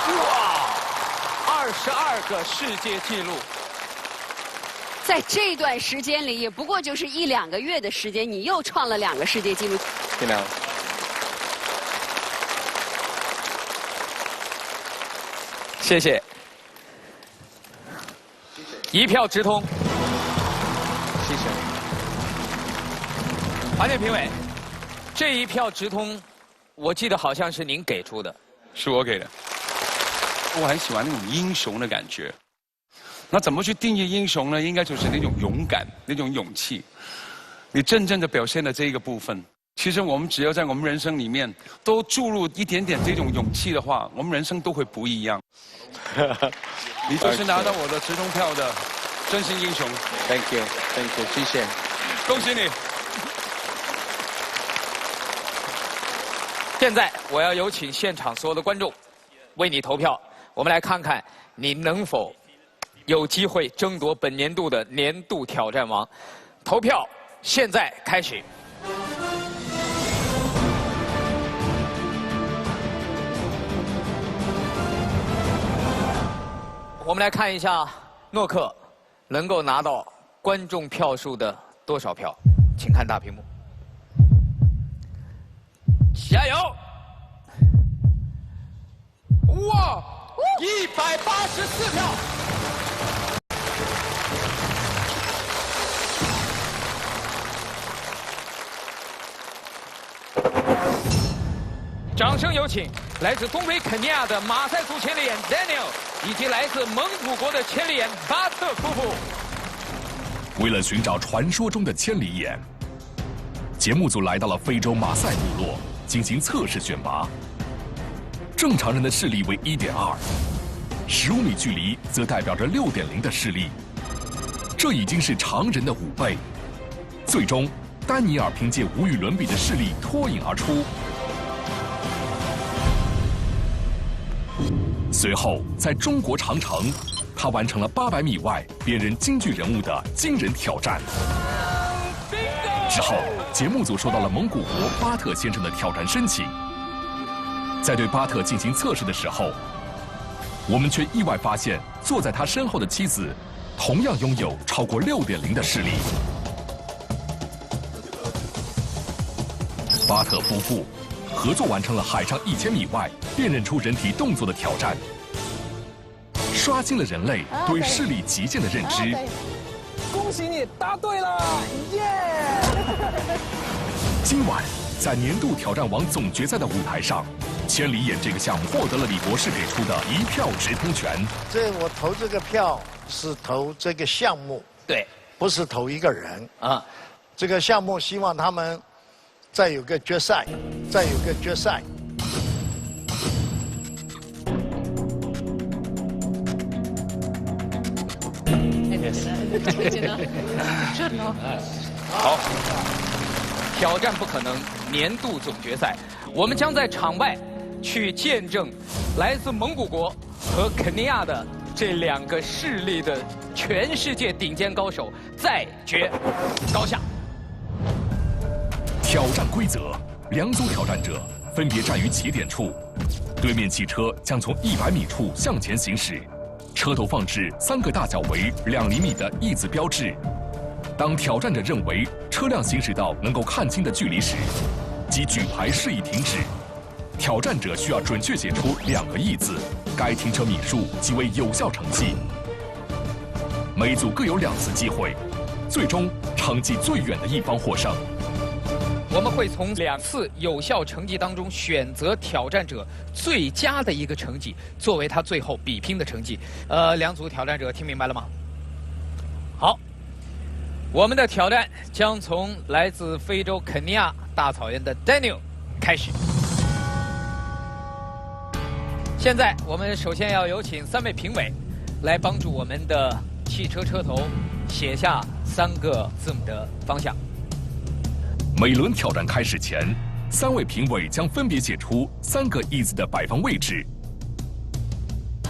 哇，22个世界纪录。 在这段时间里，也不过就是1、2个月的时间，你又创了2个世界纪录。Genau. 谢谢。一票直通。谢谢。华健评委，这一票直通，我记得好像是您给出的。是我给的。我很喜欢那种英雄的感觉。 那怎么去定义英雄呢？应该就是那种勇敢、那种勇气。你真正的表现的这一个部分，其实我们只要在我们人生里面都注入一点点这种勇气的话，我们人生都会不一样。你就是拿到我的直通票的真心英雄。Thank you, thank you， 谢谢。恭喜你。现在我要有请现场所有的观众为你投票，我们来看看你能否 有机会争夺本年度的年度挑战王，投票现在开始。我们来看一下诺克能够拿到观众票数的多少票，请看大屏幕。加油！哇，184票！ 掌声有请来自东非肯尼亚的马赛族千里眼 Daniel， 以及来自蒙古国的千里眼巴特夫妇。为了寻找传说中的千里眼，节目组来到了非洲马赛部落进行测试选拔。正常人的视力为 1.2，15米距离则代表着6.0的视力，这已经是常人的5倍。最终，丹尼尔凭借无与伦比的视力脱颖而出。 随后，在中国长城，他完成了800米外辨认京剧人物的惊人挑战。之后，节目组收到了蒙古国巴特先生的挑战申请。在对巴特进行测试的时候，我们却意外发现，坐在他身后的妻子，同样拥有超过6.0的视力。巴特夫妇 合作完成了海上1000米外辨认出人体动作的挑战，刷新了人类对视力极限的认知。恭喜你答对了，耶！今晚在年度挑战王总决赛的舞台上，千里眼这个项目获得了李博士给出的1票直通权。我投这个票是投这个项目，对，不是投一个人啊。这个项目希望他们 再有个决赛，再有个决赛。好，挑战不可能年度总决赛，我们将在场外去见证来自蒙古国和肯尼亚的这2个势力的全世界顶尖高手再决高下。 挑战规则：2组挑战者分别站于起点处，对面汽车将从100米处向前行驶，车头放置3个大小为2厘米的一字标志。当挑战者认为车辆行驶到能够看清的距离时，即举牌示意停止。挑战者需要准确写出2个一字，该停车米数即为有效成绩。每组各有2次机会，最终成绩最远的一方获胜。 我们会从2次有效成绩当中选择挑战者最佳的一个成绩，作为他最后比拼的成绩。2组挑战者听明白了吗？好，我们的挑战将从来自非洲肯尼亚大草原的 Daniel 开始。现在我们首先要有请3位评委来帮助我们的汽车车头写下3个字母的方向。 每轮挑战开始前， 3位评委将分别写出3个椅子的摆放位置。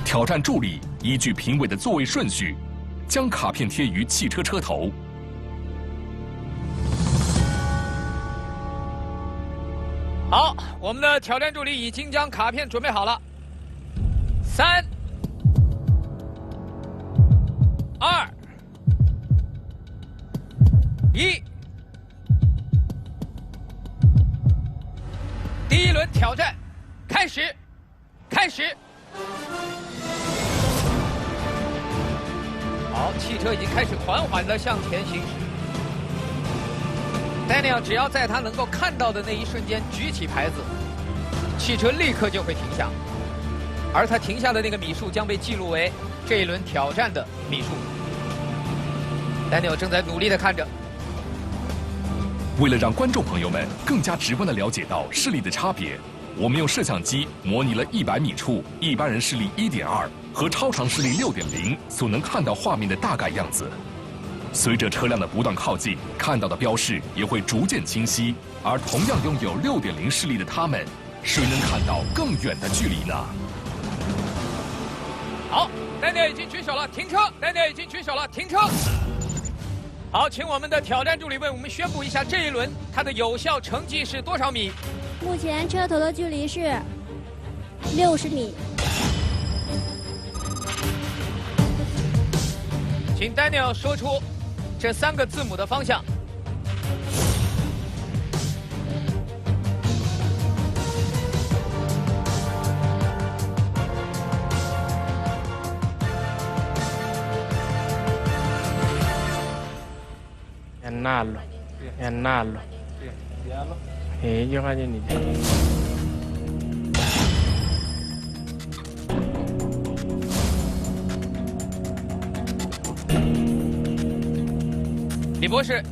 挑战助理依据评委的座位顺序，将卡片贴于汽车车头。好，我们的挑战助理已经将卡片准备好了。3、2、1，第1轮挑战开始，开始。好，汽车已经开始缓缓地向前行驶。Daniel 只要在他能够看到的那一瞬间举起牌子，汽车立刻就会停下，而他停下的那个米数将被记录为这一轮挑战的米数。Daniel 正在努力地看着。为了让观众朋友们更加直观地了解到视力的差别，我们用摄像机模拟了100米处一般人视力1.2和超长视力6.0所能看到画面的大概样子。随着车辆的不断靠近，看到的标示也会逐渐清晰。而同样拥有6.0视力的他们，谁能看到更远的距离呢？好，Daniel 已经举手了，停车 ！Daniel 已经举手了，停车！好，请我们的挑战助理为我们宣布一下这一轮它的有效成绩是多少米？目前车头的距离是60米。请 Daniel 说出这3个字母的方向。Enalo. Yo aja nih.李博士，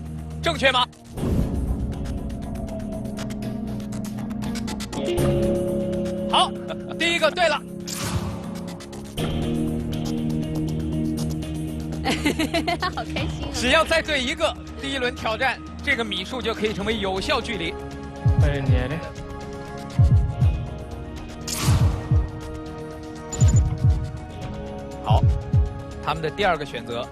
正确吗？好，第1个对了。好开心啊！只要再对1个，第1轮挑战这个米数就可以成为有效距离。好，他们的第2个选择。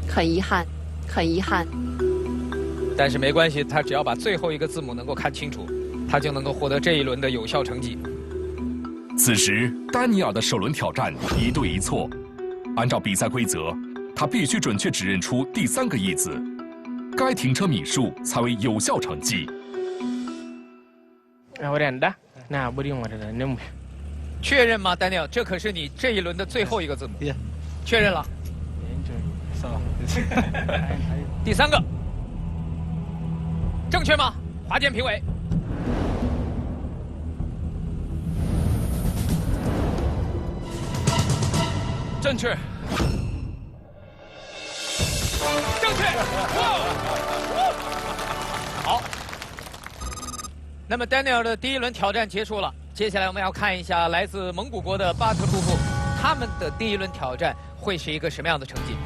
很遗憾，很遗憾。但是没关系，他只要把最后1个字母能够看清楚，他就能够获得这一轮的有效成绩。此时，丹尼尔的首轮挑战1对1错。按照比赛规则，他必须准确指认出第3个义字，该停车米数才为有效成绩。确认吗 ，Daniel？ 这可是你这一轮的最后1个字母。确认了。第3个，正确吗？华健评委。正确。正确。好。那么 Daniel 的第1轮挑战结束了，接下来我们要看一下来自蒙古国的巴特夫妇，他们的第1轮挑战会是一个什么样的成绩？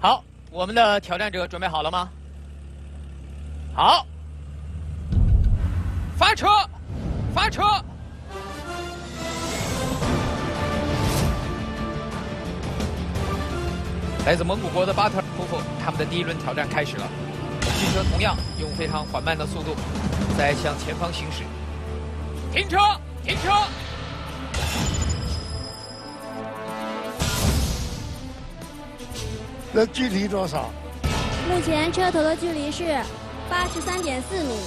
好，我们的挑战者准备好了吗？好，发车，发车！来自蒙古国的巴特夫妇，他们的第1轮挑战开始了。汽车同样用非常缓慢的速度在向前方行驶。停车，停车！那距离多少？目前车头的距离是83.4米。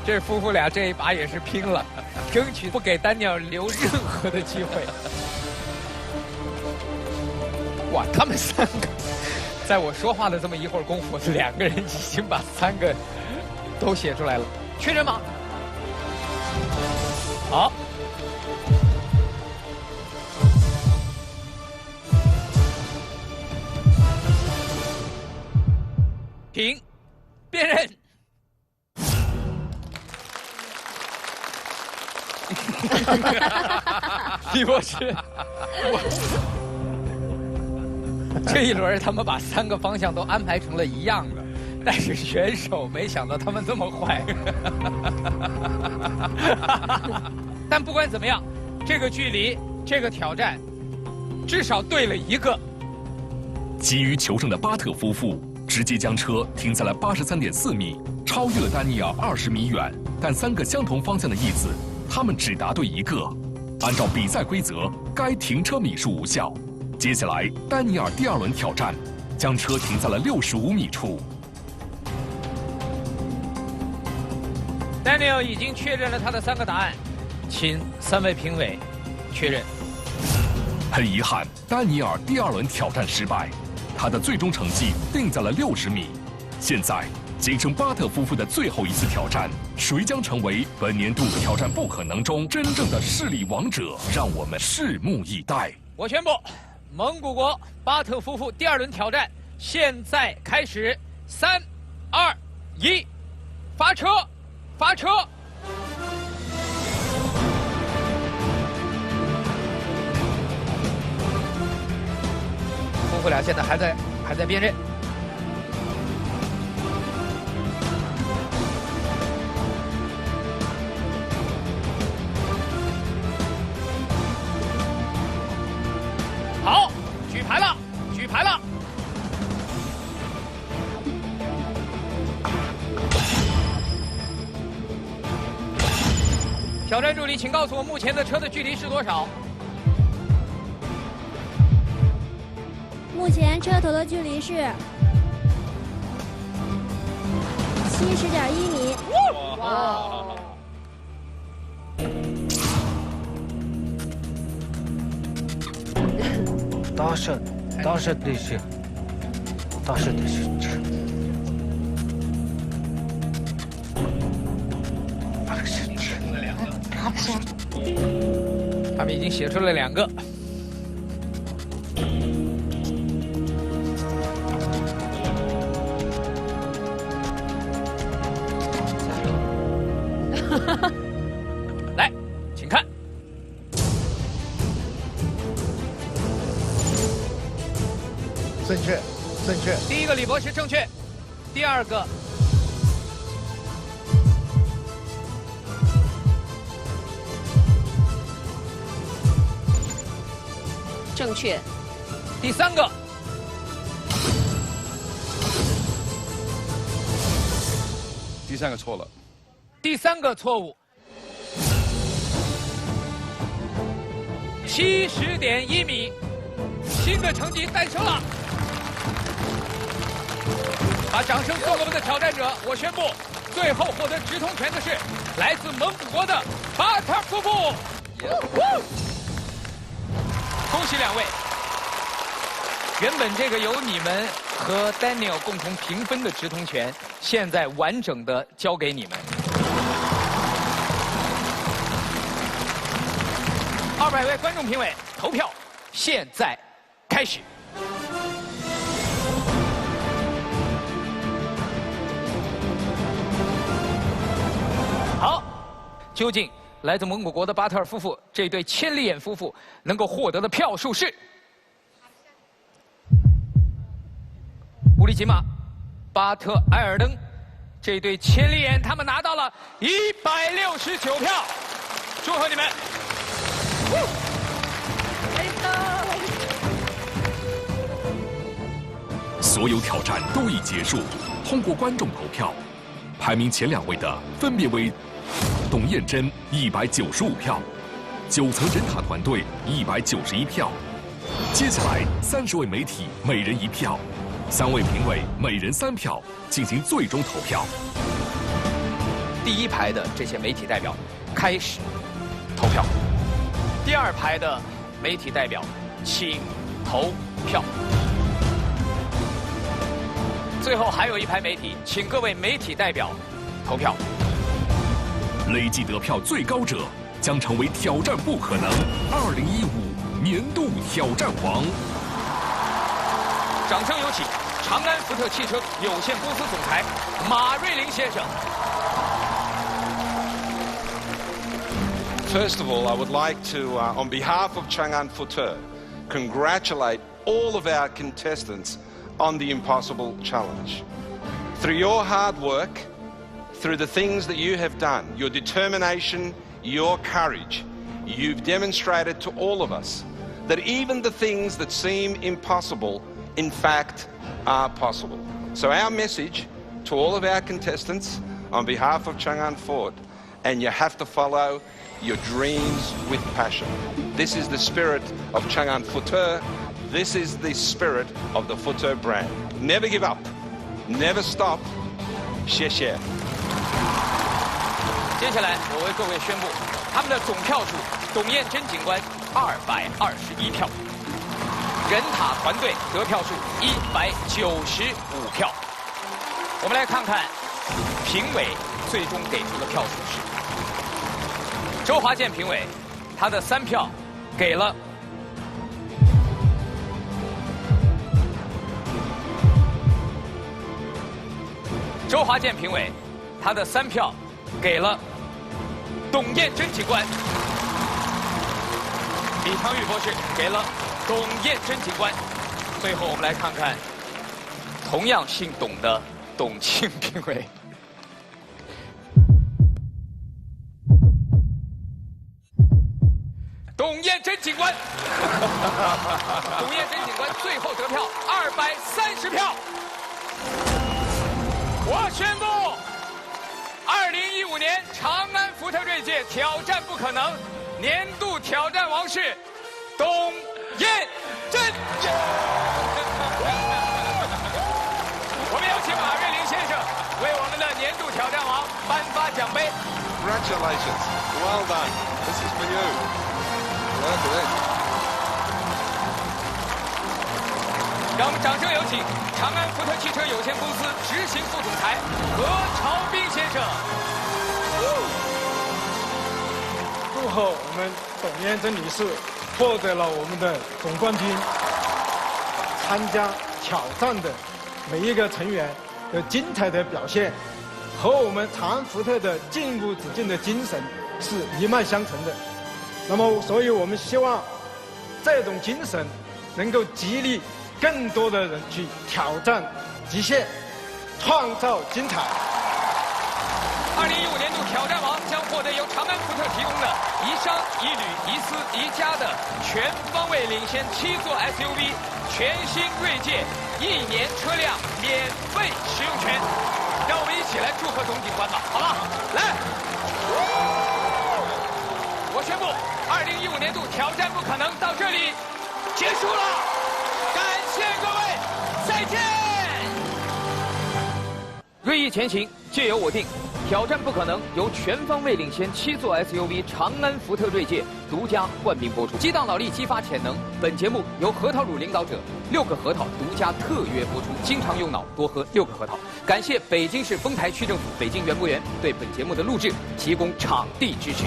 这夫妇俩这一把也是拼了，争取不给丹尼尔留任何的机会。哇，他们3个，在我说话的这么一会儿功夫，2个人已经把3个都写出来了，确认吗？好。停，辨认。李博士，这一轮他们把3个方向都安排成了一样的，但是选手没想到他们这么坏。但不管怎么样，这个距离，这个挑战，至少对了一个。急于求胜的巴特夫妇直接将车停在了83.4米，超越了丹尼尔20米远。但3个相同方向的意思，他们只答对一个。按照比赛规则，该停车米数无效。接下来，丹尼尔第2轮挑战，将车停在了65米处。Daniel 已经确认了他的3个答案，请3位评委确认。很遗憾，丹尼尔第2轮挑战失败，他的最终成绩定在了60米。现在仅剩巴特夫妇的最后一次挑战，谁将成为本年度挑战不可能中真正的势力王者？让我们拭目以待。我宣布，蒙古国巴特夫妇第2轮挑战现在开始，3、2、1，发车，发车！夫妇俩现在还在辨认。好，举牌了，举牌了。挑战助理，请告诉我目前的车的距离是多少？目前车头的距离是70.1米。哇！大声的是，大声的是。他们已经写出了2个。来，请看。正确，正确。第1个李博士正确，第2个正确，第3个第3个错了，第3个错误。70.1米，新的成绩诞生了。把掌声送给我们的挑战者。我宣布，最后获得直通权的是来自蒙古国的巴特夫妇。恭喜2位！原本这个由你们和 Daniel 共同平分的直通权，现在完整的交给你们。200位观众评委投票，现在开始。好，究竟来自蒙古国的巴特尔夫妇这对千里眼夫妇能够获得的票数是？乌里吉玛、巴特埃尔登这对千里眼，他们拿到了169票，祝贺你们！所有挑战都已结束，通过观众投票，排名前2位的分别为董燕珍195票，9层人塔团队191票。接下来30位媒体每人1票，3位评委每人3票，进行最终投票。第1排的这些媒体代表开始投票，第2排的媒体代表请投票。最后还有1排媒体，请各位媒体代表投票。累计得票最高者将成为挑战不可能2015年度挑战王。掌声有请长安福特汽车有限公司总裁马瑞麟先生。 First of all, I would like to, on behalf of Chang'an Futur, congratulate all of our contestants on the impossible challenge. Through your hard work, through the things that you have done, your determination, your courage, you've demonstrated to all of us that even the things that seem impossible, in fact, are possible. So our message to all of our contestants on behalf of Chang'an Ford, and you have to follow your dreams with passion. This is the spirit of Chang'an Futur. This is the spirit of the Futur brand. Never give up. Never stop. 谢谢。接下来，我为各位宣布，他们的总票数：董燕珍警官221票，人塔团队得票数195票。我们来看看评委最终给出的票数是。 周华健评委，他的3票给了周华健评委，他的3票给了董燕珍警官，李昌钰博士给了董燕珍警官。最后我们来看看同样姓董的董卿评委。 董燕珍警官，董燕珍警官最后得票230票。我宣布，2015年长安福特锐界挑战不可能年度挑战王是董燕珍。我们有请马瑞麟先生为我们的年度挑战王颁发奖杯。Congratulations. Well done. This is for you. 让我们掌声有请长安福特汽车有限公司执行副总裁何朝斌先生。祝贺我们董燕珍女士获得了我们的总冠军。参加挑战的每一个成员的精彩的表现，和我们长安福特的进无止境的精神是一脉相承的。 那么，所以我们希望这种精神能够激励更多的人去挑战极限，创造精彩。2015年度挑战王将获得由长安福特提供的宜商、宜旅、宜思、宜家的全方位领先7座 SUV 全新锐界1年车辆免费使用权。让我们一起来祝贺董警官吧，好吧？来。 我宣布，2015年度挑战不可能到这里结束了，感谢各位，再见。锐意前行，皆由我定。挑战不可能由全方位领先7座 SUV 长安福特锐界独家冠名播出，激荡脑力，激发潜能。本节目由核桃乳领导者6个核桃独家特约播出，经常用脑，多喝6个核桃。感谢北京市丰台区政府北京园博园对本节目的录制提供场地支持。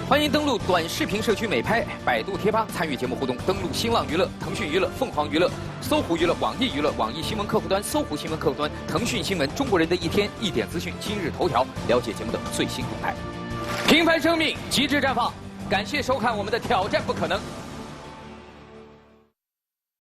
欢迎登录短视频社区美拍、百度贴吧参与节目互动。登录新浪娱乐、腾讯娱乐、凤凰娱乐、搜狐娱乐、网易娱乐、网易新闻客户端、搜狐新闻客户端、腾讯新闻、中国人的一天、一点资讯、今日头条，了解节目的最新动态。平凡生命，极致绽放。感谢收看我们的挑战不可能